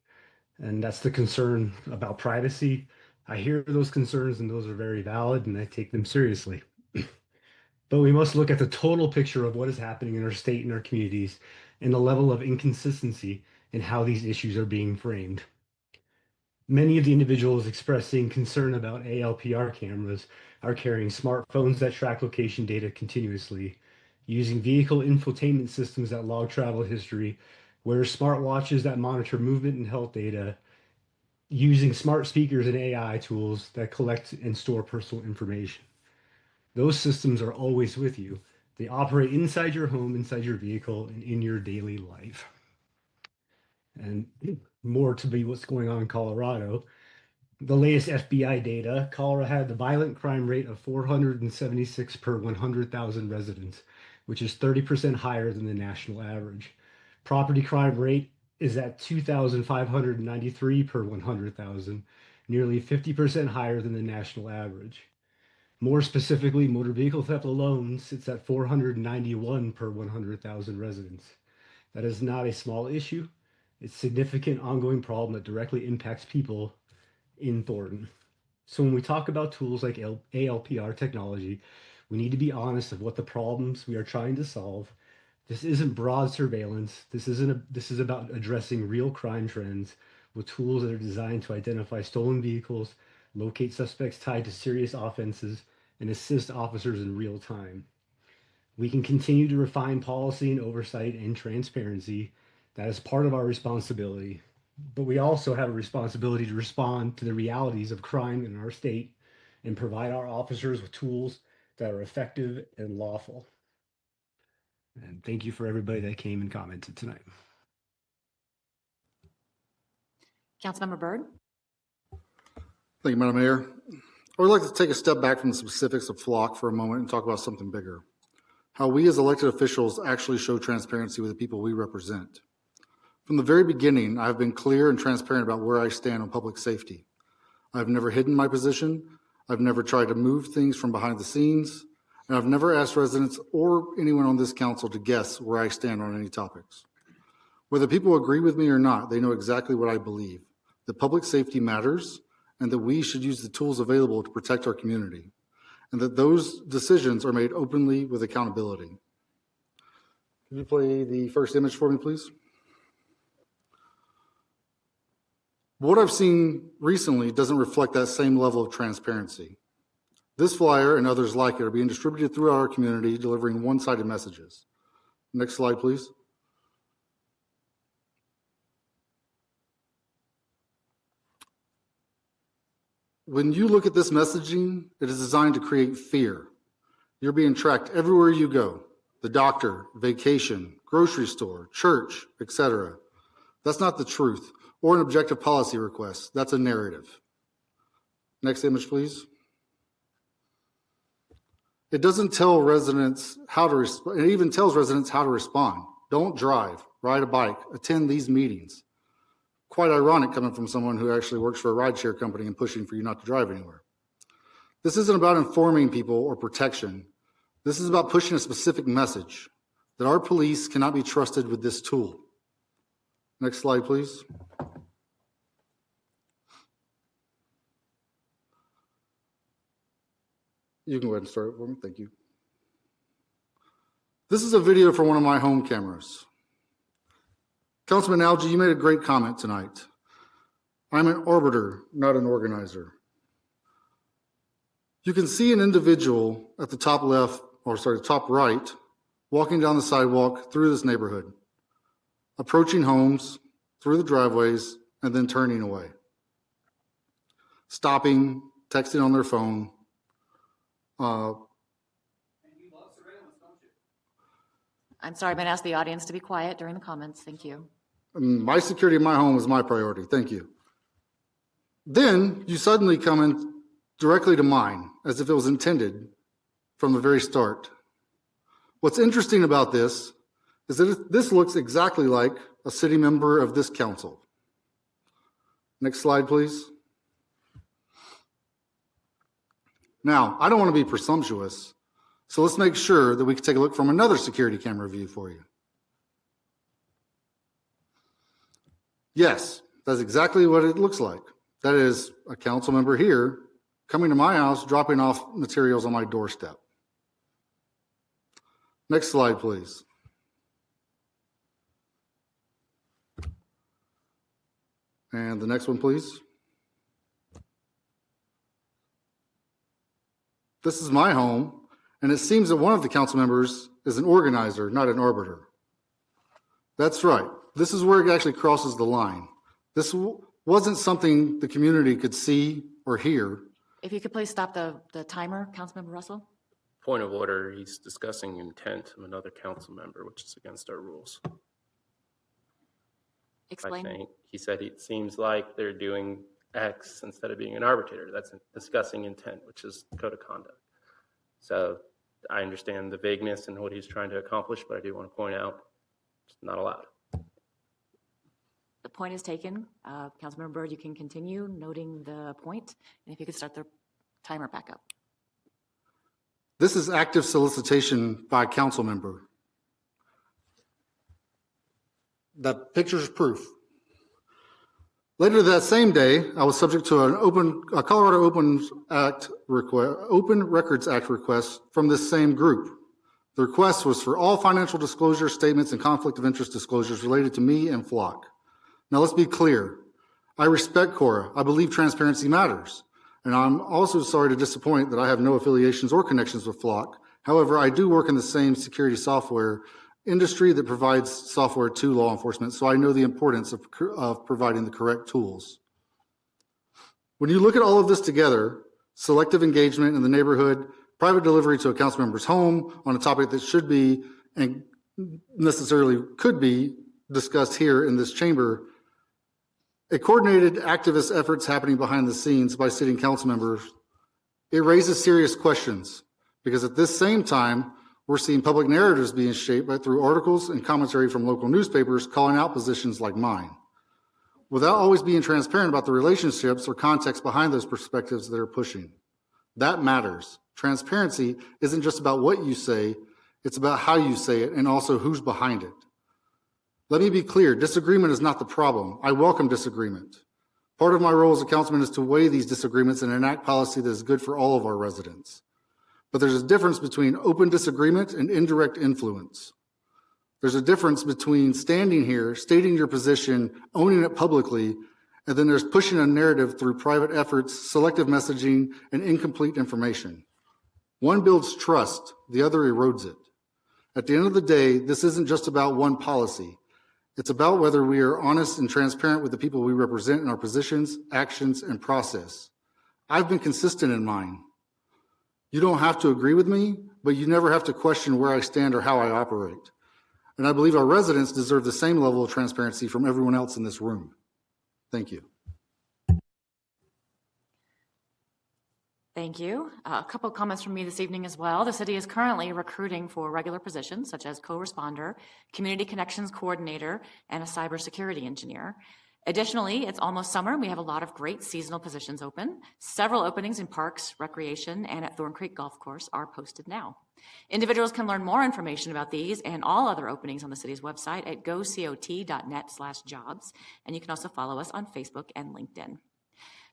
and that's the concern about privacy. I hear those concerns, and those are very valid, and I take them seriously. But we must look at the total picture of what is happening in our state and our communities and the level of inconsistency in how these issues are being framed. Many of the individuals expressing concern about ALPR cameras are carrying smartphones that track location data continuously, using vehicle infotainment systems that log travel history, wear smartwatches that monitor movement and health data, using smart speakers and AI tools that collect and store personal information. Those systems are always with you. They operate inside your home, inside your vehicle, and in your daily life. And more to be what's going on in Colorado. The latest FBI data, Colorado had the violent crime rate of 476 per 100,000 residents, which is 30% higher than the national average. Property crime rate is at 2,593 per 100,000, nearly 50% higher than the national average. More specifically, motor vehicle theft alone sits at 491 per 100,000 residents. That is not a small issue. It's a significant ongoing problem that directly impacts people in Thornton. So when we talk about tools like ALPR technology, we need to be honest of what the problems we are trying to solve. This isn't broad surveillance. This is about addressing real crime trends with tools that are designed to identify stolen vehicles, locate suspects tied to serious offenses, and assist officers in real time. We can continue to refine policy and oversight and transparency. That is part of our responsibility. But we also have a responsibility to respond to the realities of crime in our state and provide our officers with tools that are effective and lawful. And thank you for everybody that came and commented tonight. Councilmember Byrd? Thank you, Madam Mayor. I would like to take a step back from the specifics of Flock for a moment and talk about something bigger. How we as elected officials actually show transparency with the people we represent. From the very beginning, I have been clear and transparent about where I stand on public safety. I've never hidden my position. I've never tried to move things from behind the scenes. And I've never asked residents or anyone on this council to guess where I stand on any topics. Whether people agree with me or not, they know exactly what I believe, that public safety matters and that we should use the tools available to protect our community, and that those decisions are made openly with accountability. Can you play the first image for me, please? What I've seen recently doesn't reflect that same level of transparency. This flyer and others like it are being distributed throughout our community, delivering one-sided messages. Next slide, please. When you look at this messaging, it is designed to create fear. You're being tracked everywhere you go, the doctor, vacation, grocery store, church, etc. That's not the truth or an objective policy request. That's a narrative. Next image, please. It doesn't tell residents how to respond. It even tells residents how to respond. Don't drive, ride a bike, attend these meetings. Quite ironic coming from someone who actually works for a rideshare company and pushing for you not to drive anywhere. This isn't about informing people or protection. This is about pushing a specific message that our police cannot be trusted with this tool. Next slide, please. You can go ahead and start it for me. Thank you. This is a video from one of my home cameras. Councilman Algie, you made a great comment tonight. I'm an arbiter, not an organizer. You can see an individual at the top left, or sorry, top right, walking down the sidewalk through this neighborhood, approaching homes, through the driveways, and then turning away. Stopping, texting on their phone. I'm sorry, I'm going to ask the audience to be quiet during the comments. Thank you. My security in my home is my priority. Thank you. Then you suddenly come in directly to mine as if it was intended from the very start. What's interesting about this is that this looks exactly like a city member of this council. Next slide, please. Now, I don't want to be presumptuous, so let's make sure that we can take a look from another security camera view for you. Yes, that's exactly what it looks like. That is a council member here coming to my house, dropping off materials on my doorstep. Next slide, please. And the next one, please. This is my home, and it seems that one of the council members is an organizer, not an arbiter. That's right. This is where it actually crosses the line. This wasn't something the community could see or hear. If you could please stop the timer, Councilmember Russell. Point of order, he's discussing intent of another council member, which is against our rules. Explain. I think he said it seems like they're doing X instead of being an arbitrator. That's discussing intent, which is code of conduct. So I understand the vagueness and what he's trying to accomplish, but I do want to point out it's not allowed. The point is taken. Councilmember Byrd, you can continue noting the point, and if you could start the timer back up. This is active solicitation by a council member. That picture is proof. Later that same day, I was subject to a Colorado Open Records Act request from this same group. The request was for all financial disclosure statements and conflict of interest disclosures related to me and Flock. Now let's be clear. I respect Cora. I believe transparency matters. And I'm also sorry to disappoint that I have no affiliations or connections with Flock. However, I do work in the same security software industry that provides software to law enforcement, so I know the importance of providing the correct tools. When you look at all of this together, selective engagement in the neighborhood, private delivery to a council member's home on a topic that should be and necessarily could be discussed here in this chamber, a coordinated activist efforts happening behind the scenes by sitting council members It raises serious questions because at this same time, we're seeing public narratives being shaped through articles and commentary from local newspapers calling out positions like mine, without always being transparent about the relationships or context behind those perspectives that are pushing. That matters. Transparency isn't just about what you say, it's about how you say it and also who's behind it. Let me be clear, disagreement is not the problem. I welcome disagreement. Part of my role as a councilman is to weigh these disagreements and enact policy that is good for all of our residents. But there's a difference between open disagreement and indirect influence. There's a difference between standing here, stating your position, owning it publicly, and then there's pushing a narrative through private efforts, selective messaging, and incomplete information. One builds trust, the other erodes it. At the end of the day, this isn't just about one policy. It's about whether we are honest and transparent with the people we represent in our positions, actions, and process. I've been consistent in mine. You don't have to agree with me, but you never have to question where I stand or how I operate. And I believe our residents deserve the same level of transparency from everyone else in this room. Thank you. Thank you. A couple of comments from me this evening as well. The city is currently recruiting for regular positions such as co-responder, community connections coordinator, and a cybersecurity engineer. Additionally, it's almost summer. We have a lot of great seasonal positions open. Several openings in parks, recreation, and at Thorn Creek Golf Course are posted now. Individuals can learn more information about these and all other openings on the city's website at gocot.net/jobs, and you can also follow us on Facebook and LinkedIn.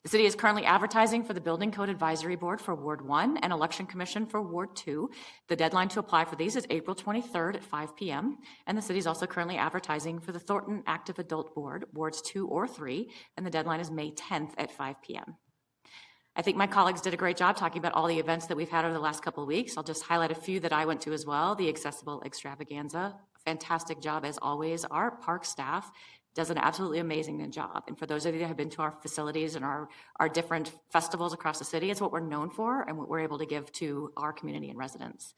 The city is currently advertising for the Building Code Advisory Board for Ward 1 and Election Commission for Ward 2. The deadline to apply for these is April 23rd at 5 p.m. And the city is also currently advertising for the Thornton Active Adult Board, Wards 2 or 3, and the deadline is May 10th at 5 p.m. I think my colleagues did a great job talking about all the events that we've had over the last couple of weeks. I'll just highlight a few that I went to as well. The Accessible Extravaganza, fantastic job as always. Our park staff does an absolutely amazing job. And for those of you that have been to our facilities and our different festivals across the city, it's what we're known for and what we're able to give to our community and residents.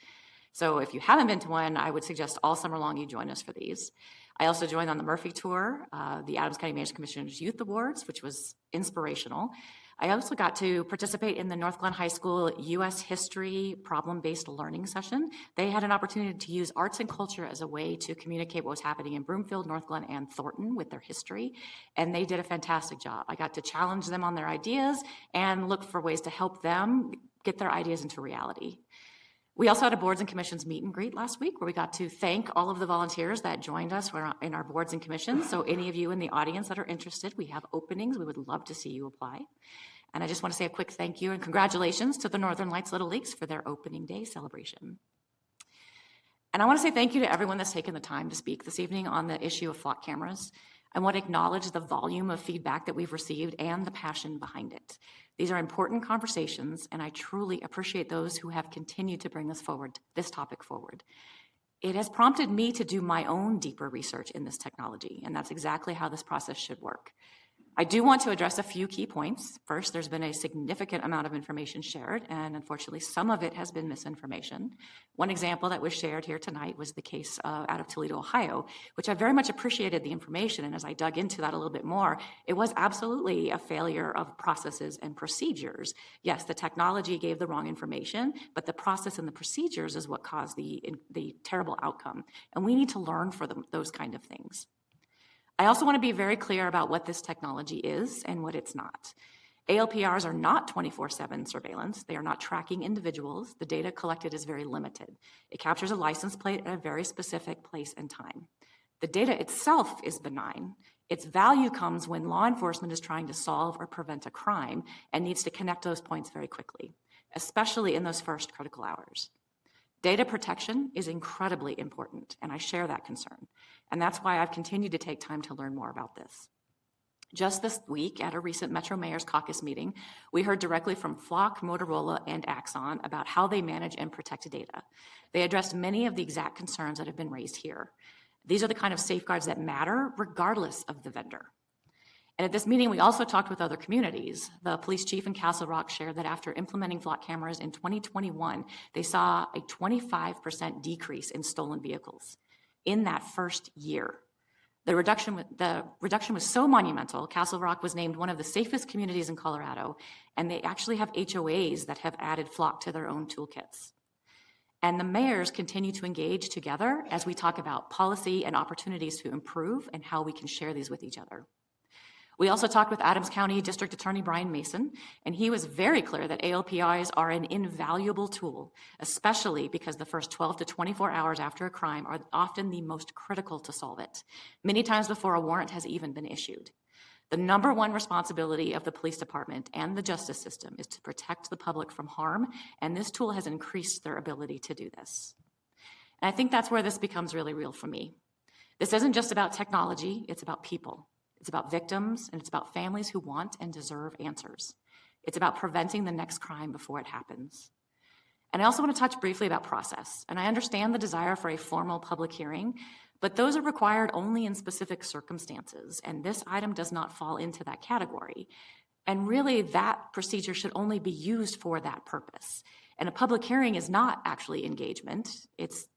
So if you haven't been to one, I would suggest all summer long you join us for these. I also joined on the Murphy Tour, the Adams County Managed Commissioners Youth Awards, which was inspirational. I also got to participate in the North Glen High School U.S. History Problem-Based Learning session. They had an opportunity to use arts and culture as a way to communicate what was happening in Broomfield, North Glen, and Thornton with their history, and they did a fantastic job. I got to challenge them on their ideas and look for ways to help them get their ideas into reality. We also had a boards and commissions meet and greet last week where we got to thank all of the volunteers that joined us in our boards and commissions. So any of you in the audience that are interested, we have openings. We would love to see you apply. And I just want to say a quick thank you and congratulations to the Northern Lights Little Leagues for their opening day celebration. And I want to say thank you to everyone that's taken the time to speak this evening on the issue of flock cameras. I want to acknowledge the volume of feedback that we've received and the passion behind it. These are important conversations, and I truly appreciate those who have continued to bring this topic forward. It has prompted me to do my own deeper research in this technology, and that's exactly how this process should work. I do want to address a few key points. First, there's been a significant amount of information shared, and unfortunately, some of it has been misinformation. One example that was shared here tonight was the case out of Toledo, Ohio, which I very much appreciated the information, and as I dug into that a little bit more, it was absolutely a failure of processes and procedures. Yes, the technology gave the wrong information, but the process and the procedures is what caused the terrible outcome, and we need to learn from those kind of things. I also want to be very clear about what this technology is and what it's not. ALPRs are not 24/7 surveillance. They are not tracking individuals. The data collected is very limited. It captures a license plate at a very specific place and time. The data itself is benign. Its value comes when law enforcement is trying to solve or prevent a crime and needs to connect those points very quickly, especially in those first critical hours. Data protection is incredibly important, and I share that concern. And that's why I've continued to take time to learn more about this. Just this week, at a recent Metro Mayor's Caucus meeting, we heard directly from Flock, Motorola, and Axon about how they manage and protect data. They addressed many of the exact concerns that have been raised here. These are the kind of safeguards that matter regardless of the vendor. And at this meeting, we also talked with other communities. The police chief in Castle Rock shared that after implementing flock cameras in 2021, they saw a 25% decrease in stolen vehicles in that first year. The reduction was so monumental, Castle Rock was named one of the safest communities in Colorado, and they actually have HOAs that have added Flock to their own toolkits. And the mayors continue to engage together as we talk about policy and opportunities to improve and how we can share these with each other. We also talked with Adams County District Attorney Brian Mason, and he was very clear that ALPIs are an invaluable tool, especially because the first 12 to 24 hours after a crime are often the most critical to solve it, many times before a warrant has even been issued. The number one responsibility of the police department and the justice system is to protect the public from harm, and this tool has increased their ability to do this. And I think that's where this becomes really real for me. This isn't just about technology, it's about people. It's about victims, and it's about families who want and deserve answers. It's about preventing the next crime before it happens. And I also want to touch briefly about process. And I understand the desire for a formal public hearing, but those are required only in specific circumstances, and this item does not fall into that category. And really, that procedure should only be used for that purpose. And a public hearing is not actually engagement.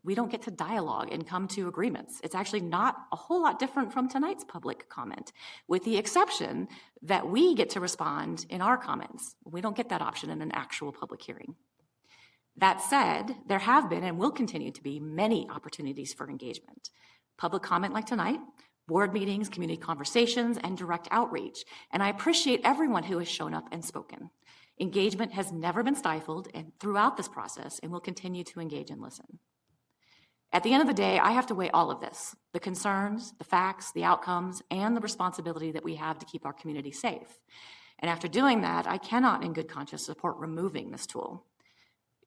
We don't get to dialogue and come to agreements. It's actually not a whole lot different from tonight's public comment, with the exception that we get to respond in our comments. We don't get that option in an actual public hearing. That said, there have been and will continue to be many opportunities for engagement. Public comment like tonight, board meetings, community conversations, and direct outreach. And I appreciate everyone who has shown up and spoken. Engagement has never been stifled and throughout this process, and will continue to engage and listen. At the end of the day, I have to weigh all of this, the concerns, the facts, the outcomes, and the responsibility that we have to keep our community safe. And after doing that, I cannot in good conscience support removing this tool.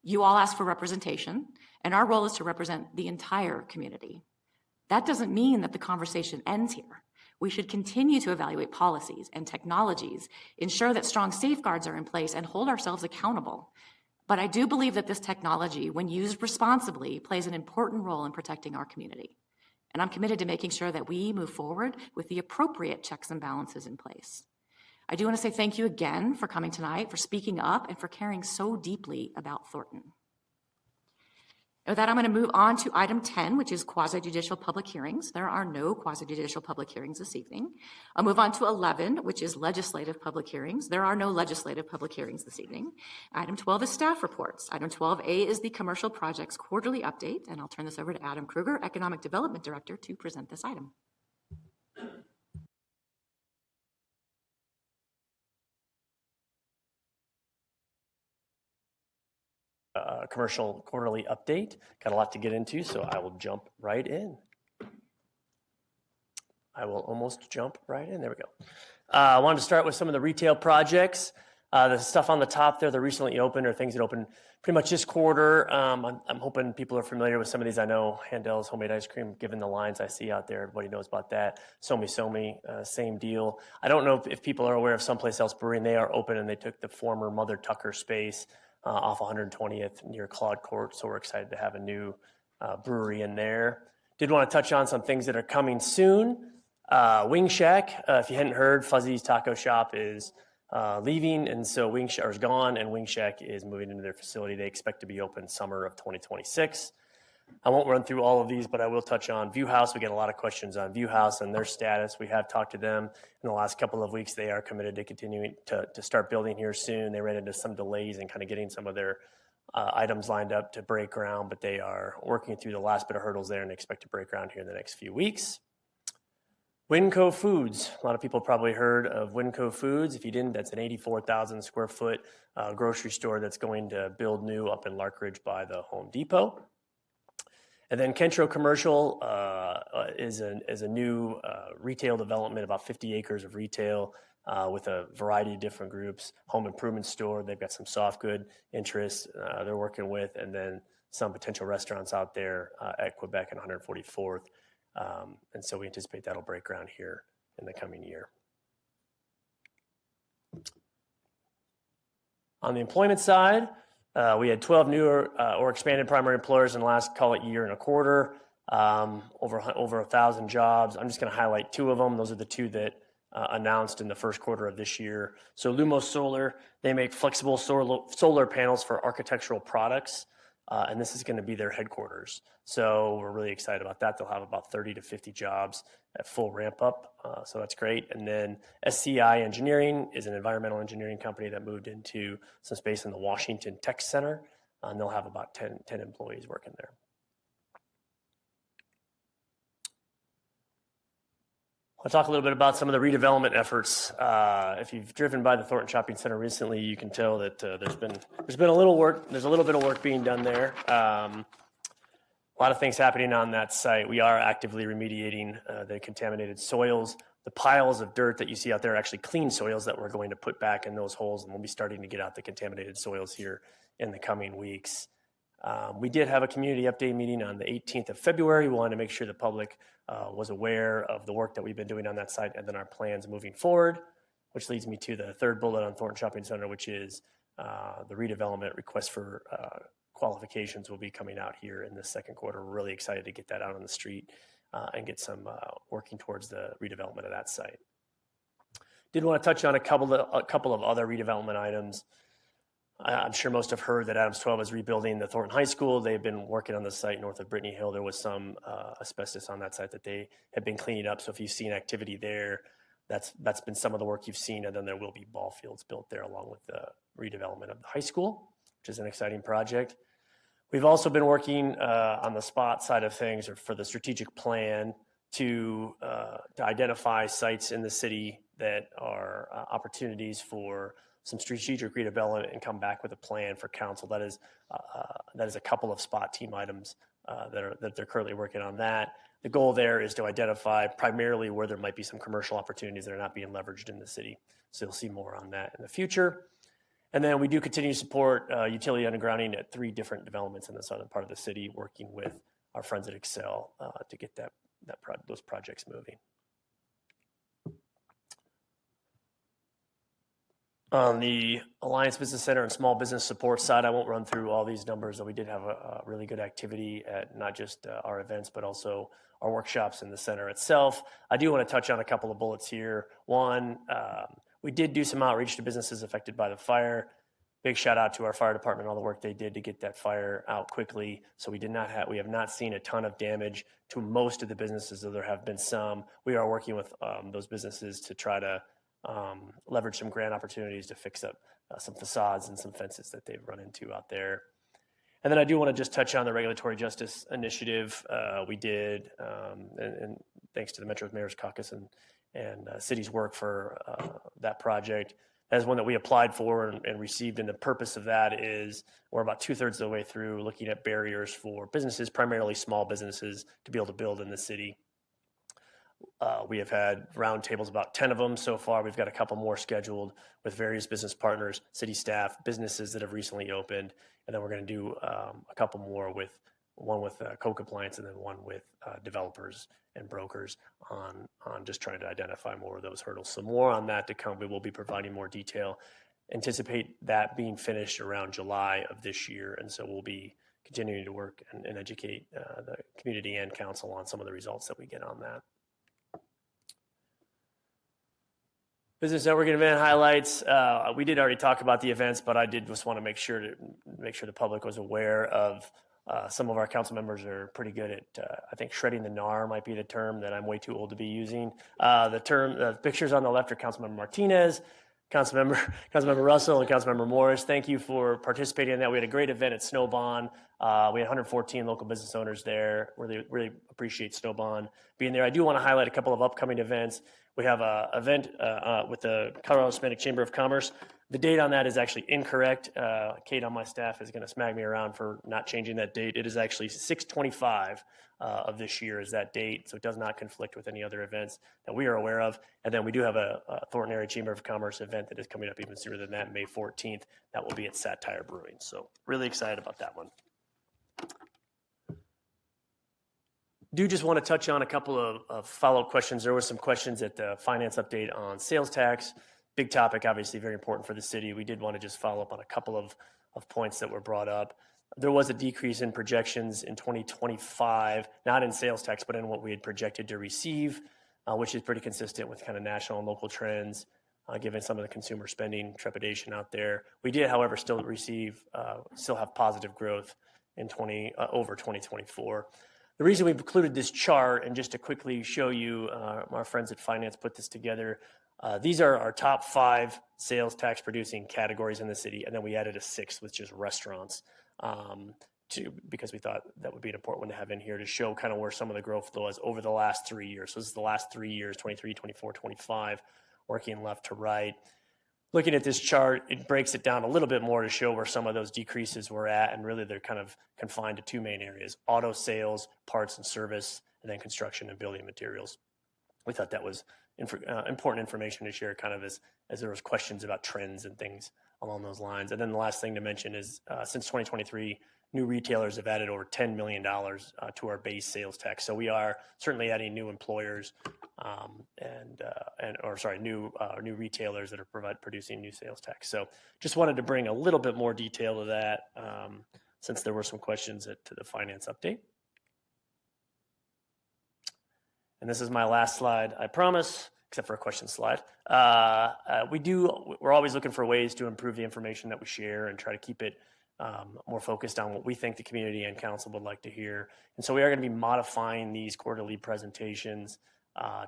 You all ask for representation, and our role is to represent the entire community. That doesn't mean that the conversation ends here. We should continue to evaluate policies and technologies, ensure that strong safeguards are in place, and hold ourselves accountable. But I do believe that this technology, when used responsibly, plays an important role in protecting our community. And I'm committed to making sure that we move forward with the appropriate checks and balances in place. I do want to say thank you again for coming tonight, for speaking up, and for caring so deeply about Thornton. With that, I'm going to move on to item 10, which is quasi-judicial public hearings. There are no quasi-judicial public hearings this evening. I'll move on to 11, which is legislative public hearings. There are no legislative public hearings this evening. Item 12 is staff reports. Item 12A is the commercial projects quarterly update, and I'll turn this over to Adam Kruger, Economic Development Director, to present this item. Commercial quarterly update. Got a lot to get into, so I will jump right in. I will almost jump right in. There we go. I wanted to start with some of the retail projects. The stuff on the top there, the recently opened or things that opened pretty much this quarter. I'm hoping people are familiar with some of these. I know Handel's Homemade Ice Cream, given the lines I see out there, everybody knows about that. Somi, same deal. I don't know if people are aware of Someplace Else Brewing. They are open, and they took the former Mother Tucker space off 120th near Claude Court, so we're excited to have a new brewery in there. Did want to touch on some things that are coming soon. Wing Shack, if you hadn't heard, Fuzzy's Taco Shop is leaving, and so Wing Shack is gone, and Wing Shack is moving into their facility. They expect to be open summer of 2026. I won't run through all of these, but I will touch on View House. We get a lot of questions on View House and their status. We have talked to them in the last couple of weeks. They are committed to continuing to start building here soon. They ran into some delays in kind of getting some of their items lined up to break ground, but they are working through the last bit of hurdles there and expect to break ground here in the next few weeks. Winco Foods. A lot of people probably heard of Winco Foods. If you didn't, that's an 84,000 square foot grocery store that's going to build new up in Larkridge by the Home Depot. And then Kentro Commercial is a new retail development, about 50 acres of retail with a variety of different groups. Home improvement store, they've got some soft good interests they're working with, and then some potential restaurants out there at Quebec and 144th. And so we anticipate that'll break ground here in the coming year. On the employment side, we had 12 new or expanded primary employers in the last, call it, year and a quarter, over 1,000 jobs. I'm just going to highlight two of them. Those are the two that announced in the first quarter of this year. So Lumos Solar, they make flexible solar panels for architectural products. and this is going to be their headquarters. So we're really excited about that. They'll have about 30 to 50 jobs at full ramp up, so that's great. And then SCI Engineering is an environmental engineering company that moved into some space in the Washington Tech Center, and they'll have about 10 employees working there. I'll talk a little bit about some of the redevelopment efforts. If you've driven by the Thornton Shopping Center recently, you can tell that there's been a little work. There's a little bit of work being done there. A lot of things happening on that site. We are actively remediating the contaminated soils. The piles of dirt that you see out there are actually clean soils that we're going to put back in those holes, and we'll be starting to get out the contaminated soils here in the coming weeks. We did have a community update meeting on the 18th of February. We wanted to make sure the public was aware of the work that we've been doing on that site and then our plans moving forward, which leads me to the third bullet on Thornton Shopping Center, which is the redevelopment request for qualifications will be coming out here in the second quarter. We're really excited to get that out on the street and get some working towards the redevelopment of that site. Did want to touch on a couple of other redevelopment items. I'm sure most have heard that Adams 12 is rebuilding the Thornton High School. They've been working on the site north of Brittany Hill. There was some asbestos on that site that they have been cleaning up. So if you've seen activity there, that's been some of the work you've seen. And then there will be ball fields built there along with the redevelopment of the high school, which is an exciting project. We've also been working on the spot side of things, or for the strategic plan, to identify sites in the city that are opportunities for some strategic redevelopment and come back with a plan for council. That is a couple of spot team items that they're currently working on that. The goal there is to identify primarily where there might be some commercial opportunities that are not being leveraged in the city. So you'll see more on that in the future. And then we do continue to support utility undergrounding at 3 different developments in the southern part of the city, working with our friends at Excel to get those projects moving. On the Alliance Business Center and Small Business Support side, I won't run through all these numbers, though we did have a really good activity at not just our events, but also our workshops in the center itself. I do want to touch on a couple of bullets here. One, we did do some outreach to businesses affected by the fire. Big shout out to our fire department, all the work they did to get that fire out quickly. So we have not seen a ton of damage to most of the businesses, though there have been some. We are working with those businesses to try to leverage some grant opportunities to fix up some facades and some fences that they've run into out there. And then I do want to just touch on the Regulatory Justice Initiative we did, and thanks to the Metro Mayor's Caucus and city's work for that project. That is one that we applied for and received, and the purpose of that is we're about 2/3 of the way through looking at barriers for businesses, primarily small businesses, to be able to build in the city. We have had roundtables, about 10 of them so far. We've got a couple more scheduled with various business partners, city staff, businesses that have recently opened, and then we're going to do a couple more one with co-compliance and then one with developers and brokers on just trying to identify more of those hurdles. So more on that to come. We will be providing more detail. Anticipate that being finished around July of this year, and so we'll be continuing to work and educate the community and council on some of the results that we get on that. Business networking event highlights. We did already talk about the events, but I did just want to make sure the public was aware of some of our council members are pretty good at, I think shredding the gnar might be the term that I'm way too old to be using. The pictures on the left are Councilmember Martinez, Councilmember Russell, and Councilmember Morris. Thank you for participating in that. We had a great event at Snowbond. We had 114 local business owners there. Really appreciate Snowbond being there. I do want to highlight a couple of upcoming events. We have an event with the Colorado Hispanic Chamber of Commerce. The date on that is actually incorrect. Kate on my staff is going to smack me around for not changing that date. It is actually 6/25 of this year is that date, so it does not conflict with any other events that we are aware of. And then we do have a Thornton Area Chamber of Commerce event that is coming up even sooner than that, May 14th. That will be at Satire Brewing. So really excited about that one. Do just want to touch on a couple of follow-up questions. There were some questions at the finance update on sales tax. Big topic, obviously very important for the city. We did want to just follow up on a couple of points that were brought up. There was a decrease in projections in 2025, not in sales tax, but in what we had projected to receive, which is pretty consistent with kind of national and local trends, given some of the consumer spending trepidation out there. We did, however, still have positive growth in over 2024. The reason we've included this chart, and just to quickly show you, our friends at Finance put this together. These are our top 5 sales tax producing categories in the city, and then we added a 6th, which is restaurants, because we thought that would be an important one to have in here to show kind of where some of the growth was over the last 3 years. So this is the last 3 years, 23, 24, 25, working left to right. Looking at this chart, it breaks it down a little bit more to show where some of those decreases were at, and really they're kind of confined to 2 main areas: auto sales, parts and service, and then construction and building materials. We thought that was important information to share kind of as there was questions about trends and things along those lines. And then the last thing to mention is since 2023, new retailers have added over $10 million to our base sales tax. So we are certainly adding new employers new retailers that are producing new sales tax. So just wanted to bring a little bit more detail to that since there were some questions to the finance update. And this is my last slide, I promise, except for a question slide. We're always looking for ways to improve the information that we share and try to keep it more focused on what we think the community and council would like to hear. And so we are going to be modifying these quarterly presentations,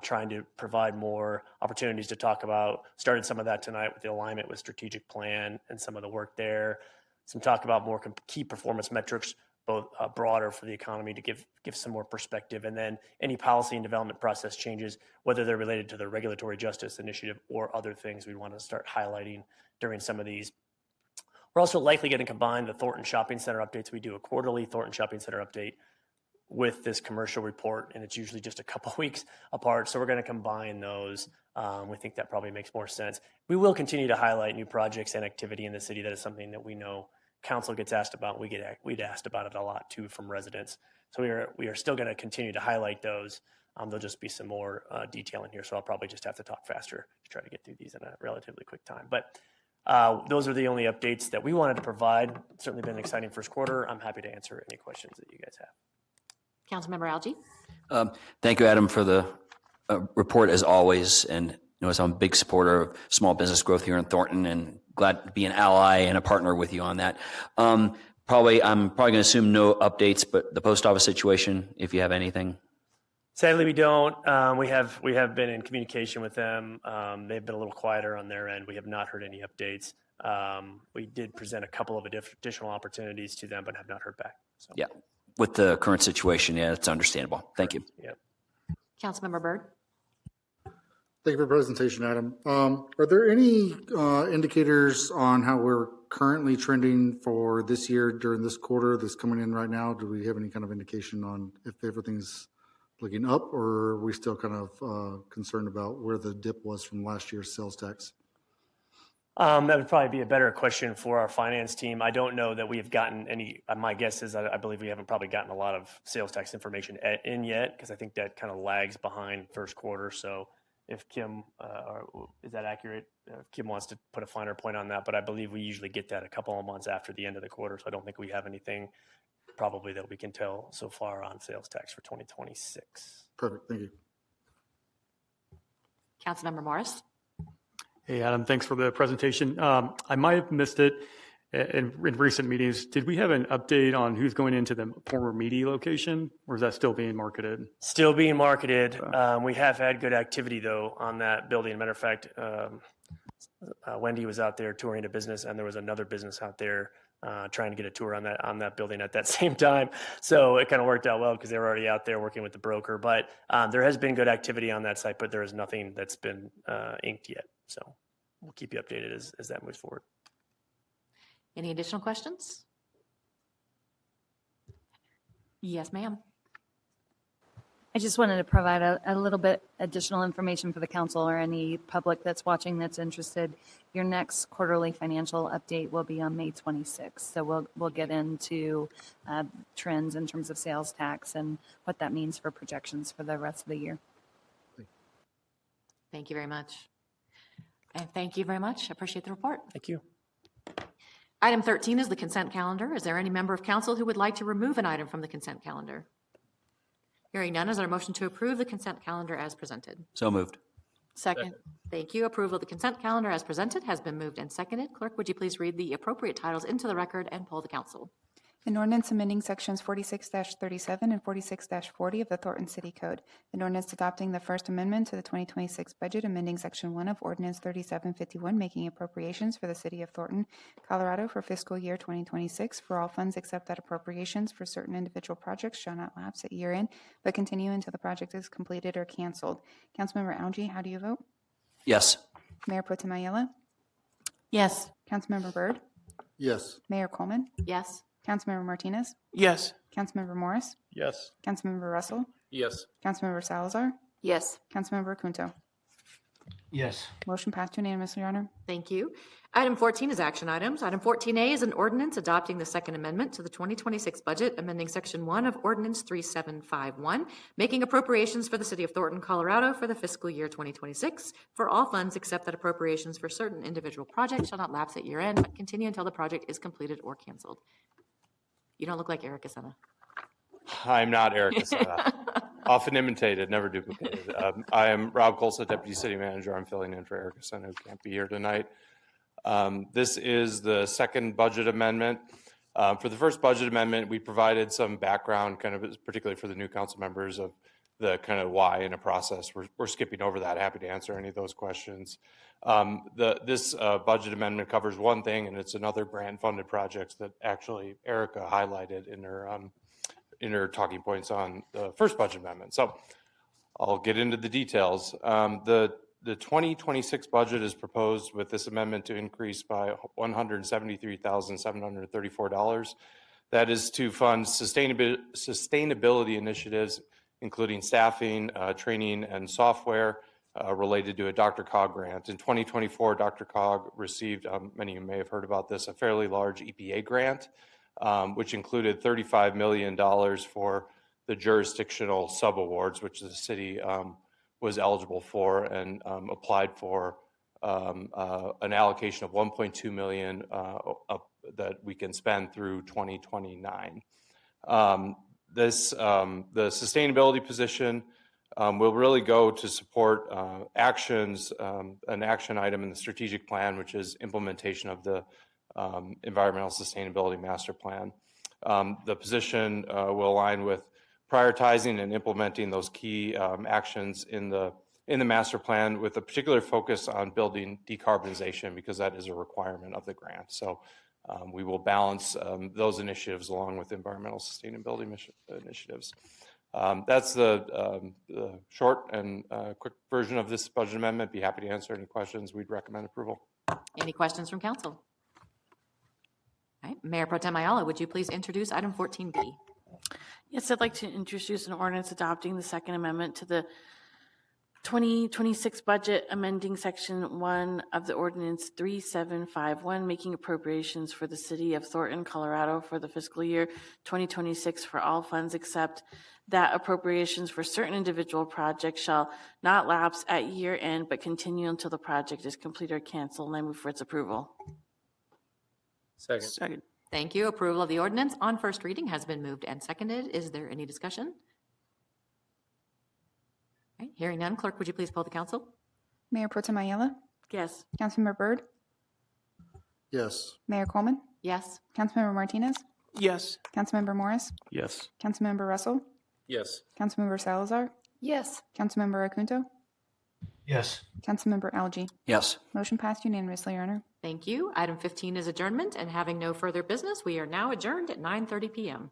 trying to provide more opportunities to talk about. Started some of that tonight with the alignment with strategic plan and some of the work there. Some talk about more key performance metrics, both broader for the economy to give some more perspective, and then any policy and development process changes, whether they're related to the regulatory justice initiative or other things we want to start highlighting during some of these. We're also likely going to combine the Thornton Shopping Center updates. We do a quarterly Thornton Shopping Center update with this commercial report, and it's usually just a couple weeks apart. So we're going to combine those. We think that probably makes more sense. We will continue to highlight new projects and activity in the city. That is something that we know council gets asked about. We'd asked about it a lot too from residents. So we are still going to continue to highlight those. There'll just be some more detail in here. So I'll probably just have to talk faster to try to get through these in a relatively quick time. But those are the only updates that we wanted to provide. It's certainly been an exciting first quarter. I'm happy to answer any questions that you guys have. Councilmember Algie. Thank you, Adam, for the report as always. And I'm a big supporter of small business growth here in Thornton, and glad to be an ally and a partner with you on that. I'm probably going to assume no updates, but the post office situation, if you have anything. Sadly, we don't. We have been in communication with them. They've been a little quieter on their end. We have not heard any updates. We did present a couple of additional opportunities to them, but have not heard back. So. Yeah, with the current situation, yeah, it's understandable. Thank you. Yeah. Councilmember Byrd. Thank you for the presentation, Adam. Are there any indicators on how we're currently trending for this year during this quarter that's coming in right now? Do we have any kind of indication on if everything's looking up, or are we still kind of concerned about where the dip was from last year's sales tax? That would probably be a better question for our finance team. I don't know that we have gotten any. My guess is I believe we haven't probably gotten a lot of sales tax information in yet, because I think that kind of lags behind first quarter. So if Kim, is that accurate? If Kim wants to put a finer point on that, but I believe we usually get that a couple of months after the end of the quarter. So I don't think we have anything probably that we can tell so far on sales tax for 2026. Perfect. Thank you. Councilmember Morris. Hey, Adam, thanks for the presentation. I might have missed it in recent meetings. Did we have an update on who's going into the former media location, or is that still being marketed? Still being marketed. We have had good activity, though, on that building. Matter of fact, Wendy was out there touring a business, and there was another business out there trying to get a tour on that building at that same time. So it kind of worked out well because they were already out there working with the broker. But there has been good activity on that site, but there is nothing that's been inked yet. So we'll keep you updated as that moves forward. Any additional questions? Yes, ma'am. I just wanted to provide a little bit additional information for the council or any public that's watching that's interested. Your next quarterly financial update will be on May 26th. So we'll get into trends in terms of sales tax and what that means for projections for the rest of the year. Thank you very much. And thank you very much. I appreciate the report. Thank you. Item 13 is the consent calendar. Is there any member of council who would like to remove an item from the consent calendar? Hearing none, is there a motion to approve the consent calendar as presented? So moved. Second. Thank you. Approval of the consent calendar as presented has been moved and seconded. Clerk, would you please read the appropriate titles into the record and poll the council? An ordinance amending sections 46-37 and 46-40 of the Thornton City Code. An ordinance adopting the First Amendment to the 2026 budget, amending Section 1 of Ordinance 3751, making appropriations for the City of Thornton, Colorado for fiscal year 2026 for all funds except that appropriations for certain individual projects shall not lapse at year end, but continue until the project is completed or canceled. Councilmember Algie, how do you vote? Yes. Mayor Pro Tem Ayala? Yes. Councilmember Byrd? Yes. Mayor Coleman? Yes. Councilmember Martinez? Yes. Councilmember Morris? Yes. Councilmember Russell? Yes. Councilmember Salazar? Yes. Councilmember Acunto? Yes. Motion passed unanimously, Your Honor. Thank you. Item 14 is action items. Item 14A is an ordinance adopting the Second Amendment to the 2026 budget, amending Section 1 of Ordinance 3751, making appropriations for the City of Thornton, Colorado for the fiscal year 2026 for all funds except that appropriations for certain individual projects shall not lapse at year end, but continue until the project is completed or canceled. You don't look like Eric Asena. I'm not Eric Asena. Often imitated, never duplicated. I am Rob Colsa, Deputy City Manager. I'm filling in for Eric Asena, who can't be here tonight. This is the second budget amendment. For the first budget amendment, we provided some background, kind of particularly for the new council members, of the kind of why in a process. We're skipping over that. Happy to answer any of those questions. This budget amendment covers one thing, and it's another grant-funded projects that actually Erica highlighted in her talking points on the first budget amendment. So I'll get into the details. The 2026 budget is proposed with this amendment to increase by $173,734. That is to fund sustainability initiatives, including staffing, training, and software related to a DRCOG grant. In 2024, DRCOG received, many of you may have heard about this, a fairly large EPA grant, which included $35 million for the jurisdictional subawards, which the city was eligible for and applied for an allocation of $1.2 million that we can spend through 2029. The sustainability position will really go to support actions, an action item in the strategic plan, which is implementation of the environmental sustainability master plan. The position will align with prioritizing and implementing those key actions in the master plan, with a particular focus on building decarbonization, because that is a requirement of the grant. So we will balance those initiatives along with environmental sustainability initiatives. That's the short and quick version of this budget amendment. Be happy to answer any questions. We'd recommend approval. Any questions from council? All right. Mayor Pro Tem Ayala, would you please introduce item 14B? Yes, I'd like to introduce an ordinance adopting the Second Amendment to the 2026 budget, amending Section 1 of the Ordinance 3751, making appropriations for the City of Thornton, Colorado for the fiscal year 2026 for all funds except that appropriations for certain individual projects shall not lapse at year end, but continue until the project is completed or canceled. And I move for its approval. Second. Thank you. Approval of the ordinance on first reading has been moved and seconded. Is there any discussion? All right, hearing none, clerk, would you please poll the council? Mayor Pro Tem Ayala? Yes. Councilmember Byrd? Yes. Mayor Coleman? Yes. Councilmember Martinez? Yes. Councilmember Morris? Yes. Councilmember Russell? Yes. Councilmember Salazar? Yes. Councilmember Acunto? Yes. Councilmember Algie? Yes. Motion passed unanimously, Your Honor. Thank you. Item 15 is adjournment, and having no further business, we are now adjourned at 9:30 p.m.